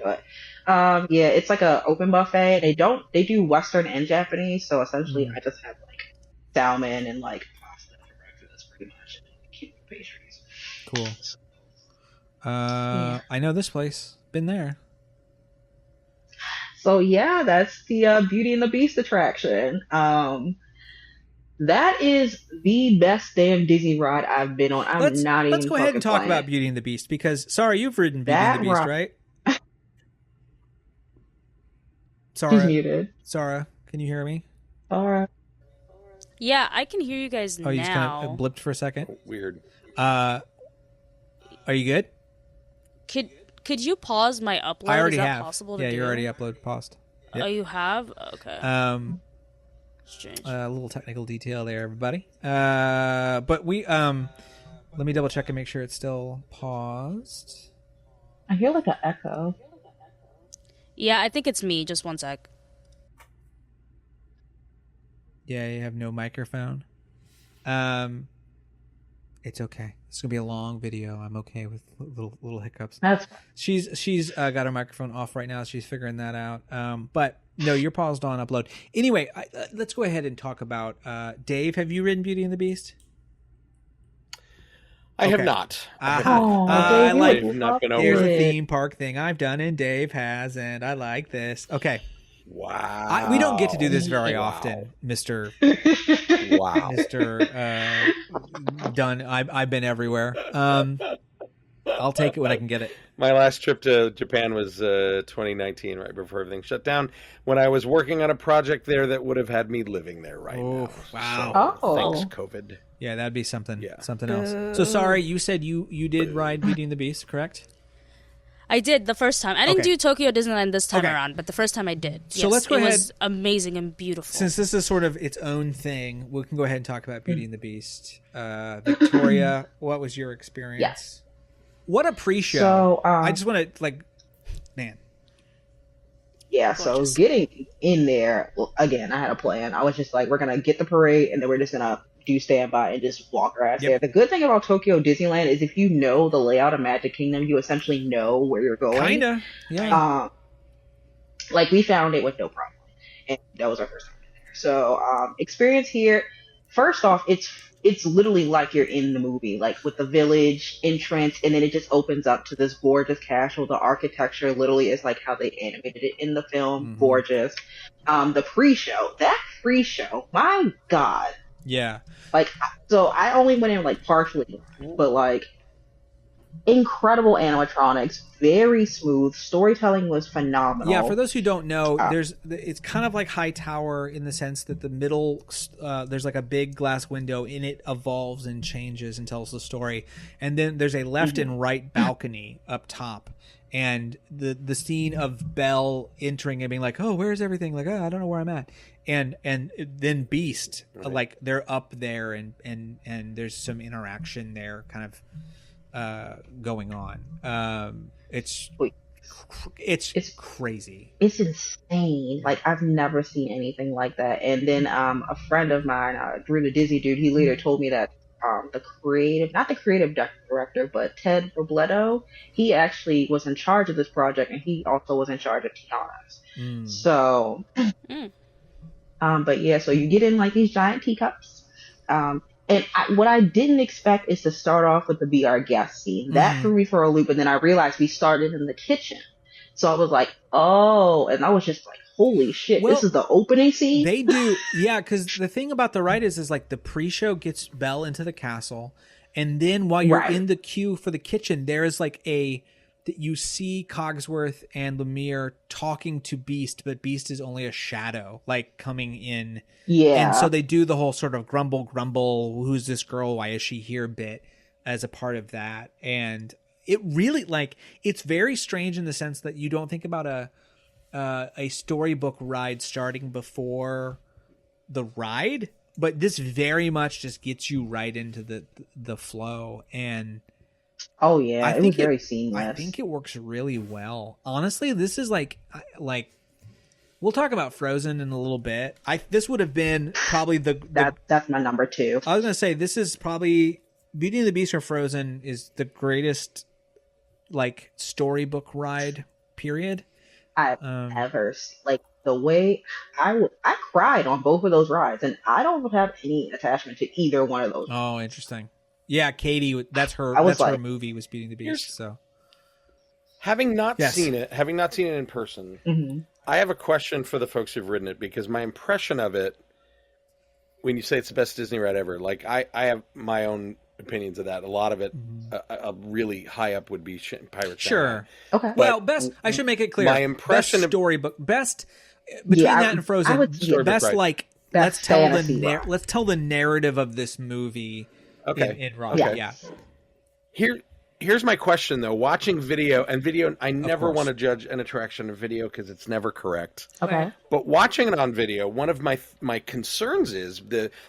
but yeah, it's like a open buffet. They do Western and Japanese, so essentially I just had like salmon and like pasta for breakfast, pretty much, and cute pastries. Cool. I know this place. Been there. So yeah, that's the Beauty and the Beast attraction. That is the best damn Disney ride I've been on. Let's go ahead fucking and talk playing. about Beauty and the Beast because Sarah, you've ridden Beauty and the Beast, right? She's Sarah, muted. Sarah, can you hear me? All right. Yeah, I can hear you guys Oh, you just now. kind of blipped for a second. Weird. Are you good? Could you pause my upload? I already Is that have. possible to Yeah, do? you're already upload paused. Yep. Oh, you have? Okay. Strange. A little technical detail there, everybody. But we let me double check and make sure it's still paused. I hear like an echo. Yeah, I think it's me. Just one sec. Yeah, you have no microphone. It's okay. It's gonna be a long video. I'm okay with little hiccups. That's She's got her microphone off right now. She's figuring that out. But no, you're paused on upload. Anyway, let's go ahead and talk about Dave. Have you ridden Beauty and the Beast? I have Okay. not. Oh, I Dave, you like- would I've not been love Here's over a it. theme park thing I've done and Dave hasn't. I like this. Okay. Wow. We don't get to do this very Wow. often, Mr. Wow. Mr. Dunn. I've been everywhere. I'll take it when I can get it. My last trip to Japan was 2019, right before everything shut down, when I was working on a project there that would have had me living there right Oh, now. wow. Oh. Thanks, COVID. Yeah, that'd be something. Yeah. Something else. So sorry, you said you did ride Beauty and the Beast, correct? I did the first time. I didn't Okay. do Tokyo Disneyland this time Okay. around, but the first time I did. So Yes, let's go it ahead- was amazing and beautiful. Since this is sort of its own thing, we can go ahead and talk about Beauty and the Beast. Victoria, what was your experience? Yes. What a pre-show! So, I just want to man. Yeah, so Gorgeous. getting in there, well, again, I had a plan. I was just like, we're gonna get the parade, and then we're just gonna do standby and just walk our ass Yep. there. The good thing about Tokyo Disneyland is if you know the layout of Magic Kingdom, you essentially know where you're going. Kinda, yeah. Like we found it with no problem, and that was our first time there. So, experience here. First off, it's literally like you're in the movie, like with the village entrance, and then it just opens up to this gorgeous castle. The architecture literally is like how they animated it in the film. Mhm. Gorgeous. The pre-show, my God. Yeah. Like, so I only went in like partially, but like incredible animatronics, very smooth. Storytelling was phenomenal. Yeah, for those who don't know, Uh, it's kind of like Hightower in the sense that the middle there's like a big glass window in it, evolves and changes and tells the story, and then there's a left and right balcony up top, and the scene of Belle entering and being like, oh, where's everything, like, oh, I don't know where I'm at, and then Beast, like they're up there, and there's some interaction there kind of going on. It's crazy. It's insane. Like I've never seen anything like that. And then a friend of mine, Drew the Dizzy Dude, he later told me that not the creative director, but Ted Robledo, he actually was in charge of this project, and he also was in charge of Tiana's. So, but yeah, so you get in like these giant teacups. And what I didn't expect is to start off with the Be Our Guest scene. That threw me for a loop, and then I realized we started in the kitchen. So I was like, oh, and I was just like, holy shit, Well, this is the opening scene? They do, yeah, because the thing about the ride is like the pre-show gets Belle into the castle, and then while you're Right. in the queue for the kitchen, there is like that you see Cogsworth and Lumiere talking to Beast, but Beast is only a shadow, like coming in. Yeah. And so they do the whole sort of grumble, who's this girl? Why is she here bit as a part of that. And it really, like, it's very strange in the sense that you don't think about a storybook ride starting before the ride, but this very much just gets you right into the flow. And Oh yeah, I it was think very seamless. I think it works really well. Honestly, this is like we'll talk about Frozen in a little bit. This would have been probably that's my number 2. I was gonna say this is probably Beauty and the Beast or Frozen is the greatest like storybook ride period. I've ever like the way I cried on both of those rides, and I don't have any attachment to either one of those. Oh, interesting. Yeah, Katie, that's her. I was That's her like- movie was Beauty and the Beast. So Having not Yes. seen it in person, Mhm. I have a question for the folks who've ridden it, because my impression of it, when you say it's the best Disney ride ever, like I have my own opinions of that. A lot of it, a really high up would be Pirates. sure. Okay. Well, best. I should make it clear. my impression best of- storybook, best between Yeah, that and Frozen. I would- Storybook best ride. like Best let's tell fantasy the ride. let's tell the narrative of this movie. Okay. In Rocky. Okay. Yeah. Here's my question though. Watching video, I never course. want to judge an attraction of video because it's never correct. Okay. But watching it on video, one of my concerns is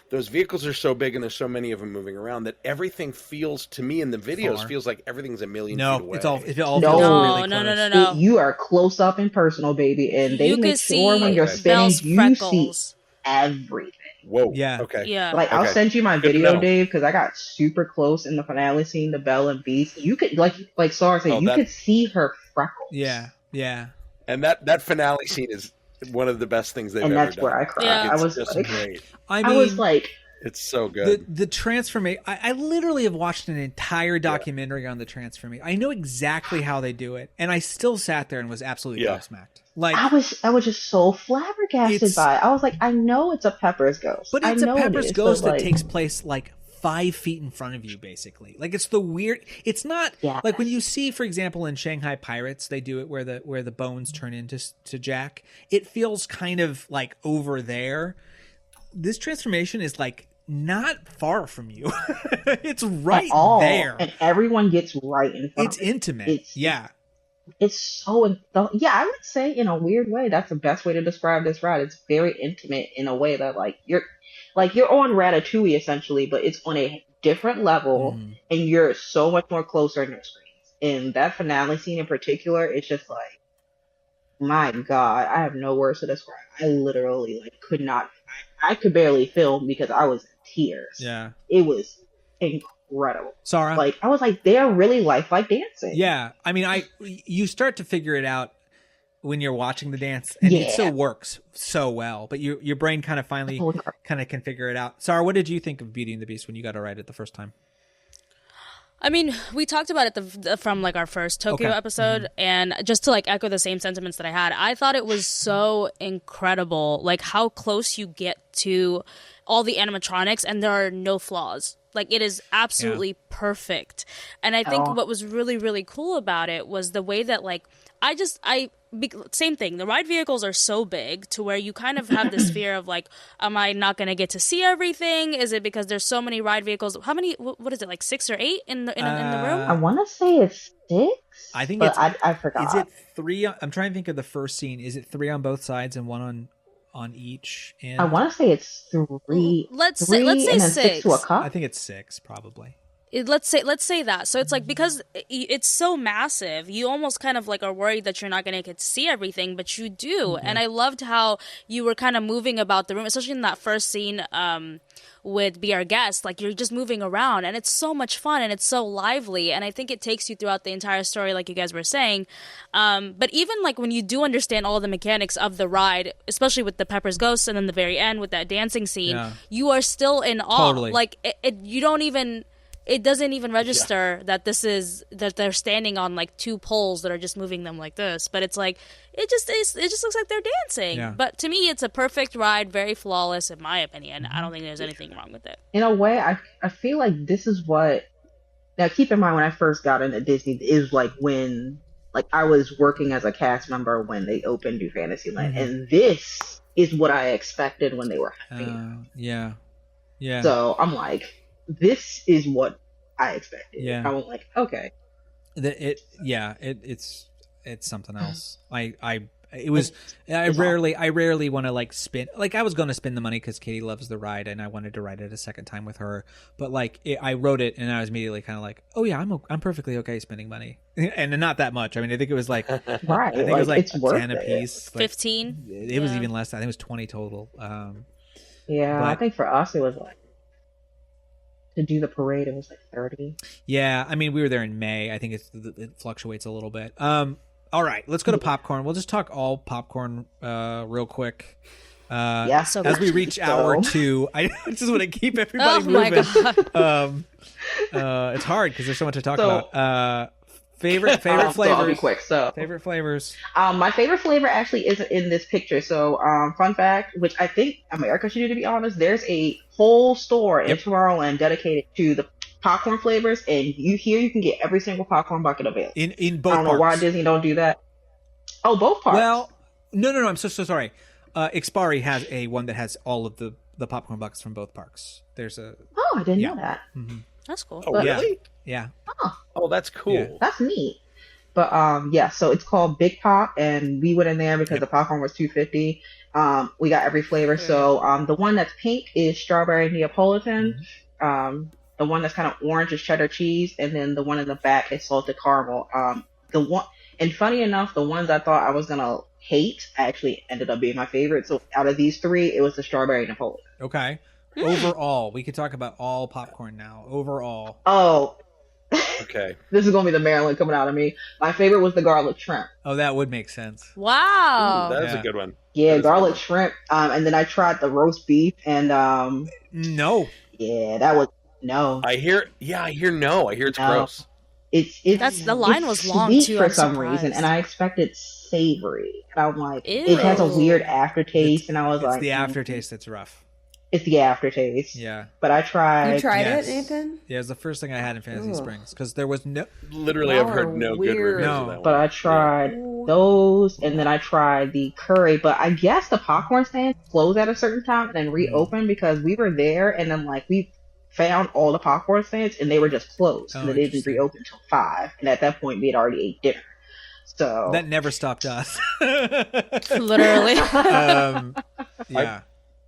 those vehicles are so big and there's so many of them moving around that everything feels, to me in the videos, Far. feels like everything's a million feet No, away. it all No. feels No, really no, close. no, no. You are close up and personal, baby, and they You make can sure see when you're spinning, Belle's you freckles. see everything. Whoa. Yeah. Okay. Yeah. Like I'll Okay. send you my Good to video, know. Dave, because I got super close in the finale scene to Belle and Beast. You could like Sarah said, Oh, you that- could see her freckles. Yeah. Yeah. And that finale scene is one of the best things they've and ever that's done. where I cried. Yeah. I It's was just like, great. I I was like, It's so good. the transformation. I literally have watched an entire documentary on the transformation. I know exactly how they do it, and I still sat there and was absolutely Yeah. gobsmacked. Like, I was just so flabbergasted It's- by it. I was like, I know it's a Pepper's ghost, but I it's a know it Pepper's is, ghost but, that like, takes place like 5 feet in front of you, basically. Like it's the weird. It's not Yeah. like when you see, for example, in Shanghai Pirates, they do it where the bones turn into to Jack. It feels kind of like over there. This transformation is like not far from you. It's right at all, there. and everyone gets right in front. It's of it. intimate. It's- Yeah. it's yeah, I would say in a weird way that's the best way to describe this ride. It's very intimate in a way that you're on Ratatouille essentially, but it's on a different level and you're so much more closer in your screens. And that finale scene in particular, it's just like, my God, I have no words to describe. I literally could not. I could barely film because I was in tears. Yeah, it was incredible. Sarah, I was like, they're really lifelike dancing. Yeah, I mean, you start to figure it out when you're watching the dance, and it still works so well. But your brain kind of finally kind of can figure it out. Sarah, what did you think of Beauty and the Beast when you got to ride it the first time? I mean, we talked about it from our first Tokyo episode, and just to echo the same sentiments that I had, I thought it was so incredible, how close you get to all the animatronics, and there are no flaws. It is absolutely perfect. And I think what was really, really cool about it was the way that, same thing. The ride vehicles are so big to where you kind of have this fear of am I not going to get to see everything? Is it because there's so many ride vehicles? How many? What is it? 6 or 8 in the room? I want to say it's 6. I think I forgot. Is it 3? I'm trying to think of the first scene. Is it 3 on both sides and 1 on each? And I want to say it's 3. Let's say and then 6 to a cup. I think it's 6 probably. Let's say that. So it's because it's so massive, you almost kind of are worried that you're not going to get to see everything, but you do. And I loved how you were kind of moving about the room, especially in that first scene with Be Our Guest. You're just moving around, and it's so much fun, and it's so lively, and I think it takes you throughout the entire story, like you guys were saying. But even when you do understand all the mechanics of the ride, especially with the Pepper's Ghost, and then the very end with that dancing scene, you are still in awe. Totally. You don't even... It doesn't even register that that they're standing on 2 poles that are just moving them like this. But it's it just looks like they're dancing. Yeah. But to me, it's a perfect ride, very flawless in my opinion. I don't think there's anything wrong with it. In a way, I feel like this is what. Now, keep in mind when I first got into Disney is when I was working as a cast member when they opened New Fantasyland, and this is what I expected when they were having it. Yeah. So I'm like, this is what I expected. Yeah. I was like, okay. It's something else. I rarely want to spin. I was going to spend the money because Katie loves the ride and I wanted to ride it a second time with her. But I wrote it and I was immediately kind of oh yeah, I'm perfectly okay spending money, and not that much. I mean, I think it was right. I think it was it's worth 10 a piece. 15. It was even less. I think it was 20 total. Yeah, but I think for us it was to do the parade, it was 30. Yeah, I mean, we were there in May. I think it fluctuates a little bit. All right, let's go to popcorn. We'll just talk all popcorn real quick. So as we reach hour 2, I just want to keep everybody moving. My God. It's hard because there's so much to talk about. Favorite flavors. So I'll be quick. So favorite flavors. My favorite flavor actually is in this picture. So fun fact, which I think America should do, to be honest, there's a whole store in Tomorrowland dedicated to the popcorn flavors, and you can get every single popcorn bucket available. In both I don't know why Disney don't do that. Oh, both parts. Well, no. I'm so sorry. Expari has a one that has all of the popcorn buckets from both parks. There's a. Oh, I didn't know that. Mm-hmm. That's cool. Oh, really? Yeah. Oh, that's cool. Yeah. That's neat. But so it's called Big Pop, and we went in there because the popcorn was $2.50. We got every flavor. So the one that's pink is strawberry Neapolitan. The one that's kind of orange is cheddar cheese, and then the one in the back is salted caramel. And funny enough, the ones I thought I was gonna hate actually ended up being my favorite. So out of these 3, it was the strawberry Neapolitan. Okay. Overall, we could talk about all popcorn now. Overall. Oh. Okay. This is gonna be the Maryland coming out of me. My favorite was the garlic shrimp. Oh, that would make sense. Wow. That's a good one. Yeah, garlic shrimp. And then I tried the roast beef, and no. Yeah, that was no. I hear no. I hear it's gross. It's the line was long sweet too for I'm some surprised. reason, and I expected savory. And I'm like, Ew. it has a weird aftertaste, and I was It's like, the aftertaste that's rough. It's the aftertaste. Yeah. But I tried. You tried Yes. it, Nathan? Yeah, it was the first thing I had in Fantasy Springs because there was no. Literally, Y'all I've heard are no good weird. reviews No. of that But one. I tried those, and then I tried the curry. But I guess the popcorn stand closed at a certain time and then reopened because we were there, and then we found all the popcorn stands and they were just closed. Oh, and they didn't interesting. reopen until 5. And at that point, we had already ate dinner. So That never stopped us. Literally. Yeah.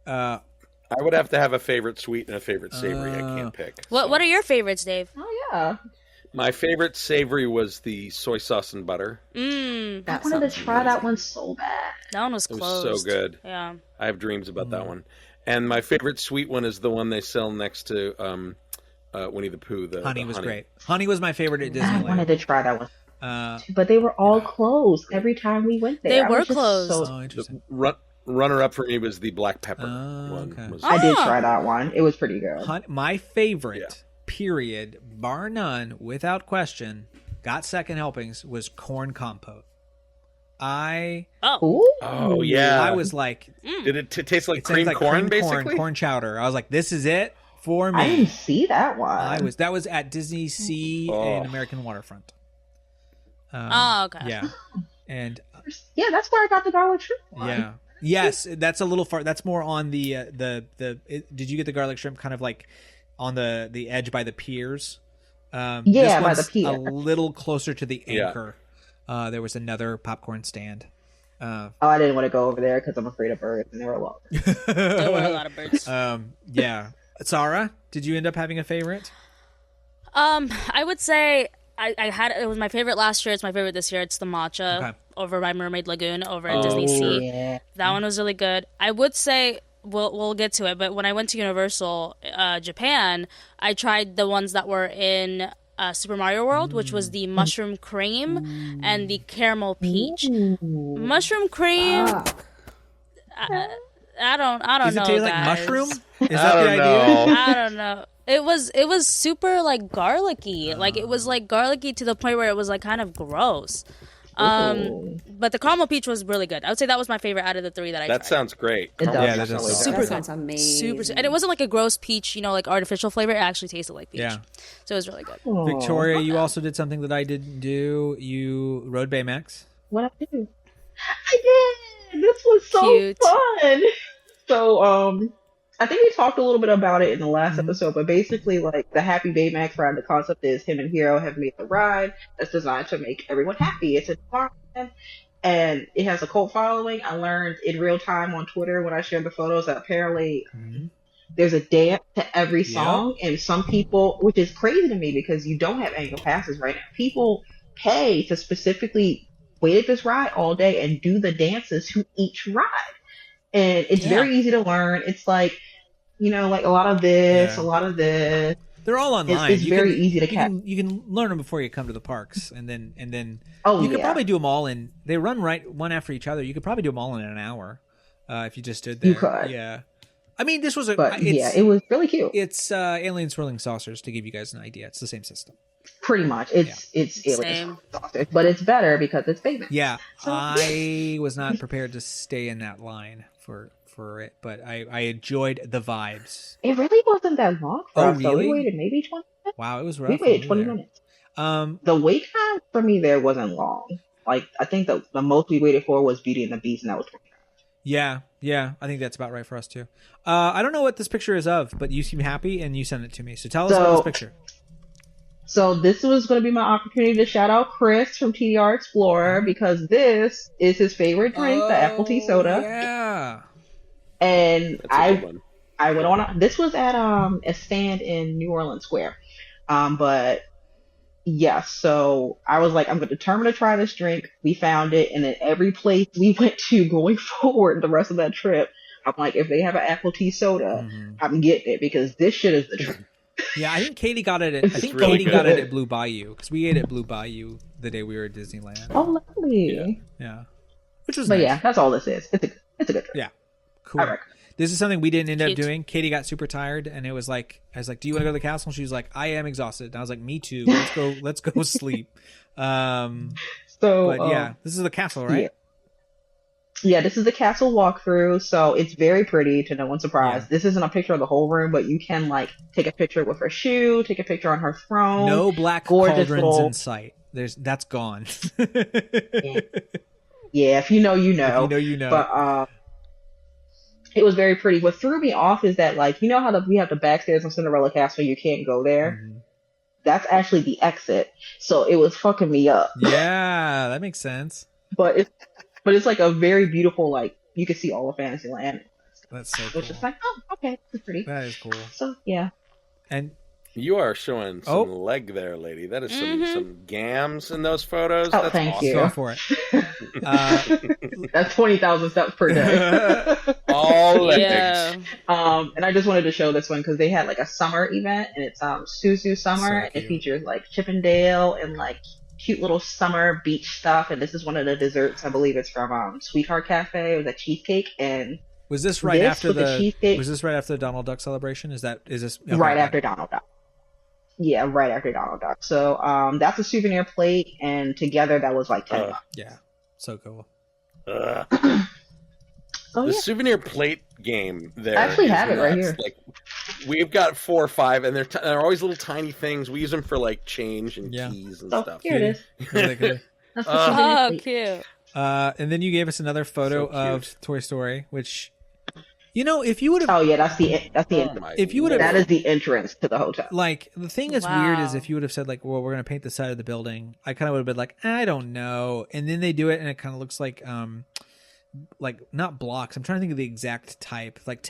I would have to have a favorite sweet and a favorite savory. I can't pick. What are your favorites, Dave? oh yeah, My favorite savory was the soy sauce and butter. Mm, I wanted to try that one so bad. that one was It was closed. so good. Yeah. I have dreams about that one. And my favorite sweet one is the one they sell next to Winnie the Pooh. The Honey was great. Honey was my favorite at I wanted Disneyland. to try that one, Uh, but they were all closed every time we went there. They I were was just closed. so- oh, interesting. Runner up for me was the black pepper Oh, one. okay. Was- I did Ah. try that one. It was pretty good. My favorite, Yeah. period, bar none, without question, got second helpings was corn compote. I Oh. Ooh. Oh yeah, I was like, Did it taste like it cream tastes like corn, basically? corn chowder. I was like, this is it for I didn't me. see that one. That was at Disney Sea Oh. and American Waterfront. Oh, okay. Yeah, and Yeah, that's where I got the garlic shrimp one. yeah, yes, that's a little far. That's more on the did you get the garlic shrimp kind of like on the edge by the piers? Yeah, this by the one's pier. a little closer to the Yeah. anchor. There was another popcorn stand. Oh, I didn't want to go over there because I'm afraid of birds, and they were long. There were a lot of birds. Yeah. Sarah, did you end up having a favorite? I would say I had it was my favorite last year. It's my favorite this year. It's the matcha Okay. over by Mermaid Lagoon over at Disney Sea. Yeah. That one was really good. I would say we'll get to it, but when I went to Universal Japan, I tried the ones that were in Super Mario World, which was the mushroom cream and the caramel peach. Mushroom cream. I don't Does know. it taste like guys. mushroom? Is I that the don't idea? know. I don't know. It was super like garlicky. Like it was like garlicky to the point where it was like kind of gross. But the caramel peach was really good. I would say that was my favorite out of the three that I That tried. sounds great. It does. Yeah, that sound does really sound good. That sounds amazing. Super, and it wasn't like a gross peach, like artificial flavor. It actually tasted like peach. Yeah. So it was really good. Victoria, you also did something that I didn't do. You rode Baymax. What I do? I did. This was so Cute. fun. So, I think we talked a little bit about it in the last episode, but basically, like the Happy Baymax ride, the concept is him and Hero have made the ride that's designed to make everyone happy. It's a fun, and it has a cult following. I learned in real time on Twitter when I shared the photos that apparently there's a dance to every song, and some people, which is crazy to me because you don't have annual passes right now. People pay to specifically wait at this ride all day and do the dances to each ride. And it's very easy to learn. It's like, like a lot of this, Yeah. a lot of this. They're all online. It's very easy to catch. You can learn them before you come to the parks, and then Oh, you could yeah. probably do them all in. They run right one after each other. You could probably do them all in an hour if you just stood there. You could. Yeah. I mean, this was a. But yeah, it was really cute. It's Alien Swirling Saucers to give you guys an idea. It's the same system. Pretty much. It's Same. Alien Sausage, but it's better because it's Baymax. Yeah, I was not prepared to stay in that line for it, but I enjoyed the vibes. It really wasn't that long for Oh, us. Though. really? We waited maybe 20 minutes. Wow, it was rough. We for waited me 20 there. minutes. The wait time for me there wasn't long. Like, I think the most we waited for was Beauty and the Beast, and that was 20 minutes. Yeah, I think that's about right for us too. I don't know what this picture is of, but you seem happy and you sent it to me. So tell us about this picture. So this was going to be my opportunity to shout out Chris from TDR Explorer because this is his favorite drink, the apple tea soda. Yeah. And That's a good one. I went on. This was at a stand in New Orleans Square. But yeah, so I was like, I'm determined to try this drink. We found it, and then every place we went to going forward the rest of that trip, I'm like, if they have an apple tea soda, I'm getting it because this shit is the truth. Yeah, I think Katie got it. It's really Katie got it good. at Blue Bayou because we ate at Blue Bayou the day we were at Disneyland. Oh, lovely. Yeah, which was But nice. yeah, that's all this is. It's a good drink. Yeah, cool. I recommend. This is something we didn't end up Cute. doing. Katie got super tired, and it was like, I was like, "Do you want to go to the castle?" And she was like, "I am exhausted." And I was like, "Me too. Let's go sleep." So, But yeah, this is the castle, right? Yeah, this is the castle walkthrough, so it's very pretty to no one's surprise. Yeah. This isn't a picture of the whole room, but you can like take a picture with her shoe, take a picture on her throne. No black gorgeous cauldrons little- in sight. That's gone. Yeah, if you know, you know. If you know, you know. But it was very pretty. What threw me off is that like we have the backstairs of Cinderella Castle, you can't go there. that's actually the exit. So it was fucking me up. Yeah, that makes sense. But it's like a very beautiful, like, you can see all of Fantasyland. That's so It cool. was just like, oh, okay, it's pretty. That is cool. So yeah. And You are showing some leg there, lady. That is some gams in those photos. Oh, That's thank awesome. you. go for it. That's 20,000 steps per day. All legs. Yeah. And I just wanted to show this one because they had like a summer event, and it's Suzu Summer. So And it cute. features like Chippendale and like cute little summer beach stuff. And this is one of the desserts. I believe it's from Sweetheart Cafe. It was a cheesecake, and Was this right This after with the the? cheesecake- Was this right after the Donald Duck celebration? Is this okay, right got after it. Donald Duck. Yeah, right after Donald Duck. So that's a souvenir plate, and together that was like 10 bucks. Yeah, so cool. Ugh. Oh The yeah. souvenir plate game there. I actually is have it right nuts. here. Like, we've got 4 or 5, and they're always little tiny things. We use them for like change and Yeah. keys and So stuff. here it is. Really good. That's the souvenir Oh, plate. cute. And then you gave us another photo So of cute. Toy Story, which, if you would have, Oh yeah, that's the Oh, my If you would've- that is the entrance to the hotel. like, the thing that's weird is Wow. if you would have said like, well, we're gonna paint the side of the building, I kind of would have been like, I don't know, and then they do it, and it kind of looks like not blocks. I'm trying to think of the exact type, like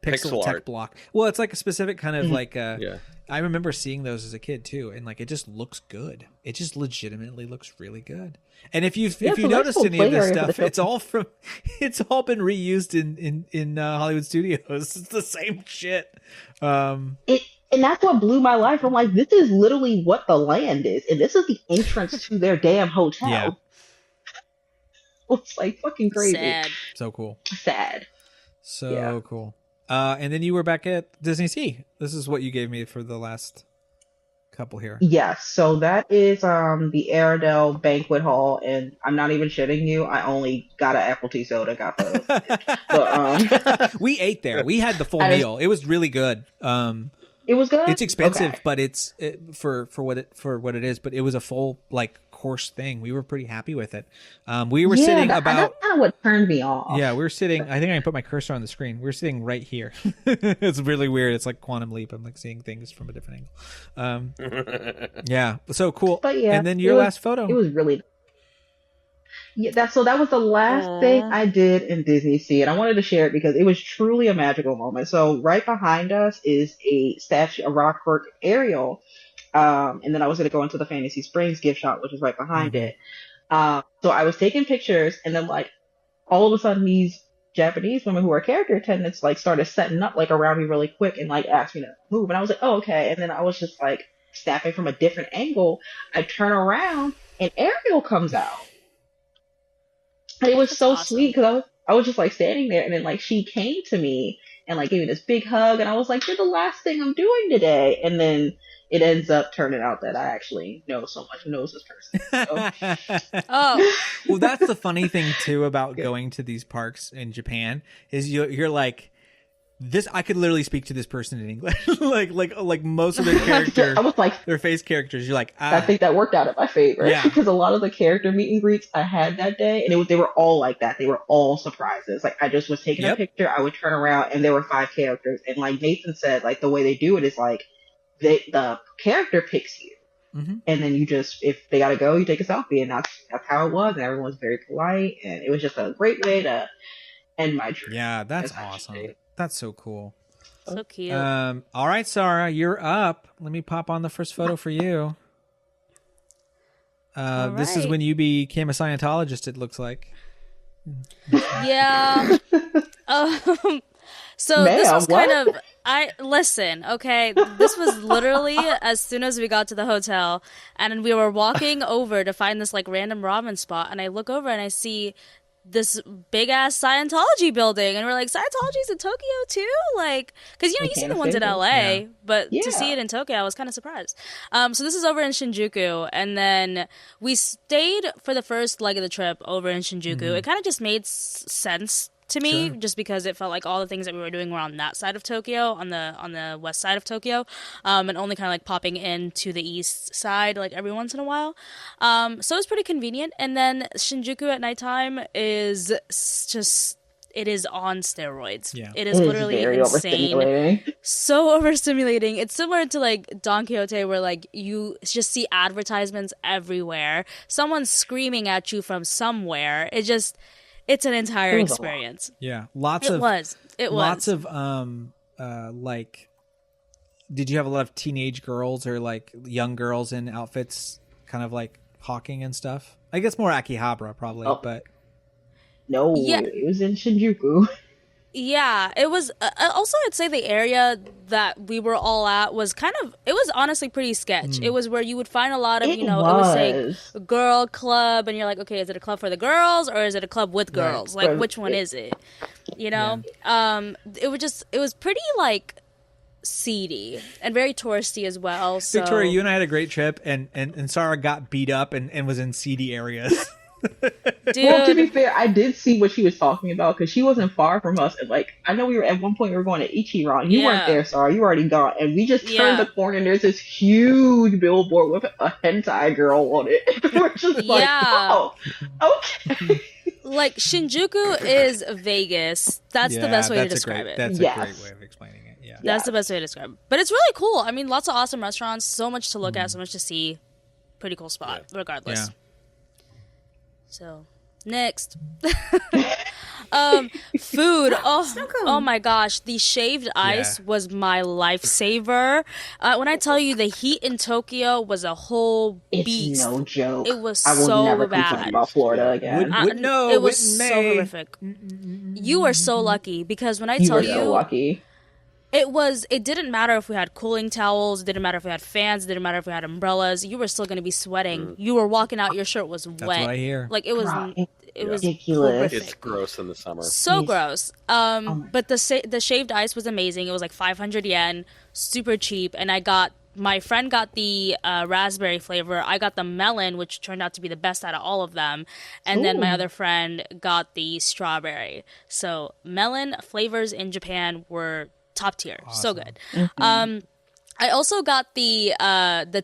pixel tech art. block. Well, it's like a specific kind of like. Yeah. I remember seeing those as a kid too, and like it just looks good. It just legitimately looks really good. And if you Yeah, if it's you a nice noticed little any of play this area for the stuff, it's all been reused in Hollywood studios. It's the same shit. And that's what blew my life. I'm like, this is literally what the land is, and this is the entrance to their damn hotel. Yeah. It's like fucking crazy. Sad. So cool. Sad. So Yeah. cool. And then you were back at Disney Sea. This is what you gave me for the last couple here. Yes, so that is the Aradel banquet hall, and I'm not even shitting you. I only got an apple tea soda, got those. But We ate there. We had the full I was- meal. It was really good. it was good. It's expensive, Okay. but it's for what it is. But it was a full like course thing. We were pretty happy with it. We were sitting that's about. kind of what turned me off. Yeah, we were sitting. I think I can put my cursor on the screen. We were sitting right here. It's really weird. It's like Quantum Leap. I'm like seeing things from a different angle. Yeah, so cool. But yeah, and then it your was- last photo. It was really. Yeah, that was the last thing I did in Disney Sea, and I wanted to share it because it was truly a magical moment. So right behind us is a statue, a Rockford Ariel, and then I was going to go into the Fantasy Springs gift shop, which is right behind it. So I was taking pictures, and then like all of a sudden these Japanese women who are character attendants like started setting up like around me really quick and like asked me to move, and I was like, oh okay, and then I was just like snapping from a different angle. I turn around and Ariel comes out. And it was so awesome. sweet because I was just like standing there, and then like she came to me and like gave me this big hug, and I was like, you're the last thing I'm doing today. And then it ends up turning out that I actually know this person. So, Oh, Well, that's the funny thing too about going to these parks in Japan is you're like this. I could literally speak to this person in English, like most of their character, I was like, their face characters. You're like, I think that worked out in my favor Yeah. because a lot of the character meet and greets I had that day, and they were all like that. They were all surprises. Like I just was taking Yep. a picture, I would turn around, and there were 5 characters. And like Nathan said, like the way they do it is like the character picks you, Mhm. and then you just if they gotta go, you take a selfie, and that's how it was. And everyone was very polite, and it was just a great way to end my trip. yeah, that's That's awesome. actually- That's so cool. so cute. All right, Sarah, you're up. Let me pop on the first photo for you. This is right. when you became a Scientologist. It looks like. Yeah. So this Ma'am, was kind what? of listen, okay. This was literally as soon as we got to the hotel, and we were walking over to find this like random ramen spot, and I look over and I see this big ass Scientology building, and we're like, Scientology's in Tokyo too, like, because you I see can't the ones in say that. LA, Yeah. but Yeah. to see it in Tokyo, I was kind of surprised. So this is over in Shinjuku, and then we stayed for the first leg of the trip over in Shinjuku. It kind of just made sense to me, just because it felt like all the things that we were doing were on that side of Tokyo, on the west side of Tokyo, and only kind of like popping into the east side like every once in a while. So it was pretty convenient. And then Shinjuku at nighttime is just it is on steroids. Yeah. It is literally very insane. overstimulating. So overstimulating. It's similar to like Don Quixote, where like you just see advertisements everywhere. Someone's screaming at you from somewhere. It's an entire It was a lot. experience. Yeah. It was. Lots of like, did you have a lot of teenage girls or like young girls in outfits kind of like hawking and stuff? I guess more Akihabara probably, Oh. but No, Yeah. it was in Shinjuku. Yeah, it was. Also, I'd say the area that we were all at was it was honestly pretty sketch. It was where you would find a lot of, It it would say was. girl club, and you're like, okay, is it a club for the girls or is it a club with girls? Like, Right. which one is it? You know? It was pretty, like, seedy and very touristy as well. So. Victoria, you and I had a great trip, and Sarah got beat up and was in seedy areas. Dude, Well, to be fair, I did see what she was talking about because she wasn't far from us. And like, I know we were at one point we were going to Ichiran. You Yeah. weren't there, Sarah. You were already gone. And we just turned Yeah. the corner and there's this huge billboard with a hentai girl on it. We're just like, Yeah. oh, okay. like, Shinjuku is Vegas. That's the best way to describe it. That's Yes. a great way of explaining it. Yeah. That's the best way to describe it. But it's really cool. I mean, lots of awesome restaurants, so much to look at, so much to see. Pretty cool spot, regardless. Yeah. So, next. Food. Oh my gosh. The shaved ice was my lifesaver. When I tell you the heat in Tokyo was a whole It's beast. no joke. It was I will so never bad. complain about Florida again. No, it was Witten so May. horrific. You are so lucky because when I You tell were you, so lucky. it didn't matter if we had cooling towels, it didn't matter if we had fans, it didn't matter if we had umbrellas, you were still going to be sweating. You were walking out, your shirt was wet. That's what I hear. Like it was Ridiculous. horrific. It's gross in the summer. So gross. But the shaved ice was amazing. It was like 500 yen, super cheap, and my friend got the raspberry flavor. I got the melon, which turned out to be the best out of all of them. And then my other friend got the strawberry. So melon flavors in Japan were top tier. So good. I also got the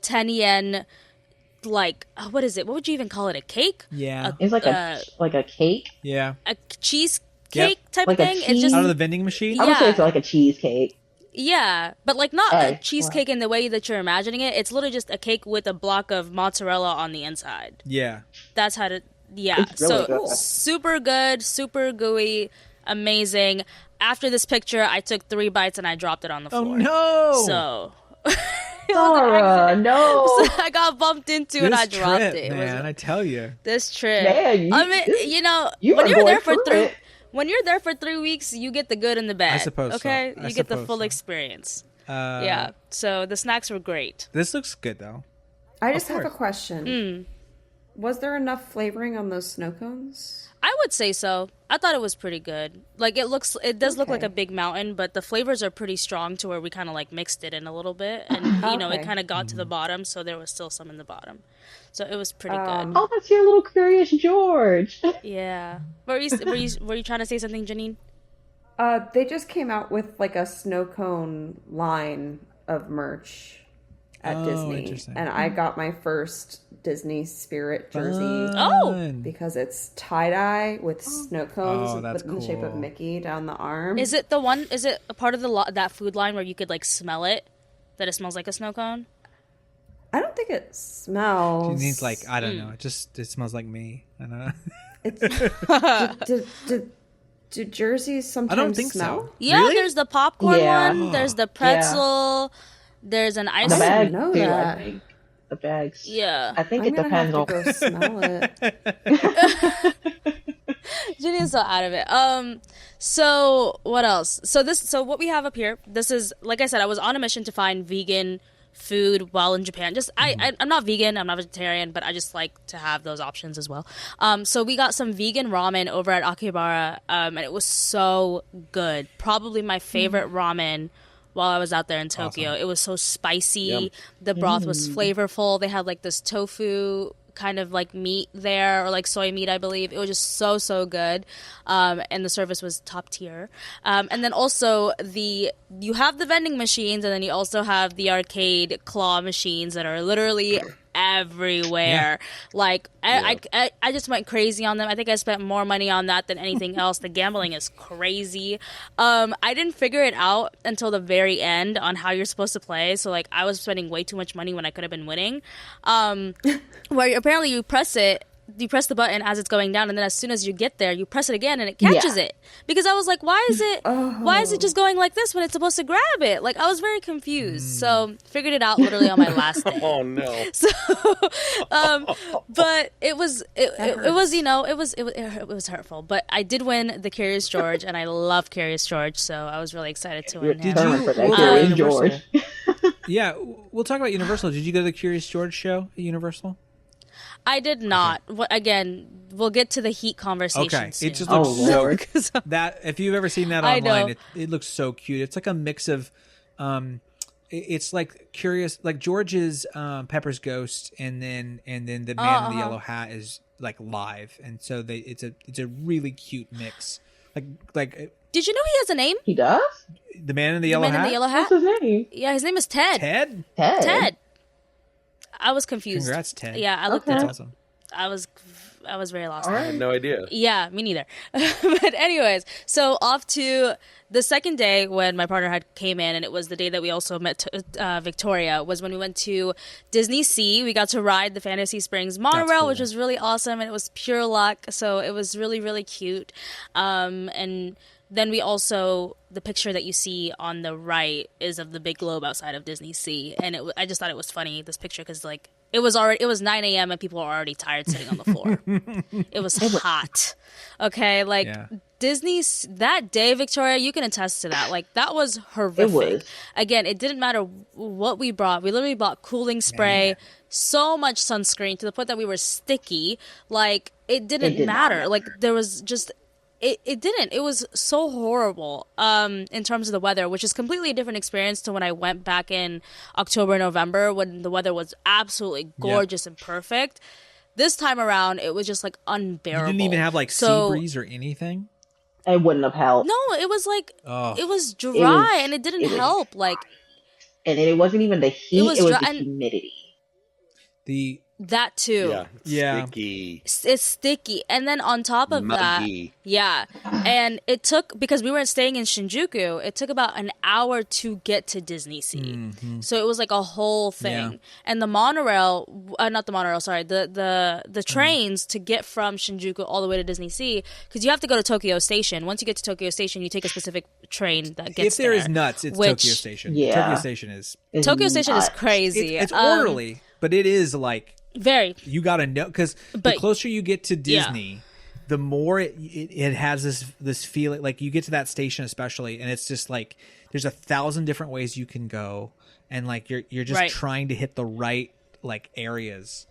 10 yen, like, what is it? What would you even call it? A cake? Yeah. It's like a cake. Yeah. A cheesecake type Like a thing? It's cheese- just Out of the vending machine? I would say Yeah. it's like a cheesecake. Yeah, but like not a Hey, cheesecake in the way that you're imagining it. It's literally just a cake with a block of mozzarella on the inside. Yeah. That's how to. Yeah, It's really so good. super good, super gooey, amazing. After this picture, I took 3 bites and I dropped it on the Oh floor. no! So Sarah, no. I got bumped into and this I dropped trip, it. It was- man, I tell you. this trip. Man, I mean, you know, you when are you're going there for through 3 it. when you're there for 3 weeks, you get the good and the bad. suppose so. Okay, I you get the suppose full so. experience. Uh, Yeah. So the snacks were great. This looks good though. I just have a course. question. Was there enough flavoring on those snow cones? I would say so. I thought it was pretty good. Like it does look like a big mountain, but the flavors are pretty strong to where we kind of like mixed it in a little bit, and you know it Okay. kind of got to the bottom, so there was still some in the bottom. So it was pretty good. Oh, that's your little Curious George. Yeah. Were you trying to say something, Janine? They just came out with like a snow cone line of merch at Oh, Disney, interesting. and I got my first Disney Spirit jersey Oh. Fun. because it's tie dye with snow cones Oh, that's in the shape of cool. Mickey down the arm. Is it the one? Is it a part of that food line where you could like smell it? That it smells like a snow cone? I don't think it smells. It needs like I don't know. It smells like me. I don't know. It's, do jerseys sometimes I don't think smell? so. Yeah. Really? There's the popcorn Yeah. one. There's the pretzel. There's an ice. The bag, know too, that. I think. The bags. Yeah. I think I'm it gonna depends have on. to go smell it. Jini's so out of it. So what else? So what we have up here, this is, like I said, I was on a mission to find vegan food while in Japan. Just I'm not vegan, I'm not vegetarian, but I just like to have those options as well. So we got some vegan ramen over at Akihabara, and it was so good. Probably my favorite ramen while I was out there in Tokyo. It was so spicy. Yum. The broth was flavorful. They had like this tofu kind of like meat there, or like soy meat, I believe. It was just so good. And the service was top tier. And then also you have the vending machines, and then you also have the arcade claw machines that are literally everywhere. Like I just went crazy on them. I think I spent more money on that than anything else. The gambling is crazy. I didn't figure it out until the very end on how you're supposed to play. So like I was spending way too much money when I could have been winning. Where apparently you press the button as it's going down, and then as soon as you get there, you press it again and it catches it. Because I was like, why is it just going like this when it's supposed to grab it? Like I was very confused. So figured it out literally on my last day. Oh no. So but it was hurtful. But I did win the Curious George, and I love Curious George, so I was really excited to win him. Did you for that Curious Universal? George. Yeah, we'll talk about Universal. Did you go to the Curious George show at Universal? I did not. Again, we'll get to the heat conversation. Okay, soon. it just looks Lord. that if you've ever seen that I know. online, it looks so cute. It's like a mix of, it's like curious, like George's Pepper's Ghost, and then the Man in the Yellow Hat is like live, and so it's a really cute mix. Like. Did you know he has a name? He does? The Man in the Yellow Hat. In the Yellow Hat. What's his name? Yeah, his name is Ted. Ted. Ted. I was confused. Congrats, Ted. Yeah, I looked Okay. at That's it. awesome. I was very lost. I had no idea. Yeah, me neither. But anyways, so off to the second day when my partner had came in, and it was the day that we also met Victoria, was when we went to Disney Sea. We got to ride the Fantasy Springs monorail, cool. which was really awesome, and it was pure luck. So it was really, really cute. And then we also, the picture that you see on the right is of the big globe outside of Disney Sea, and I just thought it was funny, this picture, because like it was 9 a.m. and people were already tired sitting on the floor. It was hot. Okay, like Yeah. Disney's that day, Victoria, you can attest to that. Like that was horrific. It was. Again, it didn't matter what we brought. We literally bought cooling spray, so much sunscreen to the point that we were sticky. Like it didn't did not matter. matter. Like there was just. It didn't. It was so horrible in terms of the weather, which is completely a different experience to when I went back in October, November, when the weather was absolutely gorgeous and perfect. This time around, it was just like unbearable. You didn't even have like sea breeze or anything. It wouldn't have helped. No, it was like Oh. it was dry and it didn't it was help. Like And it wasn't even the heat, it was was dry- the and- humidity. The that too. Yeah. Yeah. Sticky. It's sticky, and then on top of Muggy. that, yeah, and it took, because we were staying in Shinjuku, it took about an hour to get to Disney Sea, so it was like a whole thing. Yeah. And the monorail, not the monorail, sorry, the trains to get from Shinjuku all the way to Disney Sea, because you have to go to Tokyo Station. Once you get to Tokyo Station, you take a specific train that gets if there there. is nuts, it's which- Tokyo Station. Yeah. Tokyo Station is Tokyo Station is nuts. crazy. it's orderly, but it is like Very. you got to know, because the But- closer you get to Disney, the more it has this feeling. Like you get to that station especially, and it's just like there's 1,000 different ways you can go, and like you're just Right. trying to hit the right like areas.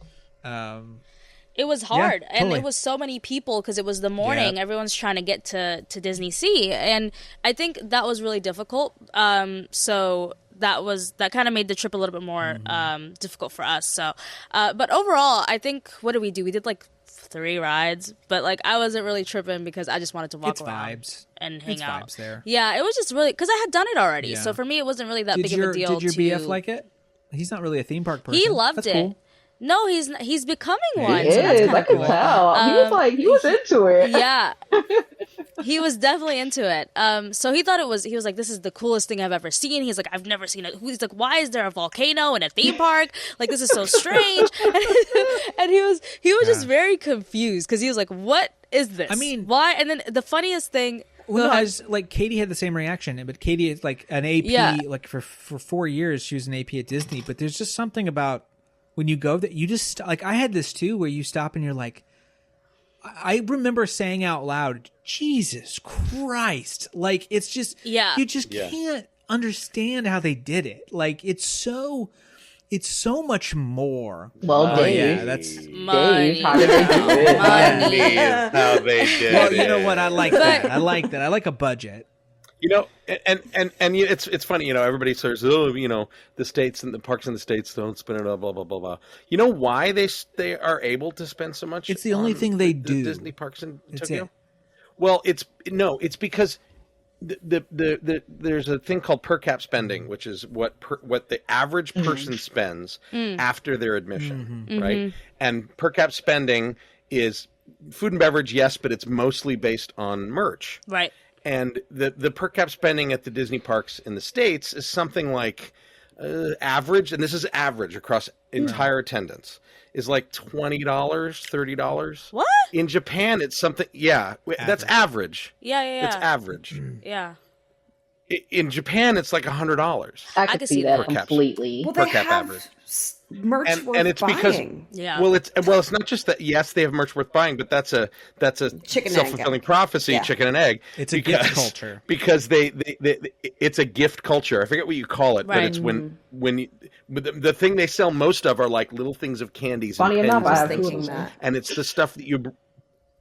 It was hard, and totally. it was so many people because it was the morning. Yeah. Everyone's trying to get to Disney Sea, and I think that was really difficult. So that kind of made the trip a little bit more difficult for us. So, but overall, I think, what did we do? We did like 3 rides, but like I wasn't really tripping because I just wanted to walk It's around vibes. and hang It's out. vibes there. Yeah, it was just really because I had done it already. Yeah. So for me, it wasn't really that Did big your of a deal. did your to... BF like it? He's not really a theme park person. He loved That's it. cool. No, he's becoming one. It so that's is. kinda I can cool. tell. He was into it. Yeah. He was definitely into it. So he was like, this is the coolest thing I've ever seen. He's like, I've never seen it. He's like, why is there a volcano in a theme park? Like, this is so strange. And he was just very confused because he was like, what is this? I mean- why? And then the funniest thing. Well, Go no, ahead. I was, like Katie had the same reaction, but Katie is like an AP. Yeah. Like for 4 years, she was an AP at Disney. But there's just something about when you go that you just like. I had this too, where you stop and you're like, I remember saying out loud, "Jesus Christ!" Like it's just, Yeah. you just can't understand how they did it. Like it's so much more. Well, Oh, Dave. yeah, that's. Dave, how did they do it? Money. How they did Well, it. you know what? I like that. I like that. I like a budget. You know, and it's funny. You know, everybody says, oh, you know, the states and the parks in the states don't spend it all, blah blah blah blah. You know why they are able to spend so much? It's the only on thing they the do. Disney parks in It's Tokyo. it. Well, it's because there's a thing called per cap spending, which is what the average person spends after their admission, right? And per cap spending is food and beverage, yes, but it's mostly based on merch, Right. and the per cap spending at the Disney parks in the States is something like average, and this is average across entire attendance, is like $20, $30. What? In Japan, it's something. Yeah, that's average. Yeah. That's average. Yeah. In Japan, it's like $100. I could could see see that. that Per cap. completely. Well, Per they cap have average. merch worth And it's because buying. Yeah. well, it's not just that. Yes, they have merch worth buying, but that's a Chicken and self-fulfilling egg. prophecy, Yeah. chicken and egg. It's a gift culture. because they it's a gift culture. I forget what you call it, but Right. it's when the thing they sell most of are like little things of candies. Funny and enough, pens I and have things. thinking that. And it's the stuff that you.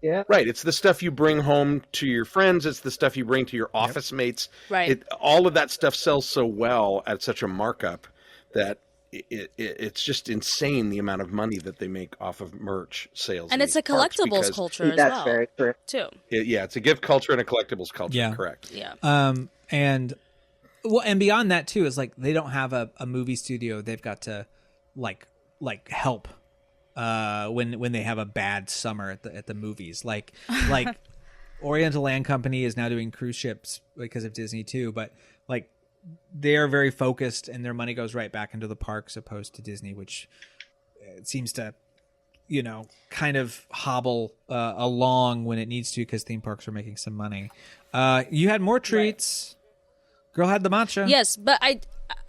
Yeah. Right, it's the stuff you bring home to your friends. It's the stuff you bring to your office mates. Right. All of that stuff sells so well at such a markup that it's just insane the amount of money that they make off of merch sales. And in it's a these parks collectibles because culture as That's well, very true. too. it's a gift culture and a collectibles culture. Yeah. Correct. Yeah. And beyond that too is like they don't have a movie studio. They've got to like help when they have a bad summer at the movies. Like Oriental Land Company is now doing cruise ships because of Disney too, but like they are very focused and their money goes right back into the parks opposed to Disney, which seems to kind of hobble along when it needs to because theme parks are making some money. You had more treats. Girl had the matcha. Yes, but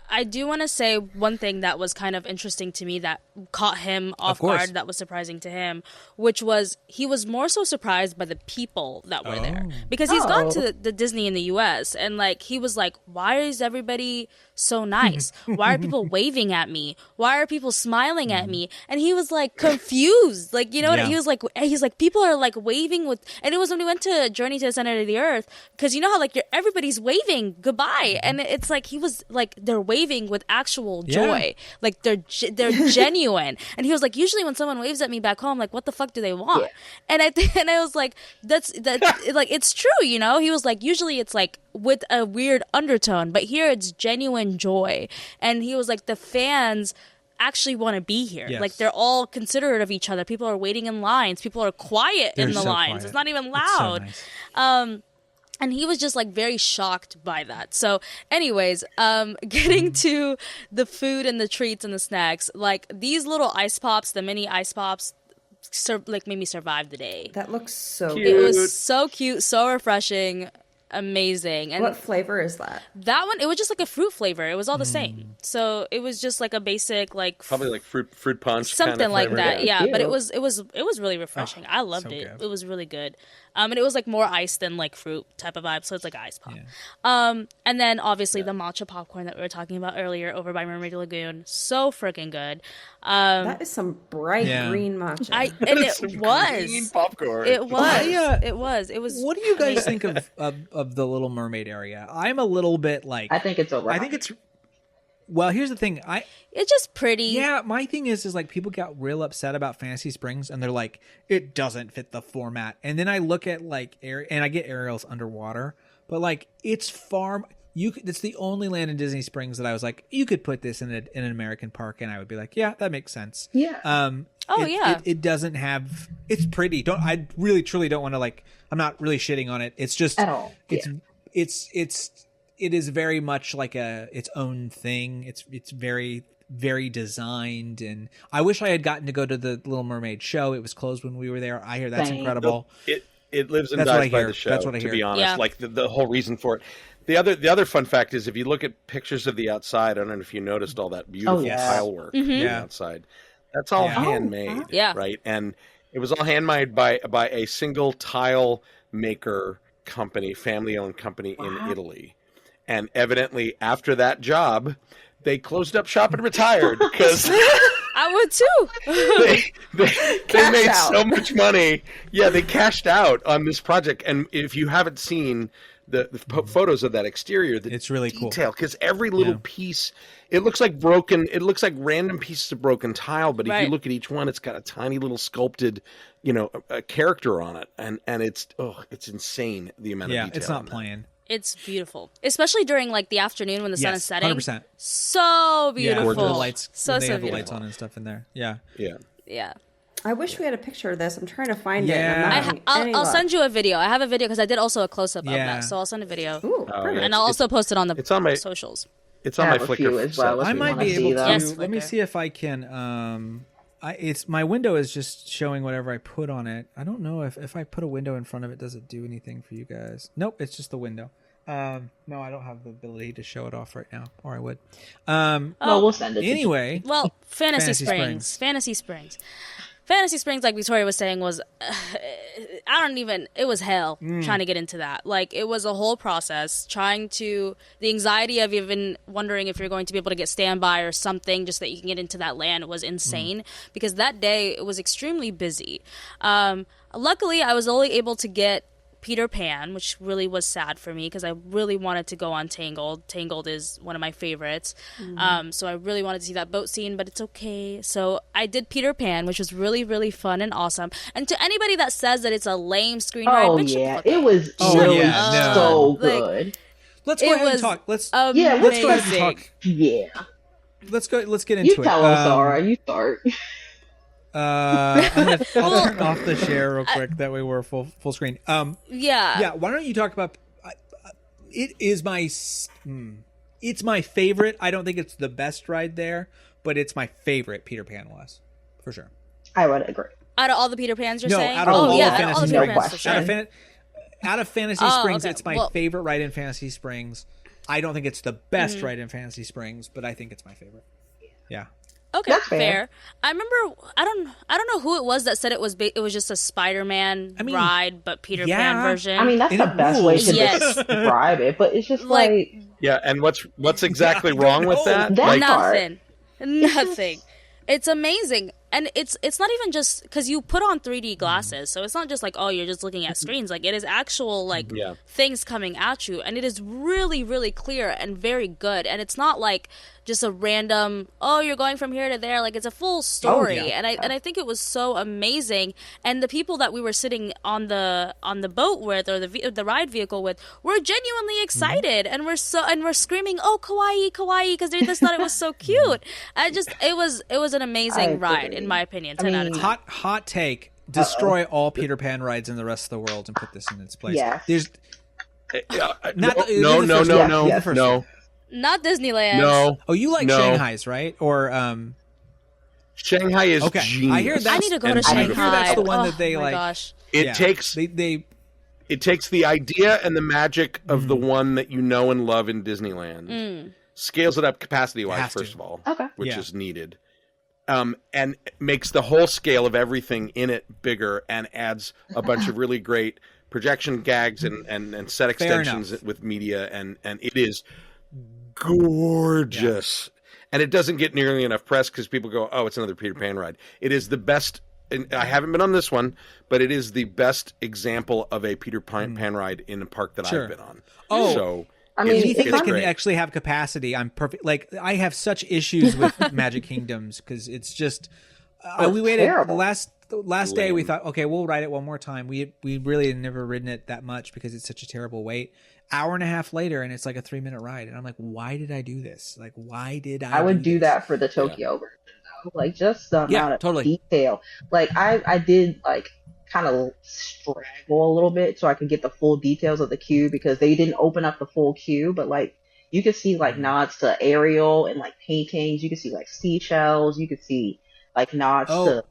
I do want to say one thing that was kind of interesting to me that caught him off course. guard, that was surprising to him, which was he was more so surprised by the people that were there. Because he's gone to the Disney in the US and like he was like, why is everybody so nice? Why are people waving at me? Why are people smiling at me? And he was like confused. Like, you know what? Yeah. He's like people are like waving with, and it was when we went to Journey to the Center of the Earth, because you know how like everybody's waving goodbye, and it's like he was like they're waving with actual joy. Like they're genuine. And he was like, usually when someone waves at me back home, like what the fuck do they want? And I was like, that's like it's true, you know? He was like, usually it's like with a weird undertone, but here it's genuine joy. And he was like, the fans actually want to be here. Yes. Like they're all considerate of each other. People are waiting in lines. People are quiet in They're the so lines. quiet. It's not even It's so loud. nice. And he was just like very shocked by that. So anyways, getting to the food and the treats and the snacks, like these little ice pops, the mini ice pops, like made me survive the day. That looks so Cute. It good. was so cute, so refreshing, amazing. And What flavor is that? that one, it was just like a fruit flavor. It was all the same. So it was just like a basic like Probably like fruit punch. something kind of like flavor. that. Yeah, but Cute. it was really refreshing. I loved so it. good. It was really good. And it was like more ice than like fruit type of vibe, so it's like ice pop. And then obviously the matcha popcorn that we were talking about earlier over by Mermaid Lagoon, so freaking good. That is some bright Yeah. green matcha. And Some it green was. popcorn. It was. I, It was. It was. What do you guys think of the Little Mermaid area? I'm a little bit like I think it's over. I think it's well. Here's the thing. It's just pretty. Yeah, my thing is like people got real upset about Fantasy Springs, and they're like, it doesn't fit the format. And then I look at like and I get Ariel's underwater, but like it's farm. It's the only land in Disney Springs that I was like, you could put this in an American park, and I would be like, yeah, that makes sense. Yeah. It doesn't have. It's pretty. I really truly don't want to like. I'm not really shitting on it. It's just At all. It is very much like its own thing. It's very very designed, and I wish I had gotten to go to the Little Mermaid show. It was closed when we were there. I hear that's Same. incredible. It lives and That's what I dies by hear. the show. That's what I to hear. be honest, Yeah. like the whole reason for it. The other fun fact is if you look at pictures of the outside, I don't know if you noticed all that beautiful yes. tile work on the Yeah. outside. That's all Yeah. handmade, Yeah. right? And it was all handmade by a single tile maker company, family-owned company in Italy. And evidently, after that job, they closed up shop and retired because I would too. they made out. so much money. Yeah, they cashed out on this project. And if you haven't seen the photos of that exterior, It's really cool. detail, because every little Yeah. piece, it looks like broken. It looks like random pieces of broken tile, but if Right. you look at each one, it's got a tiny little sculpted, a character on it, and it's insane the amount of Yeah, detail. it's not on that. playing. It's beautiful, especially during like the afternoon when the sun is Yes, setting. 100%. So Yeah, beautiful. the lights. So they have the beautiful. lights on and stuff in there. Yeah. Yeah. Yeah. I wish we had a picture of this. I'm trying to find it. Yeah. And I'm not having any I'll luck. send you a video. I have a video because I did also a close up of Yeah. that, so I'll send a video. Ooh, Oh, perfect. yeah. And I'll also post it on the It's on my socials. It's on I my have a few Flickr. as well. set, I If you might wanna be see able to. them. Yes, Let me Flickr. see if I can. It's my window is just showing whatever I put on it. I don't know if I put a window in front of it, does it do anything for you guys? Nope, it's just the window. No, I don't have the ability to show it off right now, or I would. Well, we'll send it to you. Anyway, Well, Fantasy Fantasy Springs. Springs. Fantasy Springs. Fantasy Springs, like Victoria was saying, was it was hell trying to get into that. Like, it was a whole process, the anxiety of even wondering if you're going to be able to get standby or something just that you can get into that land was insane because that day it was extremely busy. Luckily, I was only able to get Peter Pan, which really was sad for me because I really wanted to go on Tangled. Tangled is one of my favorites. So I really wanted to see that boat scene, but it's okay. So I did Peter Pan, which was really, really fun and awesome. And to anybody that says that it's a lame screen ride, Oh bitch, shut the yeah, fuck it up. was Oh, really yeah, no. so Like, good. let's go It ahead and was talk. Let's Yeah, let's go ahead and amazing. talk. Yeah, Let's go. Let's get you into tell it. us, Sarah. You start. I'll turn off the share real quick. That way we're full screen. Yeah. Why don't you talk about? It is it's my favorite. I don't think it's the best ride there, but it's my favorite. Peter Pan was for sure. I would agree. Out of all the Peter Pans you're No, saying? out of all of out of Fantasy all the Springs. Peter No Pans for question. sure. Out of Fantasy Oh, Springs, okay. it's my Well- favorite ride in Fantasy Springs. I don't think it's the best ride in Fantasy Springs, but I think it's my favorite. Yeah. Okay, That's fair. fair. I remember I don't know who it was that said it was just a Spider-Man mean, ride, but Peter yeah. Pan version. I mean, that's And the it best way rules. to Yes. describe it, but it's just Like- like Yeah, and what's exactly wrong with that? That Like, part. Nothing. It's amazing. And it's not even just because you put on 3D glasses, so it's not just like, oh, you're just looking at screens. Like, it is actual like Yeah. things coming at you, and it is really, really clear and very good. And it's not like just a random, oh, you're going from here to there. Like, it's a full story, yeah. and I think it was so amazing. And the people that we were sitting on the boat with, or the ride vehicle with, were genuinely excited, and we're screaming, oh, kawaii, kawaii, because they just thought it was so cute. It was an amazing I ride, agree. in my opinion. 10 out of mean, 10. Hot take. Destroy all Peter Pan rides in the rest of the world and put this in its place. Yes. There's Not the- no, the no, first no, one. no, Yes, the first no, one. Not Disneyland. no. Oh, you like No. Shanghai's, right? Or Shanghai is okay. genius. I hear that. I need to go to And Shanghai. beautiful. I hear that's the one Oh, that they my like. gosh. It yeah. takes They it takes the idea and the magic of Mm. the one that you know and love in Disneyland, scales it up capacity wise, Has to. first of all, Okay. which Yeah. is needed, and makes the whole scale of everything in it bigger and adds a bunch of really great projection gags and set Fair extensions enough. with media, and it is gorgeous. And it doesn't get nearly enough press because people go, oh, it's another Peter Pan ride. It is the best. And I haven't been on this one, but it is the best example of a Peter Pan ride in a park that Sure. I've been on. Oh. So I mean, anything it's that not can great. actually have capacity, I'm perfect. Like I have such issues with Magic Kingdoms because it's just we waited terrible. the last day. We Lame. thought, okay, we'll ride it one more time. We really had never ridden it that much because it's such a terrible wait. Hour and a half later, and it's like a 3-minute ride, and I'm like, why did I do this? Like, why did I? I would do this? that for the Tokyo version, though. Like just the Yeah, amount of totally. detail. Like I did like kind of straggle a little bit so I could get the full details of the queue because they didn't open up the full queue, but like you could see like nods to Ariel and like paintings. You could see like seashells. You could see like nods to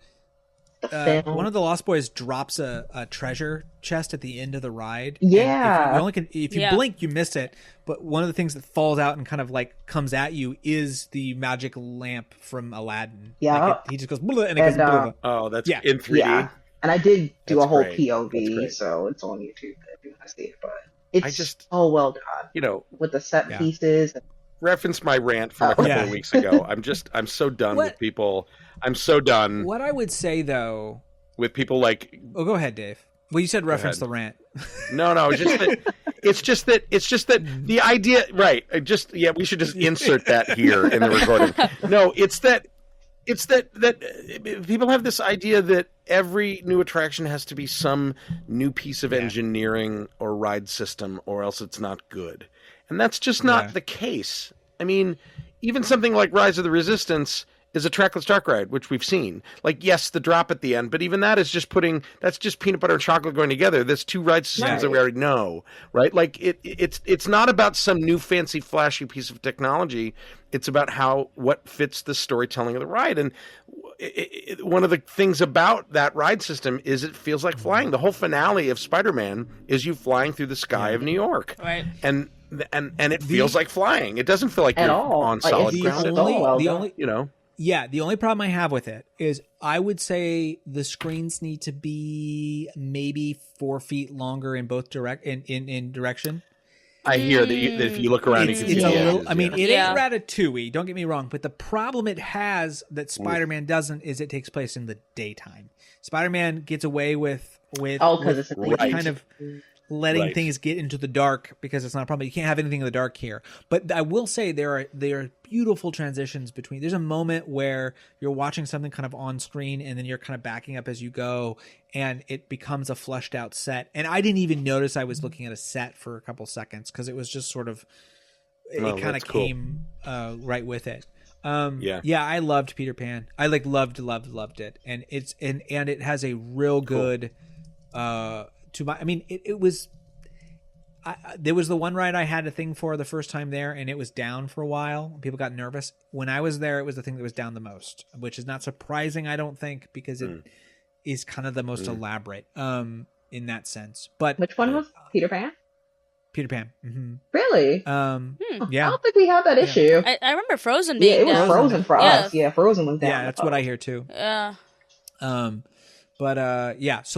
the film. One of the Lost Boys drops a treasure chest at the end of the ride. Yeah. And if you Yeah. blink, you missed it. But one of the things that falls out and kind of like comes at you is the magic lamp from Aladdin. Yeah. Like he just goes, "Blah," and it And, goes, "Blah." oh, that's Yeah. in 3D. Yeah. And I did do That's a whole great. That's POV, great. so it's on YouTube if you want to see it. But it's I just- so well done You know, with the set Yeah. pieces. reference my rant from a Oh. couple Yeah. of weeks ago. I'm so done What- with people. I'm so done What I would say though, with people like oh, go ahead, Dave. Well, you said reference ahead. the rant. no, it's just that the idea, right? We should just insert that here in the recording. No, it's that It's that people have this idea that every new attraction has to be some new piece of engineering or ride system, or else it's not good. And that's just not the case. I mean, even something like Rise of the Resistance is a trackless dark ride, which we've seen. Like, yes, the drop at the end, but even that is just that's just peanut butter and chocolate going together. There's two ride systems that we already know, right? Like, it's not about some new fancy flashy piece of technology. It's about what fits the storytelling of the ride. And one of the things about that ride system is it feels like flying. The whole finale of Spider-Man is you flying through the sky of New York. Right. And it feels like flying. It doesn't feel like At you're all. on Like, solid it's ground. the only, You know? Yeah, the only problem I have with it is I would say the screens need to be maybe 4 feet longer in both in direction. I hear that if you look around, you can see It's a the little. edges, I mean, yeah. it Yeah. ain't Ratatouille. Don't get me wrong, but the problem it has that Spider-Man doesn't is it takes place in the daytime. Spider-Man gets away with because it's a Right. kind of letting Right. things get into the dark because it's not a problem. You can't have anything in the dark here. But I will say there are beautiful transitions between. There's a moment where you're watching something kind of on screen and then you're kind of backing up as you go, and it becomes a fleshed out set. And I didn't even notice I was looking at a set for a couple seconds because it was just sort of it kind of that's cool. came right with it. Yeah. I loved Peter Pan. I loved it, and it has a real good it was. There was the one ride I had a thing for the first time there, and it was down for a while. People got nervous. When I was there, it was the thing that was down the most, which is not surprising, I don't think, because it is kind of the most elaborate in that sense. But Which one was Peter Pan? Peter Pan. Mm-hmm. Really? Yeah. I don't think we have that issue. I remember Frozen Yeah, being it was down. Frozen for Yeah. us. Yeah, Frozen was down. Yeah, that's what I hear too. Yeah. So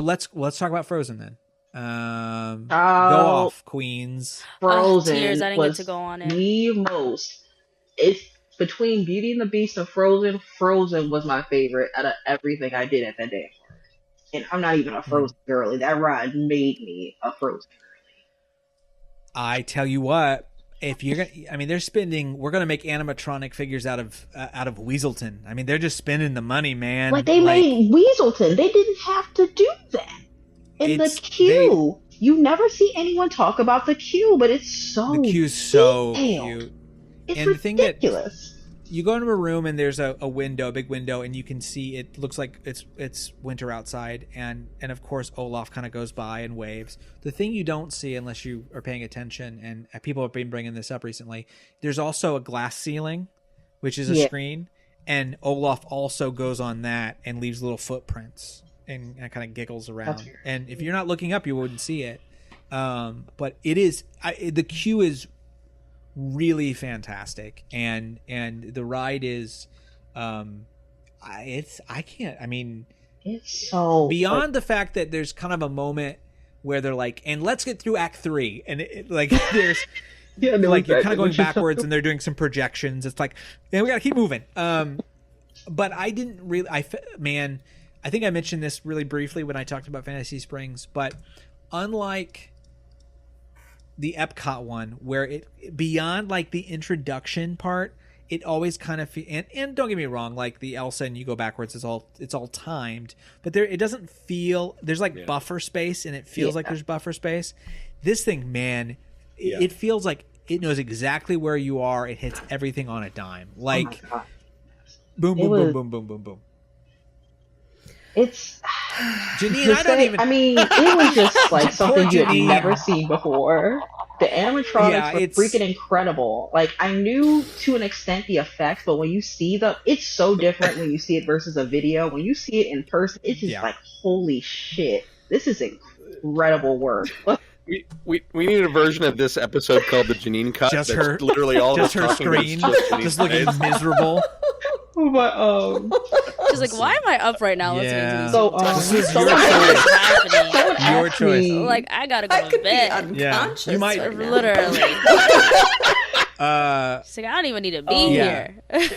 let's talk about Frozen then. Go Oh. off, Queens. Frozen tears, I didn't get was to go on it. the most. It's between Beauty and the Beast and Frozen. Frozen was my favorite out of everything I did at that day. And I'm not even a Frozen girly. That ride made me a Frozen girly. I tell you what, if you're gonna, I mean, we're gonna make animatronic figures out of Weaselton. I mean, they're just spending the money, man. Like they made Weaselton. They didn't have to do that. And the queue. You never see anyone talk about the queue, but it's so the queue's so detailed. cute. It's And the thing that- ridiculous. You go into a room and there's a window, a big window, and you can see it looks like it's winter outside, and of course Olaf kind of goes by and waves. The thing you don't see unless you are paying attention, and people have been bringing this up recently, there's also a glass ceiling, which is a screen, and Olaf also goes on that and leaves little footprints and kind of giggles around. And if you're not looking up, you wouldn't see it. But it is the queue is really fantastic, and the ride is it's so beyond the fact that there's kind of a moment where they're like, and let's get through act 3, and like there's like you're kind of going backwards and they're doing some projections. It's like, man, we gotta keep moving. But I didn't really I think I mentioned this really briefly when I talked about Fantasy Springs, but unlike the Epcot one, where it beyond like the introduction part, it always kind of and don't get me wrong, like the Elsa and you go backwards, it's all timed, but it doesn't feel there's like buffer space, and it feels like there's buffer space. This thing, man, it feels like it knows exactly where you are. It hits everything on a dime, like boom, boom, boom, boom, boom, boom, boom. It's Janine, I don't even. I mean, it was just like something you had Janine. never seen before. The animatronics were freaking incredible. Like, I knew to an extent the effects, but when you see them, it's so different when you see it versus a video. When you see it in person, it's just like, holy shit, this is incredible work. We need a version of this episode called the Janine Cut. Just that's her, literally all just of her us talking, screen, but it's just Janine's looking face. miserable. But She's like, why am I up right now listening to these? So, This is so your someone choice. happening? Your choice. Like, I gotta go to could be bed. unconscious You might- right now. Literally. Uh, She's like, I don't even need to be yeah. here.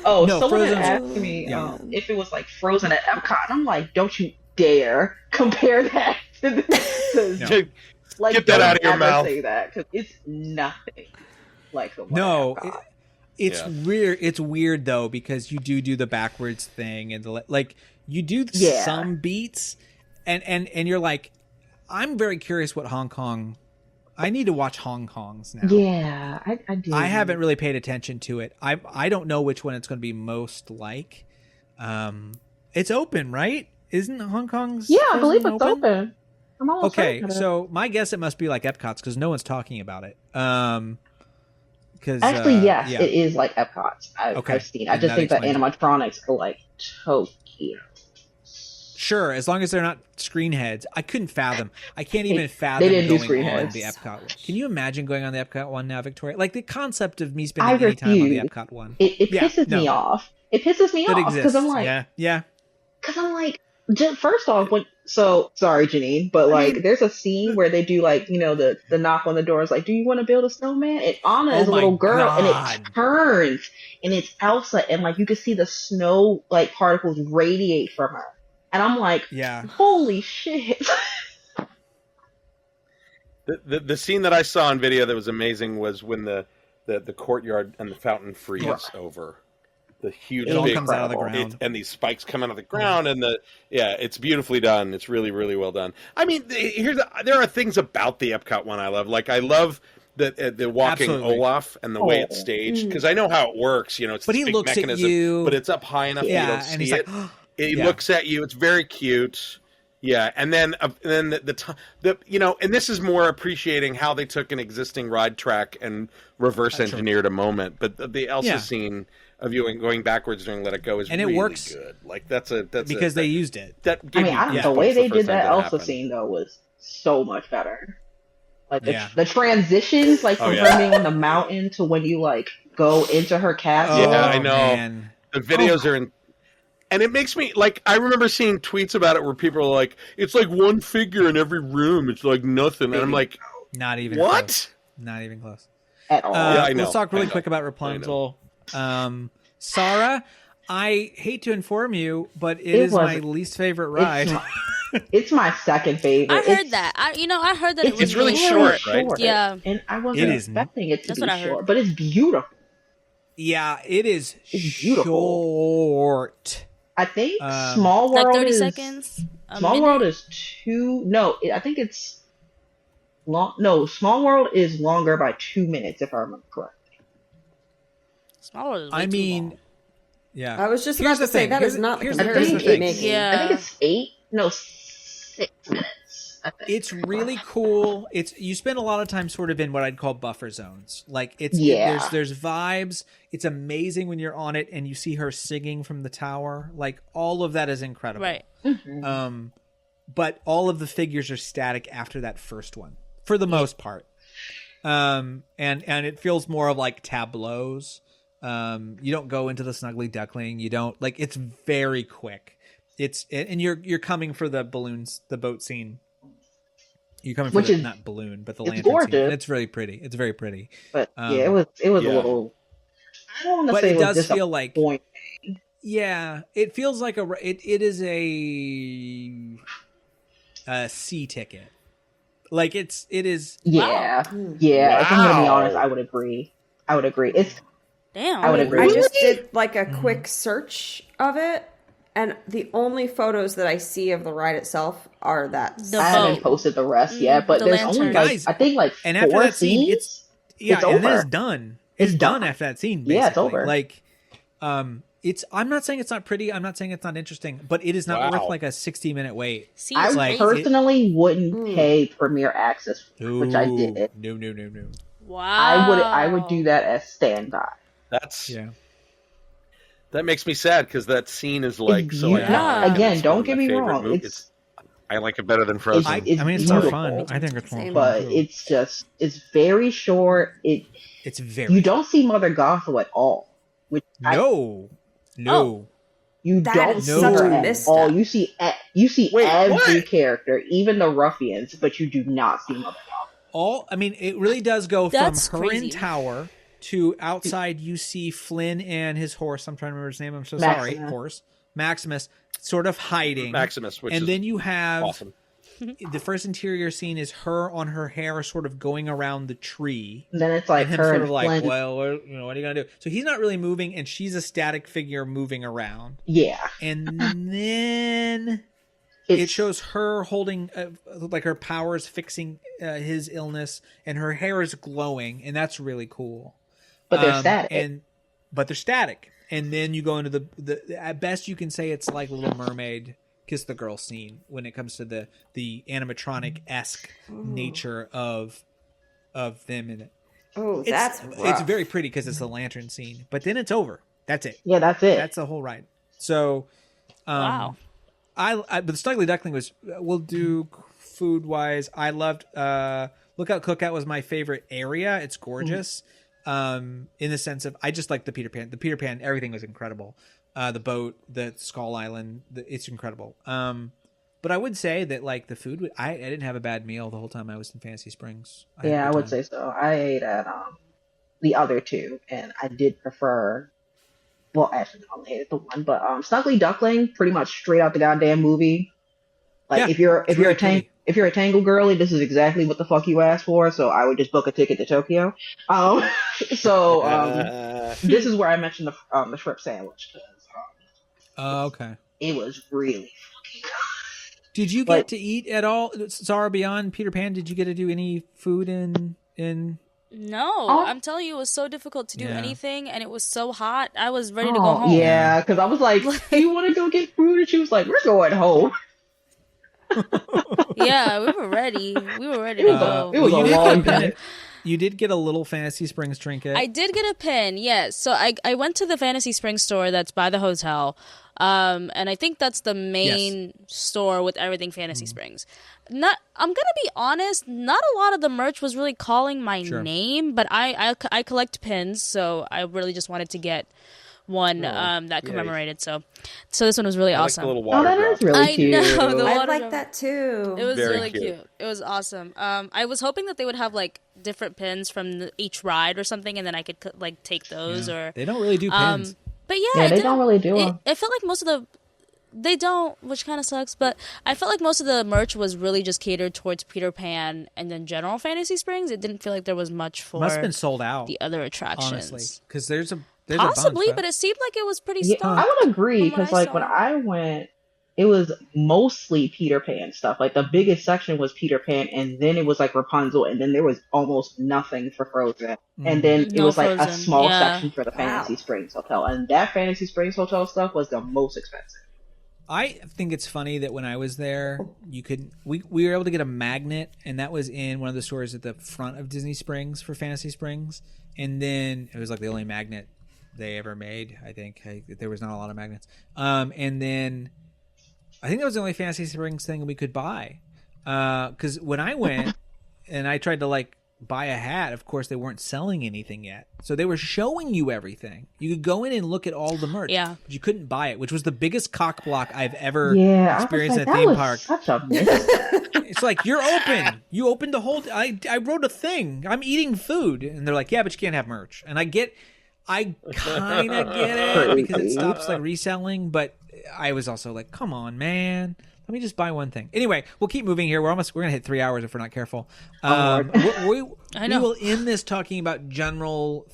Oh, No, someone had Frozen's- asked me yeah. if it was like Frozen at Epcot. I'm like, don't you dare compare that to this. No. Like, Get that don't out of your ever mouth. Say that because it's nothing like the one No, at Epcot. It's Yeah. weird. It's weird though because you do the backwards thing and like you do Yeah. some beats, and you're like, I'm very curious what Hong Kong. I need to watch Hong Kong's now. Yeah, I do. I haven't really paid attention to it. I don't know which one it's going to be most like. It's open, right? Isn't Hong Kong's? Yeah, I first believe one it's open. I'm almost Okay, certain of it. so my guess it must be like Epcot's because no one's talking about it. Because Actually, yes, yeah. it is like Epcot's. Okay, I've seen. I then just that think the explains it. animatronics are like Tokyo. Sure, as long as they're not screen heads. I couldn't fathom. I can't even fathom They didn't do going screen on heads. the Epcot one. Can you imagine going on the Epcot one now, Victoria? Like the concept of me spending I any time on the refuse. Epcot one. It Yeah, pisses me no. off. It pisses me It off exists. because I'm like, first off, sorry, Janine, but like, there's a scene where they do like, the knock on the door is like, do you want to build a snowman? And Anna Oh is a my little girl, and God. it turns, and it's Elsa, and like you can see the snow like particles radiate from her, and I'm like, Yeah. holy shit. The scene that I saw on video that was amazing was when the courtyard and the fountain freeze over. The huge It all big comes out of the incredible. ground. and these spikes come out of the ground, and it's beautifully done. It's really, really well done. I mean, there are things about the Epcot one I love. Like I love the walking Absolutely. Olaf and the way it's Oh. staged because I know how it works. It's But this he big looks at mechanism, you. but it's up high enough Yeah, you don't and see he's it. like, He yeah. looks at you. It's very cute. Yeah, and then and this is more appreciating how they took an existing ride track and reverse engineered a moment. But the Elsa Yeah. scene of you going backwards during Let It Go is And it really works good. Like that's because they used it. that I gave mean, me I don't yeah. know, the goosebumps way the they first did time that Elsa happened. scene though was so much better. Like Yeah. the transitions, like from Oh, her yeah. being on the mountain to when you like go into her castle. Yeah, I know. Man. The videos are in. And it makes me like I remember seeing tweets about it where people are like, "It's like one figure in every room. It's like nothing." And I'm like, Not even "What?" close. Not even close. At all. Yeah, I know. Let's talk really I know. quick about Rapunzel. Sarah, I hate to inform you, but it is my wasn't- least favorite ride. It's my second favorite. I heard It's- that. I heard that it was It's really short. short, right? Yeah. And I wasn't It is- expecting it to That's be what I heard. short, but it's beautiful. Yeah, it is It's beautiful. short. I think Um, Small World Like 30 is seconds? A Small minute? World is I think it's long. No, Small World is longer by 2 minutes if I remember correctly. Small World is way I too mean, long. yeah. I was just Here's about to the say thing. that Here's is the- not the here's the- I comparison think here's to the be thing. making. Yeah. I think it's 6 minutes. I think. It's really cool. You spend a lot of time sort of in what I'd call buffer zones. Like Yeah. there's vibes. It's amazing when you're on it and you see her singing from the tower. Like all of that is incredible. Right. But all of the figures are static after that first one for the most part. And it feels more of like tableaus. You don't go into the Snuggly Duckling. You don't like. It's very quick. And you're coming for the balloons, the boat scene. You're coming for Which is- not balloon, but the it's lantern scene. gorgeous. And it's very pretty. It's very pretty. But Um, yeah, it was yeah. a little. I don't want to But say it it was does feel like disappointing. yeah, it feels like it is a C ticket. Like it is. Yeah, yeah. If I'm gonna be Wow. honest, I would agree. It's Damn. I would agree. I just did like a Mm-hmm. quick search of it, and the only photos that I see of the ride itself are that. The I haven't boat. posted the rest yet, but the there's only lantern. like Guys, I think like And after 4 that scene, scenes. it's yeah, it's and then over. it's done. It's done after that scene. Basically. Yeah, it's over. Like, it's. I'm not saying it's not pretty. I'm not saying it's not interesting, but it is not Wow. worth like a 60-minute wait. See, I it's like- crazy. personally wouldn't pay Premier Access, which I did. No. Wow. I would do that as standby. That's Yeah. that makes me sad because that scene is like It's so beautiful. iconic. iconic. Again, It's don't one of get my me favorite wrong. movies. I like it better than Frozen. I It's mean, it's more beautiful. fun. I think it's more Same. fun. But too. it's very short. It's very. You don't see Mother Gothel at all, which No. you That don't is see such her a at misstep. all. You see Wait, every what? character, even the ruffians, but you do not see Mother Gothel. I mean, it really does go That's from her crazy. in tower to outside. You see Flynn and his horse. I'm trying to remember his name. I'm so sorry. Maximus. Horse Maximus, sort of hiding. Maximus, which and is then you have awesome. the first interior scene is her on her hair, sort of going around the tree. And then it's like And him her sort and of like, Flynn. well, what are you gonna do? So he's not really moving, and she's a static figure moving around. Yeah. And then It's, it shows her holding, like her powers fixing his illness, and her hair is glowing, and that's really cool. but they're static. But they're static. And then you go into the at best you can say it's like Little Mermaid Kiss the Girl scene when it comes to the animatronic-esque nature of them in it. Oh, that's rough. It's very pretty because it's the lantern scene, but then it's over. That's it. Yeah, that's it. That's the whole ride. So, Wow. but the Snuggly Duckling was. We'll do food wise. I loved Lookout Cookout was my favorite area. It's gorgeous. In the sense of I just like the Peter Pan. The Peter Pan, everything was incredible. The boat, the Skull Island, it's incredible. But I would say that like the food, I didn't have a bad meal the whole time I was in Fantasy Springs. I would say so. I ate at the other two, and I did prefer. Well, actually, I only hated the one, but Snuggly Duckling, pretty much straight out the goddamn movie. Like Yeah, if you're it's really pretty. if you're a Tangle girly, this is exactly what the fuck you asked for. So I would just book a ticket to Tokyo. This is where I mentioned the shrimp sandwich because Okay. it was really Did you But- get to eat at all, Zara, beyond Peter Pan? Did you get to do any food in? No, Oh. I'm telling you, it was so difficult to do Yeah. anything, and it was so hot. I was ready to go home. Yeah, because I was like, "Do you want to go get food?" And she was like, "We're going home." Yeah, we were ready. We were ready It to was go. a- it was you a did get long pin- day. You did get a little Fantasy Springs trinket. I did get a pin, yes. So I went to the Fantasy Springs store that's by the hotel. And I think that's the main store with everything Fantasy Springs. I'm gonna be honest, not a lot of the merch was really calling my Sure. name, but I collect pins, so I really just wanted to get one that commemorated. So this one was really I like awesome. the little Oh, water that is drop. really I cute. know, the I water like drop. that too. It was Very really cute. cute. It was awesome. I was hoping that they would have like different pins from each ride or something, and then I could like take those or. They don't really do pins. But Yeah, it they didn't- don't really do 'em. It felt like most of the. They don't, which kind of sucks. But I felt like most of the merch was really just catered towards Peter Pan and then general Fantasy Springs. It didn't feel like there was much for Must have been sold out, the other attractions. honestly, because there's a Possibly, bunch, but it seemed like it was pretty Yeah, stocked. I would agree from what because I like saw. when I went, it was mostly Peter Pan stuff. Like the biggest section was Peter Pan, and then it was like Rapunzel, and then there was almost nothing for Frozen, and then it No was like a Frozen, small yeah. section for the Fantasy Springs Hotel, and that Fantasy Springs Hotel stuff was the most expensive. I think it's funny that when I was there, you could we were able to get a magnet, and that was in one of the stores at the front of Disney Springs for Fantasy Springs, and then it was like the only magnet they ever made. I think there was not a lot of magnets, and then I think that was the only Fantasy Springs thing we could buy, because when I went and I tried to like buy a hat, of course they weren't selling anything yet, so they were showing you everything. You could go in and look at all the merch, Yeah. but you couldn't buy it, which was the biggest cock block I've ever Yeah, experienced I was at a like, theme that park. was such a miss. It's like, you're open. You opened the whole. I wrote a thing. I'm eating food, and they're like, yeah, but you can't have merch. And I kind of get it because it stops like reselling, but I was also like, come on, man. Let me just buy one thing. Anyway, we'll keep moving here. We're gonna hit 3 hours if we're not careful. Lord. We I know. will end this talking about general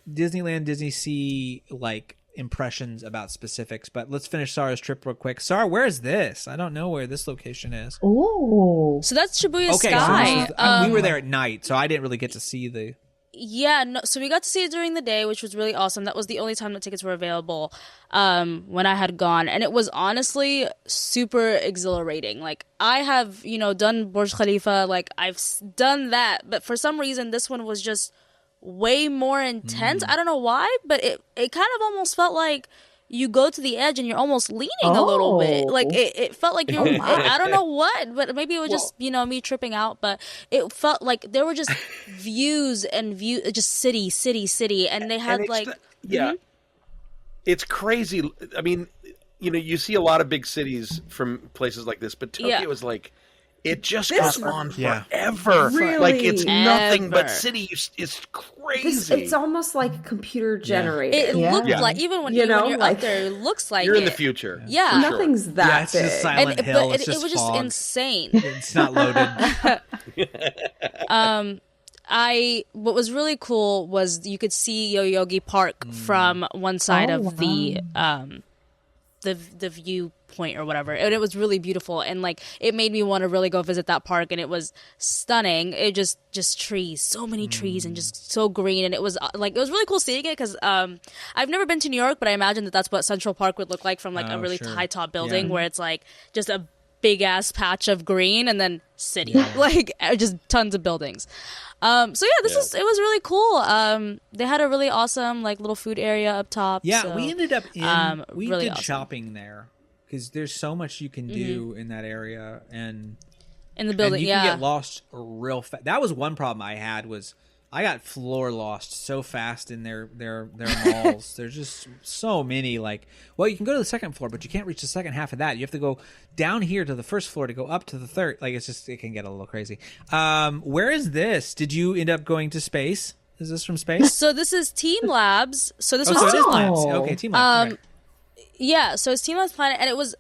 Disneyland, Disney Sea like impressions about specifics. But let's finish Sarah's trip real quick. Sarah, where is this? I don't know where this location is. Ooh. So that's Shibuya Okay, Sky. so this is, we were there at night, so I didn't really get to see the. Yeah, no, so we got to see it during the day, which was really awesome. That was the only time that tickets were available when I had gone. And it was honestly super exhilarating. Like, I have, done Burj Khalifa, like, I've done that. But for some reason, this one was just way more intense. I don't know why, but it kind of almost felt like you go to the edge and you're almost leaning a little bit. Like, it felt like you're, I don't know what, but maybe it was just, me tripping out. But it felt like there were just views and just city. And they had And it's like, it's crazy. I mean, you see a lot of big cities from places like this, but Tokyo Yeah. is like It just This- goes on Yeah. forever. Really? Like it's nothing but Ever. city. It's crazy. It's almost like computer generated. It Yeah. looked Yeah. like even when, You when know, you're like- up there, it looks like You're in the it. future. Yeah. for sure. Nothing's that Yeah, it's just big. Silent And Hill. but It's it just was just fog. insane. It's not loaded. What was really cool was you could see Yoyogi Park from one side Oh, of the viewpoint or whatever, and it was really beautiful, and like it made me want to really go visit that park, and it was stunning. It just trees, so many trees, and just so green, and it was like it was really cool seeing it because I've never been to New York, but I imagine that's what Central Park would look like from like a Oh, really sure. high top building Yeah. where it's like just a big ass patch of green and then city, like just tons of buildings. So yeah, it was really cool. They had a really awesome like little food area up top. Yeah, so, we ended up in. We really did awesome. shopping there because there's so much you can do in that area, and in the building. and you Yeah, can get lost real fast. That was one problem I had was I got floor lost so fast in their malls. There's just so many. Like, well, you can go to the second floor, but you can't reach the second half of that. You have to go down here to the first floor to go up to the third. Like, it can get a little crazy. Where is this? Did you end up going to space? Is this from space? So this is Team Labs. So this Oh, was so it is Oh. Labs. Okay, Team Labs. right. Yeah, so it's Team Labs Planet, and it was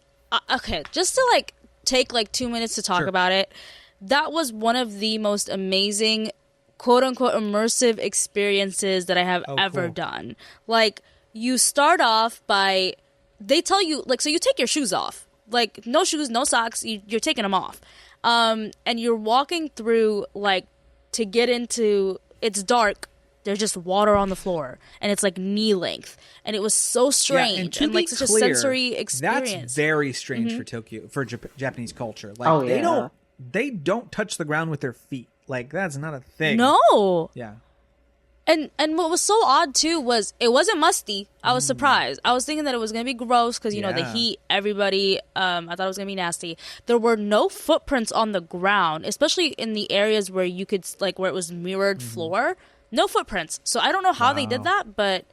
okay. Just to like take like 2 minutes to talk Sure. about it. That was one of the most amazing, quote unquote, immersive experiences that I have ever cool. done. Like you start off by they tell you like so you take your shoes off, like no shoes, no socks. You're taking them off, and you're walking through like to get into. It's dark. There's just water on the floor, and it's like knee length, and it was so strange to and like be such clear, a sensory experience. That's very strange for Tokyo, for Japanese culture. Like Oh, they yeah. don't touch the ground with their feet. Like that's not a thing. No, Yeah. and what was so odd too was it wasn't musty. I was surprised. I was thinking that it was gonna be gross because you know the Yeah. heat. Everybody, I thought it was gonna be nasty. There were no footprints on the ground, especially in the areas where you could like where it was mirrored floor. No footprints. So I don't know how they did that, but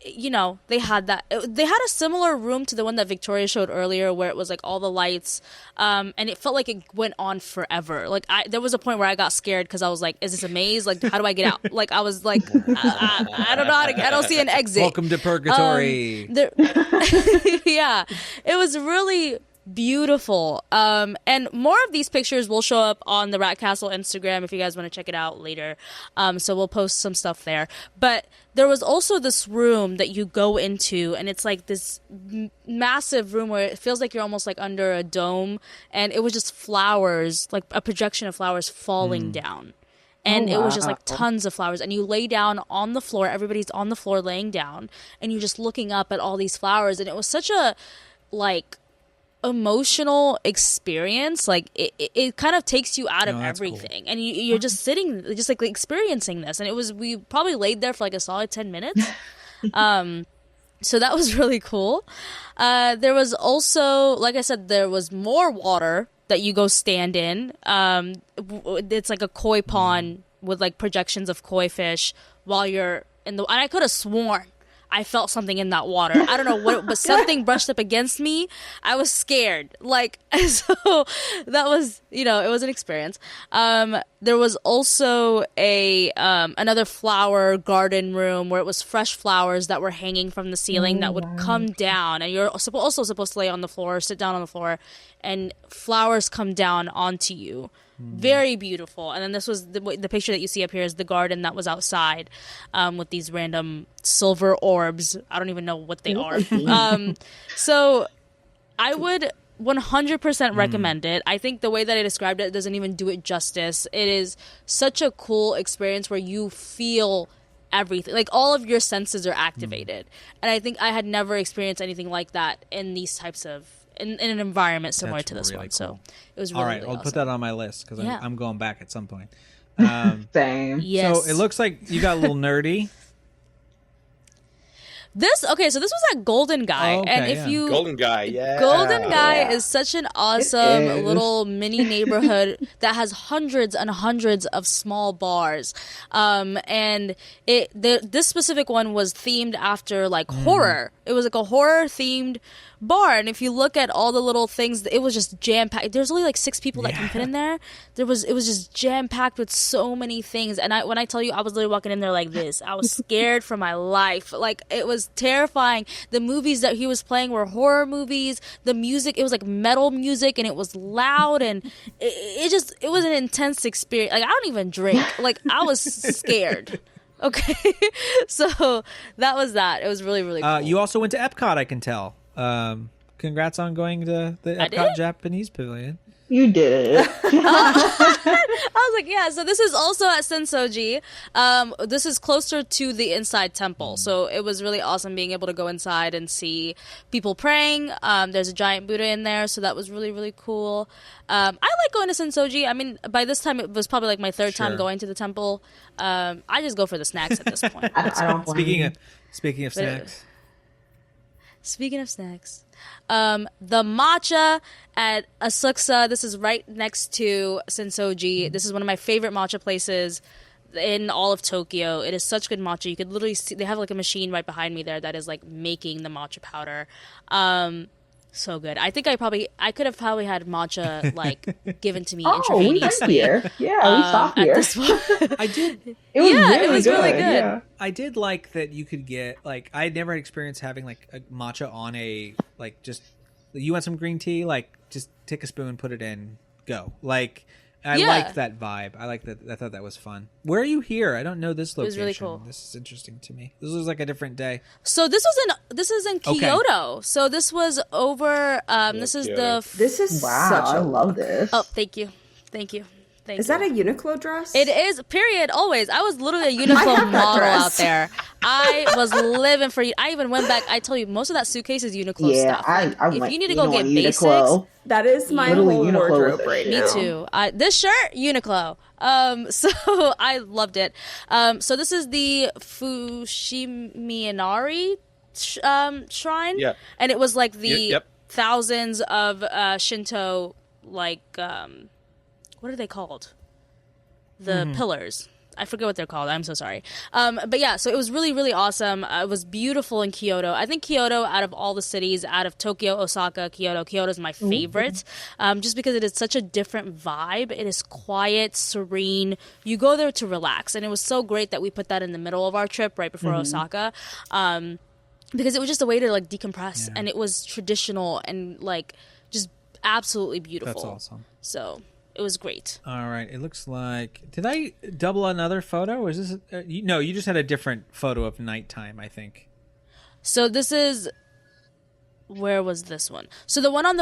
you know they had that. They had a similar room to the one that Victoria showed earlier, where it was like all the lights, and it felt like it went on forever. Like there was a point where I got scared because I was like, "Is this a maze? Like, how do I get out?" Like I was like, I don't know how to. I don't see an exit. Welcome to purgatory. Yeah, it was really beautiful. And more of these pictures will show up on the Rat Castle Instagram if you guys want to check it out later. So we'll post some stuff there. But there was also this room that you go into, and it's like this massive room where it feels like you're almost like under a dome, and it was just flowers, like a projection of flowers falling down. And it was just like tons of flowers. And you lay down on the floor. Everybody's on the floor laying down. And you're just looking up at all these flowers. And it was such a, like, emotional experience. Like, it kind of takes you out of that's cool. everything. And you're just sitting, just like experiencing this. And we probably laid there for like a solid 10 minutes. So that was really cool. There was also, like I said, there was more water that you go stand in. It's like a koi pond with like projections of koi fish while you're in the. And I could have sworn I felt something in that water. I don't know what, but something brushed up against me. I was scared. Like, so that was, it was an experience. There was also another flower garden room where it was fresh flowers that were hanging from the ceiling that would come down, and you're also supposed to lay on the floor, sit down on the floor, and flowers come down onto you. Very beautiful. And then this was the picture that you see up here is the garden that was outside, with these random silver orbs. I don't even know what they are. So I would 100% recommend it. I think the way that I described it doesn't even do it justice. It is such a cool experience where you feel everything. Like all of your senses are activated. And I think I had never experienced anything like that in these types of in an environment similar That's to this really one. cool. So it was really, All right, really I'll awesome. put that on my list because Yeah. I'm going back at some point. Same. Yes. So it looks like you got a little nerdy. So this was at Golden Guy, Oh, okay, and if yeah. you Golden Guy, yeah. Golden Guy Yeah. is such an awesome is. little mini neighborhood that has hundreds and hundreds of small bars. And this specific one was themed after like horror. It was like a horror themed bar, and if you look at all the little things, it was just jam packed. There's only like 6 people that can fit in there. It was just jam packed with so many things. And when I tell you, I was literally walking in there like this. I was scared for my life. Like, it was terrifying. The movies that he was playing were horror movies. The music, it was like metal music, and it was loud, and it was an intense experience. Like, I don't even drink. Like, I was scared. Okay, so that was that. It was really, really cool. You also went to Epcot, I can tell. Congrats on going to the I Epcot did? Japanese Pavilion. You did. I was like, yeah, so this is also at Sensoji. This is closer to the inside temple. So it was really awesome being able to go inside and see people praying. There's a giant Buddha in there, so that was really, really cool. I like going to Sensoji. I mean, by this time, it was probably like my third time Sure. going to the temple. I just go for the snacks at this point. I don't blame Speaking you. of snacks, Speaking of snacks, the matcha at Asakusa, this is right next to Sensoji. This is one of my favorite matcha places in all of Tokyo. It is such good matcha. You could literally see, they have like a machine right behind me there that is like making the matcha powder. So good. I think I could have probably had matcha like given to me Oh, we got intravenously. here. Yeah, we saw At here. this point. I did. It was Yeah, really it was good. really good. Yeah. I did like that you could get like I had never had experience having like a matcha on a like just you want some green tea, like just take a spoon, put it in, go. Like I Yeah. liked that vibe. I liked that. I thought that was fun. Where are you here? I don't know this location. was really cool. This is interesting to me. This was like a different day. So this is in Okay. Kyoto. So this was over. This is Kyoto. the. This is Wow, such I a love this. Oh, thank you. Thank you. Thank Is you. that a Uniqlo dress? It is, period, always. I was literally a I Uniqlo have that model dress. out there. I was living for you. I even went back. I told you, most of that suitcase is Uniqlo Yeah, stuff. I If went you need to in go on get Uniqlo. That is my Literally whole Uniqlo wardrobe with right it. now. Me too. This shirt, Uniqlo. So I loved it. So this is the Fushimi-inari shrine. Yeah. And it was like the Yep. thousands of Shinto, like, what are they called? The pillars. I forget what they're called. I'm so sorry. But yeah, so it was really, really awesome. It was beautiful in Kyoto. I think Kyoto, out of all the cities, out of Tokyo, Osaka, Kyoto is my favorite. Just because it is such a different vibe. It is quiet, serene. You go there to relax. And it was so great that we put that in the middle of our trip right before Osaka. Because it was just a way to like decompress. And it was traditional and like just absolutely beautiful. That's awesome. So it was great. All right. It looks like. Did I double another photo? Or is this? No, you just had a different photo of nighttime, I think. So this is. Where was this one? So the one on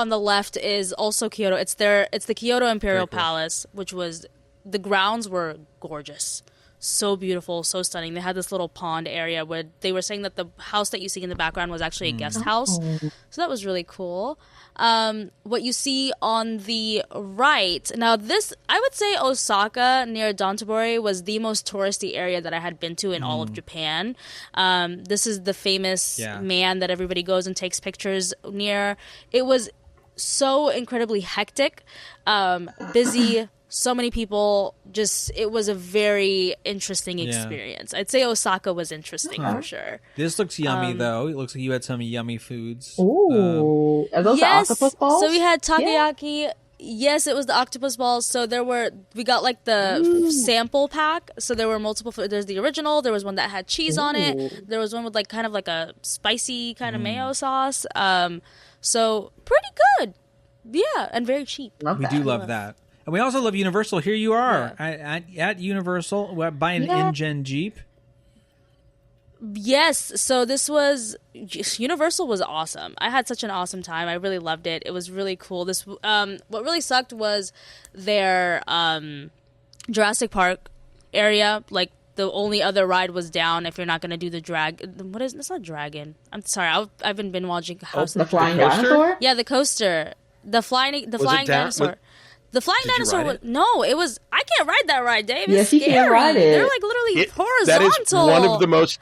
the left is also Kyoto. It's the Kyoto Imperial Very cool. Palace, which was, the grounds were gorgeous. So beautiful, so stunning. They had this little pond area where they were saying that the house that you see in the background was actually a guest house. So that was really cool. What you see on the right, now this, I would say Osaka near Dontobori was the most touristy area that I had been to in all of Japan. This is the famous Yeah. man that everybody goes and takes pictures near. It was so incredibly hectic, busy, so many people. Just, it was a very interesting Yeah. experience. I'd say Osaka was interesting for sure. This looks yummy, though. It looks like you had some yummy foods. Ooh, are those the octopus balls? So we had takoyaki. Yes, it was the octopus balls. So we got like the sample pack. So there were multiple. There's the original. There was one that had cheese on it. There was one with like kind of like a spicy kind of mayo sauce. So pretty good. Yeah, and very cheap. Love We that. do love that. And we also love Universal. Here you are at Universal. We're buying an InGen Jeep. Yes, so this was Universal was awesome. I had such an awesome time. I really loved it. It was really cool. This what really sucked was their Jurassic Park area. Like the only other ride was down. If you're not gonna do the what is it's not dragon. I'm sorry. I've been binge watching House The of the flying coaster? dinosaur? Yeah, the coaster, the flying it dinosaur. down? The flying Did you dinosaur ride was it? no. It was I can't ride that ride, Dave. It's Yes, you scary. can't ride it. They're like literally That horizontal. is one of the most.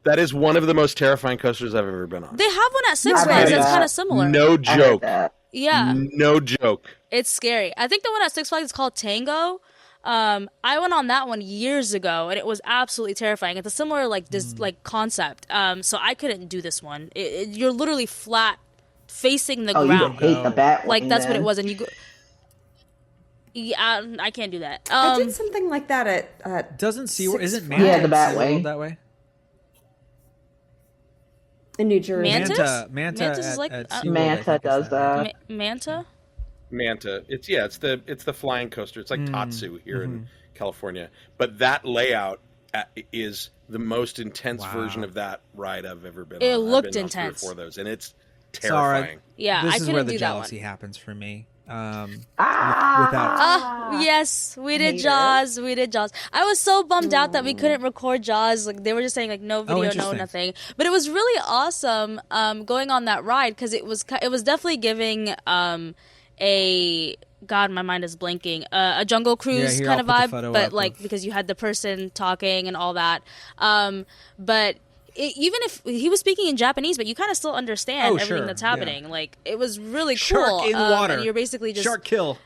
That is one of the most terrifying coasters I've ever been on. They have one at Six I've Flags heard that's that. kind of similar. No I heard joke. that. Yeah, No joke. it's scary. I think the one at Six Flags is called Tango. I went on that one years ago, and it was absolutely terrifying. It's a similar like concept. So I couldn't do this one. You're literally flat facing the Oh, you ground. would hate the bat. Like that's what it was, and you go. Yeah, I can't do that. I did something like that at Doesn't SeaWorld, isn't Flags. Manta Yeah, the at Batwing. SeaWorld that way? in New Jersey. Mantis? Manta Mantis is at, like- at uh, SeaWorld, I Manta think, is does that. Manta. Manta. It's the flying coaster. It's like Tatsu here in California. But that layout is the most intense version of that ride I've ever been on. It looked I've been intense. on 3 or 4 of those, and it's Sorry. terrifying. Yeah, This I is couldn't where the do that one. jealousy happens for me. Without Yes, we did Hater. Jaws. We did Jaws. I was so bummed out that we couldn't record Jaws. Like they were just saying, like no video, no interesting. nothing. But it was really awesome going on that ride because it was definitely giving a God, my mind is blanking. A Jungle Cruise here, kind I'll of put the vibe, photo but up like of- because you had the person talking and all that. But even if he was speaking in Japanese, but you kind of still understand everything sure, that's yeah. happening. Like it was really Shark cool. in water. And you're basically just Shark kill.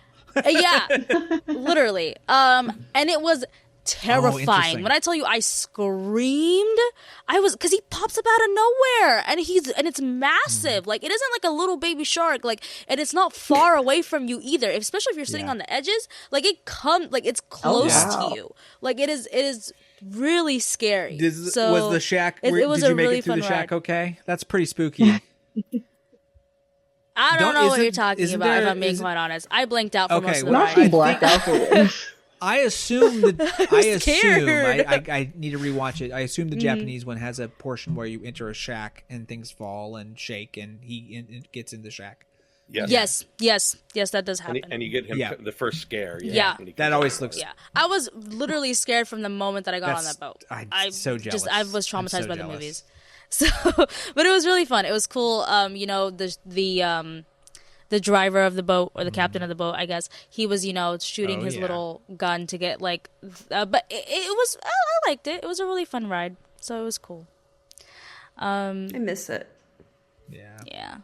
yeah, literally. And it was terrifying. interesting. When I tell you I screamed, I was because he pops up out of nowhere and it's massive. Like it isn't like a little baby shark. Like and it's not far away from you either. Especially if you're sitting Yeah. on the edges. Like it's close wow. to you. Like it is really scary. Was the shack? It was did a you make really it through fun the shack? ride. Okay, that's pretty spooky. I don't know what you're isn't- talking isn't about. If there- I'm being isn't- quite honest, I blanked out for Okay, most of the well, Not ride. she I blacked think- out for this. I assume that I assume scared. I need to rewatch it. I assume the Japanese one has a portion where you enter a shack and things fall and shake and he gets in the shack. Yes. Yes, that does happen. And you get him Yeah. the first scare. Yeah. when he That comes always out. looks. Yeah, I was literally scared from the moment that I got on That's- that boat. I'm so jealous. I was I'm traumatized so by the jealous. movies. So, but it was really fun. It was cool. The driver of the boat or the captain of the boat, I guess, he was shooting Oh, his yeah. little gun to get like. But it was I liked it. It was a really fun ride. So it was cool. I miss it. Yeah. Yeah.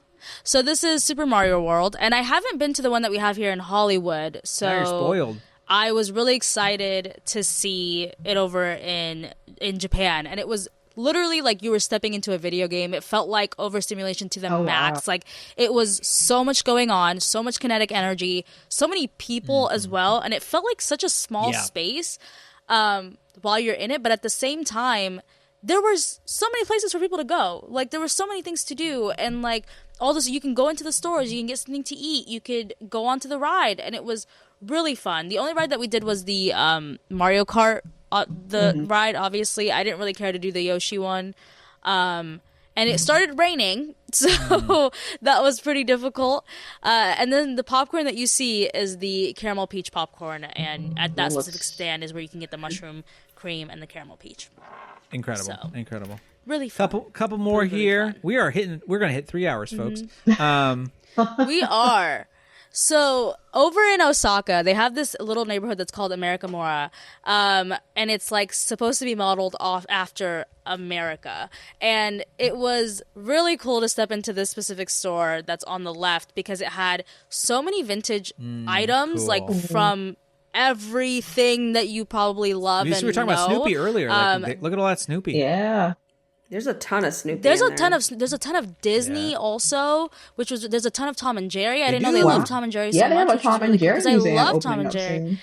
So this is Super Mario World, and I haven't been to the one that we have here in Hollywood. So Now you're spoiled. I was really excited to see it over in Japan, and it was literally like you were stepping into a video game. It felt like overstimulation to the Oh, max. Like it was so much going on, so much kinetic energy, so many people as well, and it felt like such a small Yeah. space while you're in it. But at the same time, there was so many places for people to go. Like there were so many things to do, and like all this, you can go into the stores, you can get something to eat, you could go onto the ride, and it was really fun. The only ride that we did was the Mario Kart, ride. Obviously, I didn't really care to do the Yoshi one, and it started raining, so that was pretty difficult. And then the popcorn that you see is the caramel peach popcorn, and at that specific stand is where you can get the mushroom cream and the caramel peach. Incredible. So. Incredible. Really fun. Couple more Really here. fun. We're gonna hit 3 hours, folks. We are. So over in Osaka, they have this little neighborhood that's called Amerikamura, and it's like supposed to be modeled off after America. And it was really cool to step into this specific store that's on the left because it had so many vintage items, cool. like from everything that you probably love. We and were talking about know. Snoopy earlier. Like, look at all that Snoopy. Yeah. There's a ton of Snoopy. There's in a ton there. of Disney Yeah. also, there's a ton of Tom and Jerry. I didn't know do? they Wow. loved Tom and Jerry Yeah, so they have much. a which is Tom really and cool, Jerry 'cause I museum love Tom opening and up Jerry. soon.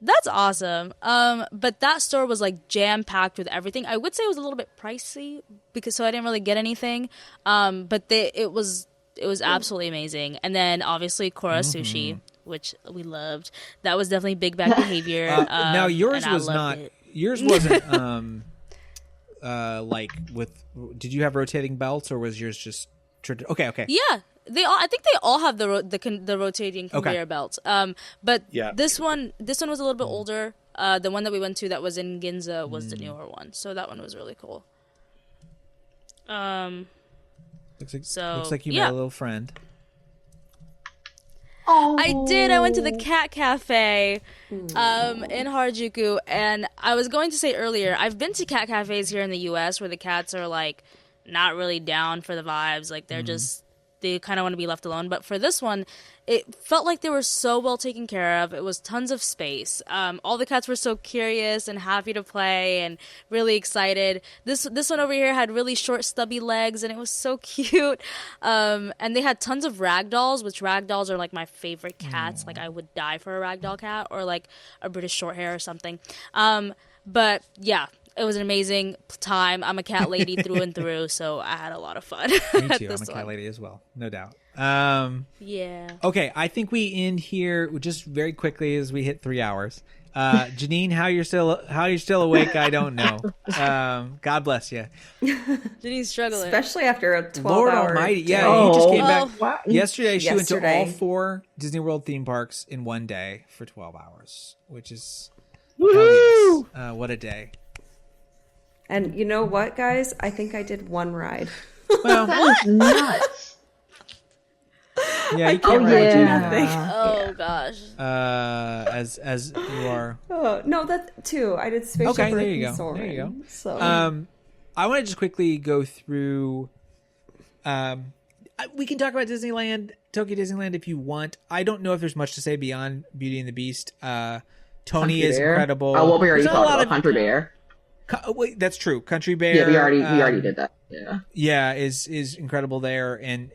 That's awesome. But that store was like jam packed with everything. I would say it was a little bit pricey so I didn't really get anything. But it was absolutely amazing. And then obviously Kora Sushi, which we loved. That was definitely big bag behavior. Now yours and I was loved not. it. Yours wasn't. Like with. Did you have rotating belts or was yours just? Okay. Yeah, I think they all have the rotating conveyor belts. But Yeah. this one was a little bit older. The one that we went to that was in Ginza was the newer one, so that one was really cool. Looks like So, looks like you yeah. met a little friend. I did. I went to the cat cafe in Harajuku, and I was going to say earlier, I've been to cat cafes here in the US where the cats are like not really down for the vibes, like they're just they kind of want to be left alone. But for this one, it felt like they were so well taken care of. It was tons of space. All the cats were so curious and happy to play and really excited. This one over here had really short, stubby legs, and it was so cute. And they had tons of ragdolls, which ragdolls are like my favorite cats. Like I would die for a ragdoll cat or like a British Shorthair or something. But yeah. It was an amazing time. I'm a cat lady through and through, so I had a lot of fun. Me too. I'm a cat lady as well, no doubt. Yeah. Okay, I think we end here just very quickly as we hit 3 hours. Janine, how you're still awake? I don't know. God bless you. Janine's struggling, especially after a 12-hour. Lord Almighty, yeah. Oh, You just came back wow. yesterday. She went to all 4 Disney World theme parks in one day for 12 hours, which is Woo! Yes. What a day. And you know what, guys? I think I did one ride. Well, That is nuts. yeah, you can't ride yeah. Nothing. Oh gosh. as you are. Oh, no, that too. I did Spaceship Okay, Earth there you and go. Soarin', There you go. So I want to just quickly go through. We can talk about Disneyland, Tokyo Disneyland, if you want. I don't know if there's much to say beyond Beauty and the Beast. Tony Country is Bear. incredible. Oh, well, we already There's not talked a lot about of Country Bear. Wait, that's true. Country Bear. Yeah, we already did that. Yeah. Yeah, is incredible there, and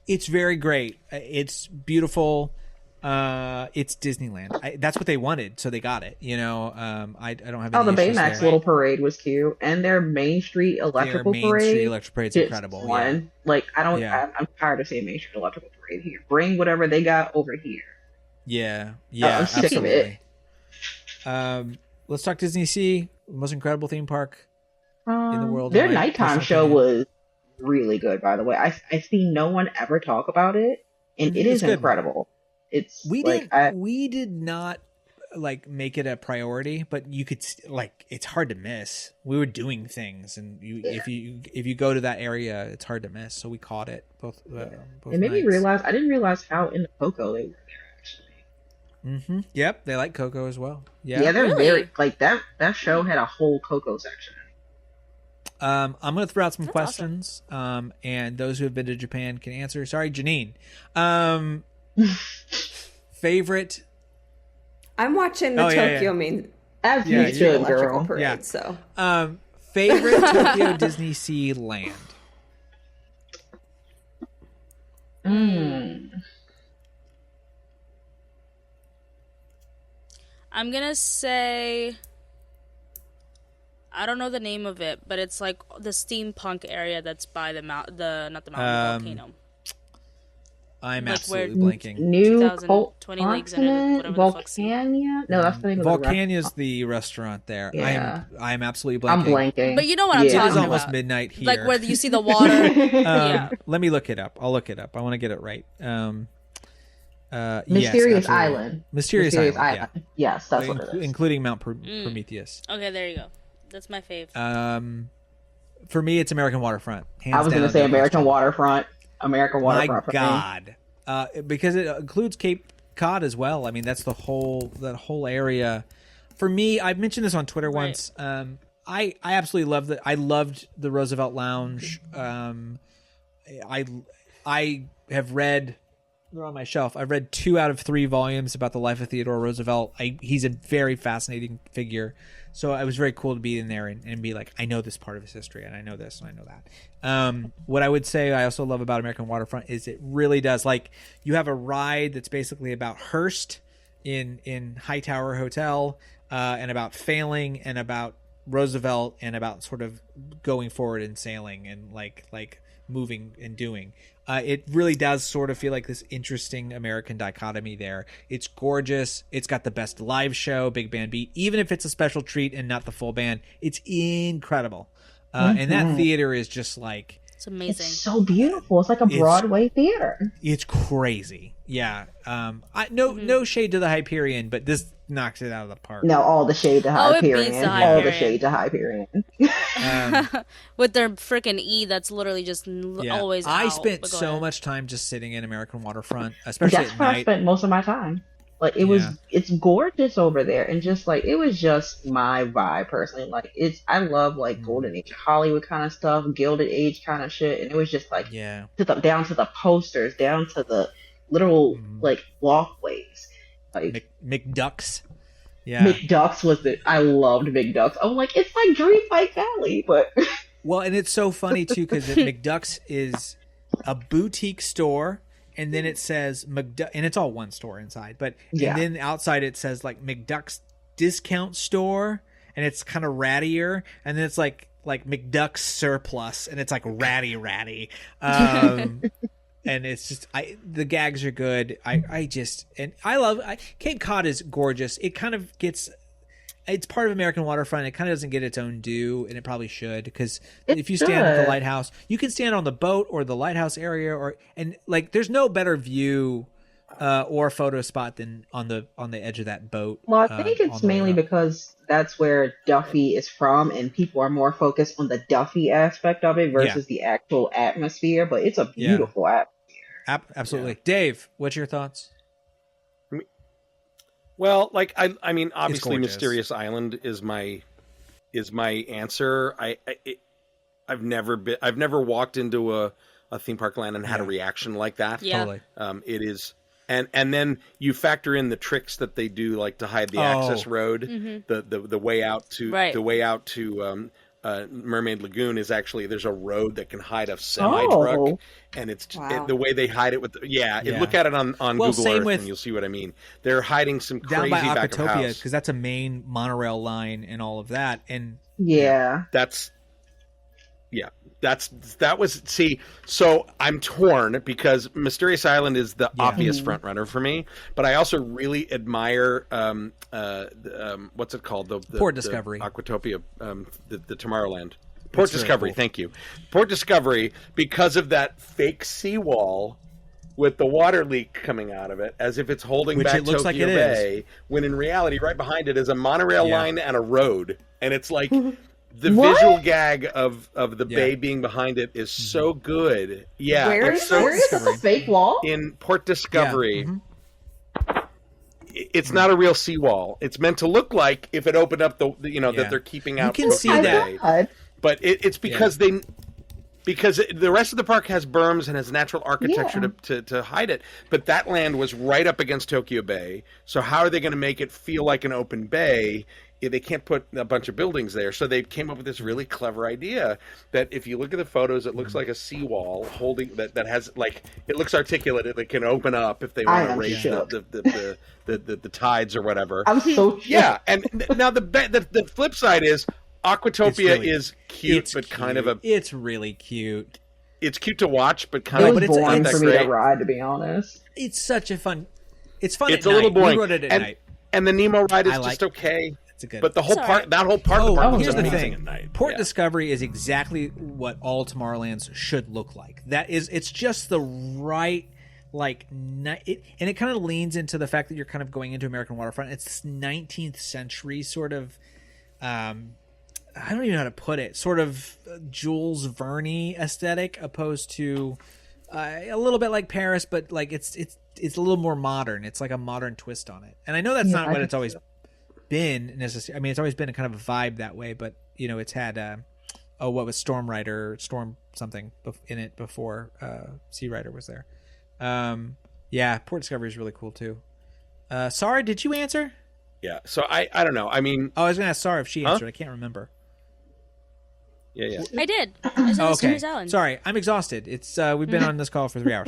it's very great. It's beautiful. It's Disneyland. That's what they wanted, so they got it. You know, I don't have. Oh, Any the issues Baymax there. little parade was cute, and their Main Street Their electrical Main parade. Street Electric Parade's just incredible. fun. Yeah. Like I don't. Yeah. I'm tired of seeing Main Street electrical parade here. Bring whatever they got over here. Yeah, I'm sick of it. absolutely. Let's talk Disney Sea, most incredible theme park in the world. Their in my nighttime personal show opinion. was really good, by the way. I see no one ever talk about it, and it It's is good. incredible. It's We like, didn't. We did not like make it a priority, but you could like it's hard to miss. We were doing things, and if you go to that area, it's hard to miss. So we caught it both. Both it made me nights. realize I didn't realize how into Coco they were. Mm-hmm. Yep, they like Coco as well. Yeah. Yeah, they're Really? very like that. That show had a whole Coco section. I'm going to throw out some That's questions, and those who have been to Japan can answer. Sorry, Janine. Favorite? I'm watching the Oh, yeah, Tokyo yeah. Main As Yeah, you you should, Electrical girl. Parade. Yeah. So Favorite Tokyo Disney Sea land? I'm gonna say I don't know the name of it, but it's like the steampunk area that's by the volcano. I'm Like absolutely blanking. New 2020 leagues in it, whatever the fuck's the- Volcania? No, that's the name of the Volcania's the restaurant there. Yeah. I'm absolutely blanking. I'm blanking. But you know what I'm Yeah. It talking is almost about. midnight here. Like where you see the water. Yeah. Let me look it up. I'll look it up. I want to get it right. Yes, Mysterious absolutely. Island. Mysterious Island. Yeah. Yes, that's what it is. Including Mount Prometheus. Okay, there you go. That's my fave. For me, it's American Waterfront. Hands I was going down, to say no American question. Waterfront. American My Waterfront for me. God, because it includes Cape Cod as well. I mean, that's that whole area. For me, I've mentioned this on Twitter Right. once. I absolutely love that. I loved the Roosevelt Lounge. I have read. They're on my shelf. I've read 2 out of 3 volumes about the life of Theodore Roosevelt. He's a very fascinating figure. So it was very cool to be in there and be like, I know this part of his history, and I know this, and I know that. What I would say I also love about American Waterfront is it really does, like, you have a ride that's basically about Hearst in Hightower Hotel, and about failing, and about Roosevelt, and about sort of going forward and sailing and like moving and doing. It really does sort of feel like this interesting American dichotomy there. It's gorgeous. It's got the best live show, Big Band Beat. Even if it's a special treat and not the full band, it's incredible. And that theater is just like... It's amazing. It's so beautiful. It's like a Broadway theater. It's crazy. Yeah. No shade to the Hyperion, but this knocks it out of the park. No, all the shade to Oh, it Hyperion. beats the All the Hyperion. shade to Hyperion. with their freaking E that's literally just always I out. spent But go so ahead. much time just sitting in American waterfront, especially That's at where I night. spent most of my time. Like it's gorgeous over there, and just like it was just my vibe personally. Like I love like golden age Hollywood kind of stuff, gilded age kind of shit, and it was just like Yeah. down to the posters, down to the literal like walkways. Like McDucks. Yeah. McDucks I loved McDucks. I'm like, it's like Dreamlight Valley, but Well, and it's so funny too because McDucks is a boutique store, and then it says McDuck, and it's all one store inside. But Yeah. and then outside it says like McDuck's discount store, and it's kind of rattier, and then it's like McDuck's surplus, and it's like ratty. And it's just the gags are good. I love Cape Cod is gorgeous. It kind of it's part of American waterfront. It kind of doesn't get its own due, and it probably should, because if you stand at the lighthouse, you can stand on the boat or the lighthouse area, and like there's no better view or photo spot than on the edge of that boat. Well, I think it's mainly because that's where Duffy is from, and people are more focused on the Duffy aspect of it versus the actual atmosphere. But it's a beautiful atmosphere. Absolutely. Dave, what's your thoughts? Well, like I mean, obviously, gorgeous. Mysterious Island is my answer. I've never walked into a theme park land and had a reaction like that. Yeah. Totally. It is, and then you factor in the tricks that they do, like to hide the access road, the way out to Mermaid Lagoon is actually there's a road that can hide a semi truck, and it's the way they hide it with look at it on Google Earth and you'll see what I mean. They're hiding some Down crazy by back of Aquatopia, house because that's a main monorail line and all of that, and so I'm torn because Mysterious Island is the obvious front runner for me, but I also really admire what's it called, the Port Discovery, Aquatopia, the Tomorrowland. Port Discovery, cool. Thank you. Port Discovery, because of that fake seawall with the water leak coming out of it, as if it's holding Which back it looks Tokyo like it Bay, is. when in reality, right behind it is a monorail line and a road, and it's like the visual gag of the bay being behind it is so good. Yeah, Where is the fake wall? In Port Discovery. It's not a real seawall. It's meant to look like if it opened up that they're keeping out. You can see that. God. But it's because because the rest of the park has berms and has natural architecture to hide it. But that land was right up against Tokyo Bay. So how are they going to make it feel like an open bay? They can't put a bunch of buildings there. So they came up with this really clever idea that if you look at the photos, it looks like a seawall holding that has like, it looks articulate. It can open up if they want to raise the tides or whatever. I'm so and now the flip side is Aquatopia is cute, but kind of it's really cute. It's cute to watch, but kind it of was boring for me great. to ride, to be honest. It's such a fun. It's fun. It's at a little night. boring. We rode it at night. And the Nemo ride is just okay. It's a good. But the whole part, that whole part of the park was here's the amazing thing. at night. Port Discovery is exactly what all Tomorrowlands should look like. It's just the right, and it kind of leans into the fact that you're kind of going into American waterfront. It's this 19th century sort of, I don't even know how to put it, sort of Jules Verne aesthetic, opposed to a little bit like Paris, but like it's a little more modern. It's like a modern twist on it. And I know that's not what it's always been necessarily. I mean, it's always been a kind of a vibe that way, but it's had what was Storm something in it before Sea Rider was there. Port Discovery is really cool too. Sarah, did you answer? Yeah, so I don't know. I mean, I was gonna ask Sarah if she answered. I can't remember. Yeah. I did. I said Mysterious Island. Sorry, I'm exhausted. It's we've been on this call for 3 hours.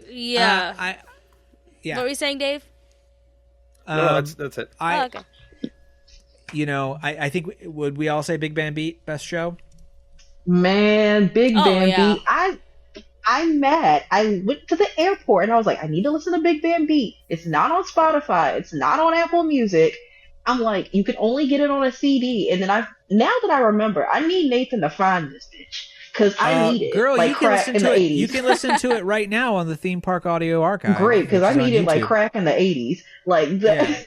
Yeah. Yeah. What were you saying, Dave? No, that's it. Okay. I think would we all say Big Band Beat best show? Man, Big Band Beat. I'm mad. I went to the airport and I was like, I need to listen to Big Band Beat. It's not on Spotify. It's not on Apple Music. I'm like, you can only get it on a CD. And then now that I remember, I need Nathan to find this bitch. Because I need it. Girl, like you can crack listen in to the it. 80s. You can listen to it right now on the Theme Park Audio Archive. Great, because I need it like YouTube. crack in the 80s. Like that.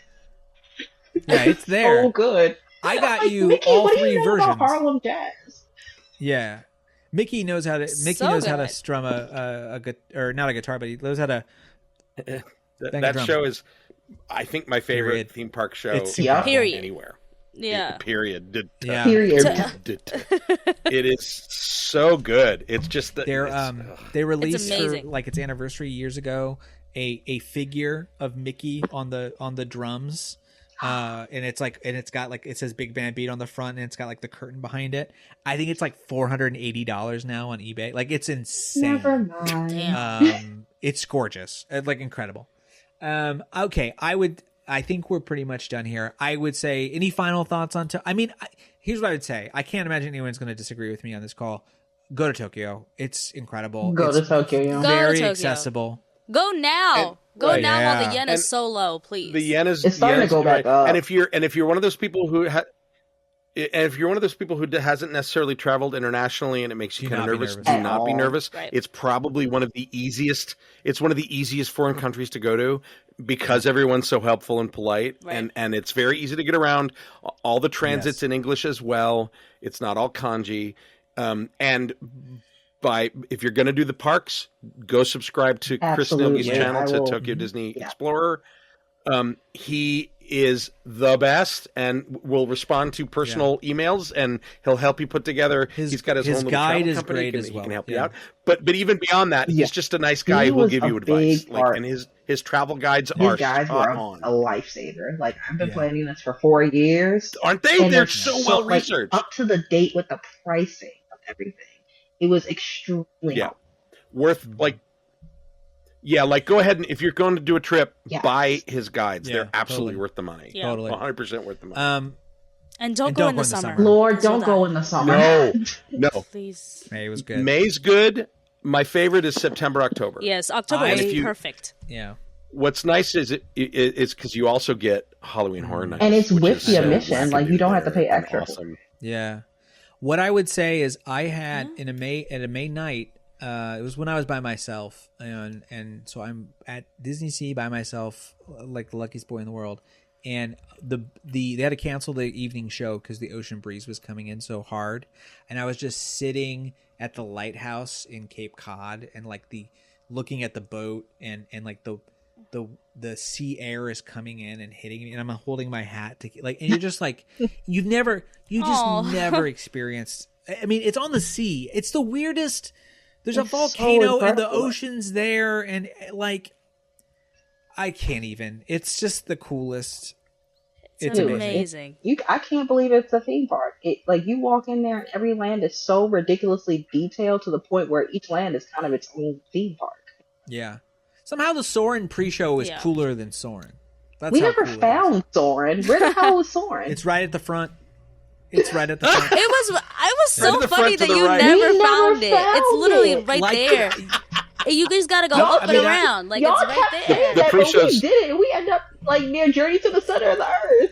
Yeah, it's there. So good. I got Like, you Mickey, all what do three you know versions. about Harlem Jazz? Yeah, Mickey knows how to good. strum a or not a guitar, but he knows how to. Bang a That drum. show is, I think, my favorite Period. theme park show It's Yeah. Period. anywhere. Yeah. Period. Yeah. Period. It is so good. It's just that They released for amazing. like its anniversary years ago a figure of Mickey on the drums. And it's got like it says Big Band Beat on the front, and it's got like the curtain behind it. I think it's like $480 now on eBay. Like it's insane. Never mind. Damn. It's gorgeous, like incredible. Okay, I think we're pretty much done here. I would say, any final thoughts on? Here's what I would say. I can't imagine anyone's going to disagree with me on this call. Go to Tokyo. It's incredible. Go It's to Tokyo. Yeah. Go to very Tokyo. accessible. Go now. Go right. now while the Yeah. yen is so low, please. the yen is It's starting to go back up. And if you're one of those people who hasn't necessarily traveled internationally and it makes you Do kind of not be nervous, nervous. do not be At all. nervous. Right. It's probably one of the easiest. It's one of the easiest foreign countries to go to because everyone's so helpful and polite, Right. and it's very easy to get around. All the transits Yes. in English as well. It's not all kanji, and if you're going to do the parks, go subscribe to Chris Absolutely. Nogi's channel I to will. Tokyo Disney Yeah. Explorer. He is the best and will respond to personal emails, and he'll help you put together. He's got his own little guide travel is company. great He can, as well. He can help you Yeah. out. But even beyond that, Yeah. he's just a nice guy He who will was give a you advice. big part. And his travel guides His are guys spot were on, a lifesaver. Like I've been Yeah. planning this for 4 years. aren't they? And They're so well researched. up to the date with the pricing of everything. It was extremely Yeah. helpful. Worth go ahead and if you're going to do a trip, Yes. buy his guides. Yeah, They're absolutely totally. worth the money. Yeah. Totally. 100% worth the money. and don't And go in the summer. Lord, So don't that- go in the summer. No. Please. Hey, it was good. May's good. My favorite is September, October. Yes, October I- was if you- perfect. Yeah. What's nice is it's because you also get Halloween Horror Nights, And it's which with is the so admission, like, you don't have to pay wackadoo and extra. Awesome. Yeah. What I would say is I had at a May night, it was when I was by myself, and so I'm at Disney Sea by myself, like the luckiest boy in the world. And they had to cancel the evening show because the ocean breeze was coming in so hard, and I was just sitting at the lighthouse in Cape Cod and like looking at the boat and like the sea air is coming in and hitting me, and I'm holding my hat to like, and you're just like, you just Aw. never experienced. I mean, it's on the sea. It's the weirdest. There's a It's so volcano and the incredible. ocean's there, and like, I can't even. It's just the coolest. It's It's amazing. amazing. I can't believe it's a theme park. Like you walk in there and every land is so ridiculously detailed to the point where each land is kind of its own theme park. Yeah. Somehow the Soarin' pre-show is Yeah. cooler than Soarin'. That's We how never cool it is. found Soren. Where the hell was Soren? It's right at the front. It's right at the front. It was Right so to the funny front, to that the you right. never We never found it. It's found literally it. right Like- there. You just gotta go Y'all- up I and mean, around. Like Y'all it's right kept there. saying The that, but we pre-shows- did it. We end up like near Journey to the Center of the Earth.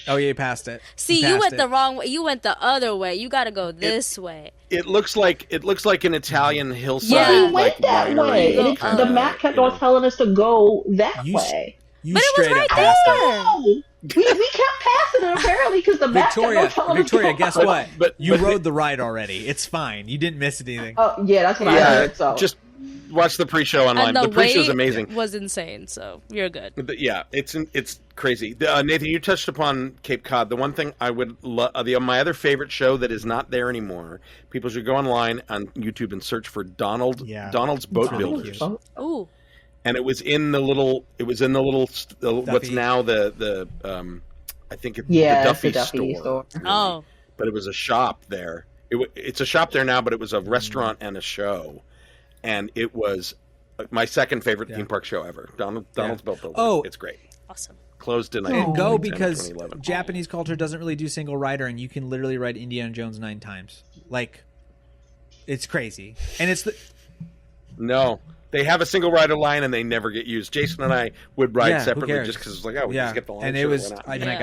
Oh, yeah, you passed it. See, you passed went it. the wrong way. You went the other way. You gotta go this way. It looks like an Italian hillside. Yeah. We We went like, that winery way. And kinda, the map kept you on know. telling us to go that You way. You But it was straight right up passed it. there. No, we kept passing it apparently because the map Victoria, kept on telling us to Victoria, go. guess what? but- you but- rode the ride already. It's fine. You didn't miss anything. Oh yeah, that's what I Yeah, heard. So just watch the pre-show online. And the The pre-show's wait amazing. was insane. So you're good. Yeah, it's crazy. Nathan, you touched upon Cape Cod. The one thing I would love, my other favorite show that is not there anymore. People should go online on YouTube and search for Donald's Boat really Builders. cute. Ooh. And it was in the little. What's Duffy. now the I think it's yeah, the it's Duffy, the Duffy store. Oh. But it was a shop there. It's a shop there now, but it was a restaurant and a show, and it was my second favorite theme park show ever. Donald's Boat Builders. Oh. It's great. Awesome. Closed in And Oh. go 2010, because 2011. Japanese culture doesn't really do single rider, and you can literally ride Indiana Jones 9 times. Like, it's crazy, and it's the No, they have a single rider line and they never get used. Jason and I would ride Yeah, who separately cares? just because it's like, oh, we yeah, just get the line. and it sure, was why not? my Yeah.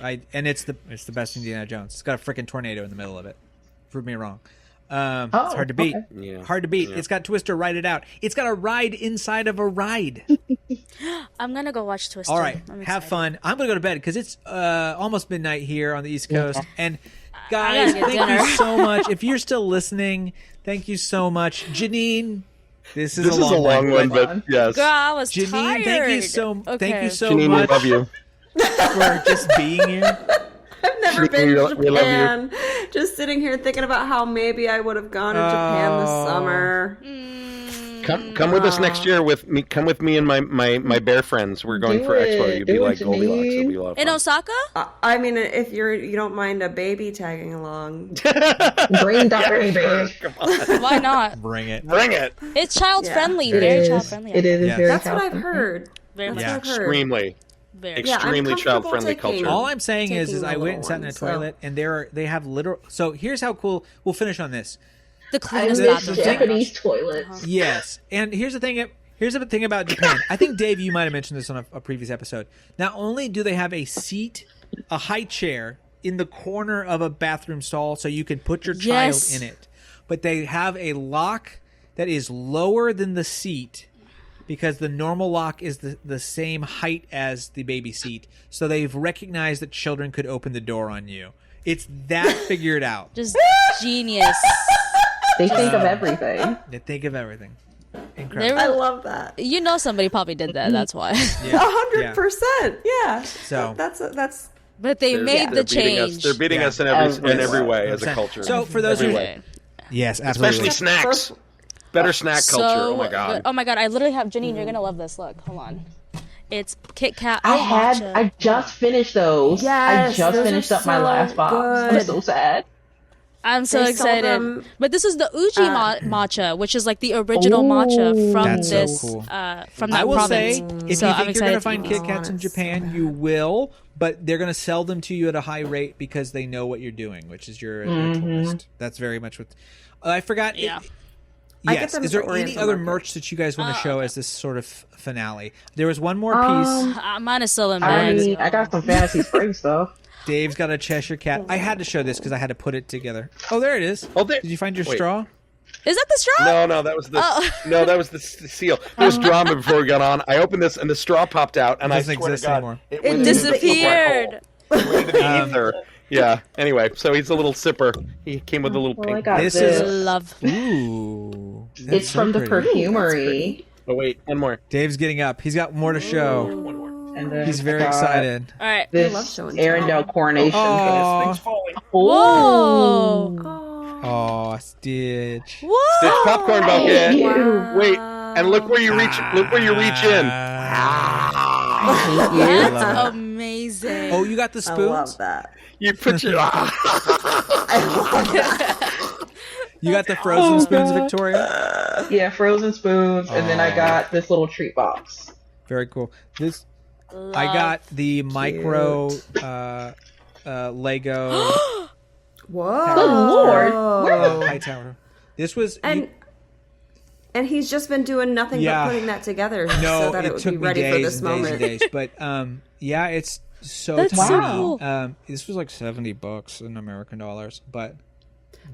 god, and it's the best Indiana Jones. It's got a freaking tornado in the middle of it. Prove me wrong. It's Oh, hard to beat. okay. Yeah. Hard to beat. Yeah. It's got Twister. Ride It Out. It's got a ride inside of a ride. I'm gonna go watch Twister. All right, I'm have excited. fun. I'm gonna go to bed because it's almost midnight here on the East Coast. And guys, gotta get thank dinner. you so much. If you're still listening, thank you so much, Janine. This is This a is a long one, but yes. Girl, I was Janine, tired. thank you so Okay. so Janine, much we love you. for just being here. I've never Janine, been to we love you. Japan. Just sitting here thinking about how maybe I would have gone to Japan this summer. Come with us next year with me. Come with me and my bear friends. We're going Do for Expo. it. You'd be Do it, like Goldilocks. It'll be a lot of In fun. Osaka? I mean, if you don't mind a baby tagging along. Bring Dr. Baby. Why not? Bring it. Bring it. It's child Yeah. friendly. It Very is. child friendly. It is Yes. very That's what I've child-friendly. heard. Very That's much. Yeah. what I've heard. Extremely, Very. Yeah, I'm extremely comfortable child-friendly taking- culture. All I'm saying is Taking I the went and little sat in a one, so- toilet, and they have literal. So here's how cool. We'll finish on this. The I cleanest miss bathroom. Japanese toilets. Yes, and here's the thing. Here's the thing about Japan. I think Dave, you might have mentioned this on a previous episode. Not only do they have a seat, a high chair in the corner of a bathroom stall, so you can put your child Yes. in it, but they have a lock that is lower than the seat because the normal lock is the same height as the baby seat. So they've recognized that children could open the door on you. It's that figured out. Just genius. They think of everything. They think of everything. They Incredible. I were, love that. you know somebody probably did that. That's why. Yeah. 100%. Yeah. So- That's But they made the beating us. change. They're beating Yeah. us in Everywhere. every way as a culture. So for those who, Every way. yes, absolutely. Especially snacks. Better snack culture. So, Oh my god. Oh my god! I literally have Janine. You're gonna love this. Look, hold on. It's Kit Kat. I matcha. just finished those. Yes, I just those are finished up my so last box. I'm good. so sad. I'm so They sell excited. them, But this is the Uji matcha, which is like the original matcha from That's so this cool. from that I will province. say, if So you I'm think you're going to excited find to Kit eat Kats in Japan, you will, but they're going to sell them to you at a high rate because they know what you're doing, which is you're a tourist. That's very much what. I forgot. Yeah. I get Yes. them Is there to any Oriental other Market. merch that you guys want to show as this sort of finale? There was one more piece. Mine is still in I bags. mean, I got some Fantasy Spring stuff. Dave's got a Cheshire Cat. I had to show this because I had to put it together. Oh, there it is. Oh, there- Did you find your Wait. straw? Is that the straw? No, that was the Oh. no, that was the seal. There was drama before we got on. I opened this and the straw popped out, and It I doesn't swear exist to God, anymore. It, It went into the black disappeared. hole. It went into the ether. Yeah. Anyway, so he's a little sipper. He came with a little Well, I pink. got This this. is- Love. Ooh. That's It's so from the pretty. perfumery. Oh wait, one more. Dave's getting up. He's got more to show. And then He's very I got excited. All right. This love showing Arendelle coronation. Oh, Whoa. oh, Stitch. Whoa. Stitch popcorn Thank bucket. you. Wait, and look where you reach. Look where you reach in. Thank you. That's amazing. Oh, you got the I spoons? love that. You put your. You got the frozen Oh, spoons, God. Victoria? Yeah, frozen spoons, and then I got this little treat box. Very cool. This I got the micro Lego Whoa. Good lord. Where the high tower. This was And he's just been doing nothing Yeah. but putting that together no, so that it it would took be me ready days for this and days moment. and days. But yeah, it's so That's so tiny. cool. This was like $70 in American dollars, but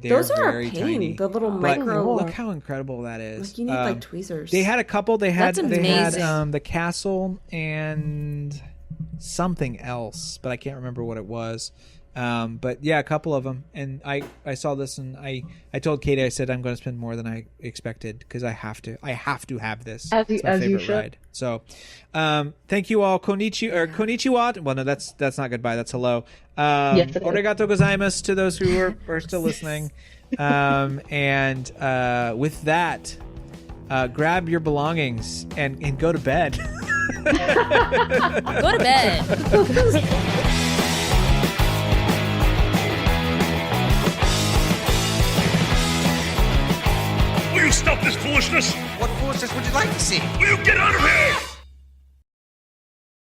they're Those are very a pain. tiny. The little But micro. look how incredible that is. Like you need like tweezers. They had a couple. They had That's amazing. the castle and something else, but I can't remember what it was. But yeah, a couple of them. And I saw this, and I told Katie, I said I'm going to spend more than I expected because I have to have this. As you- It's my as you favorite should. ride. So, thank you all. Konnichiwa. Well, no, that's not goodbye. That's hello. Yes, it is. Arigato gozaimasu to those who are still listening. And with that, grab your belongings and go to bed. Go to bed. Will you stop this foolishness? What foolishness would you like to see? Will you get out of here?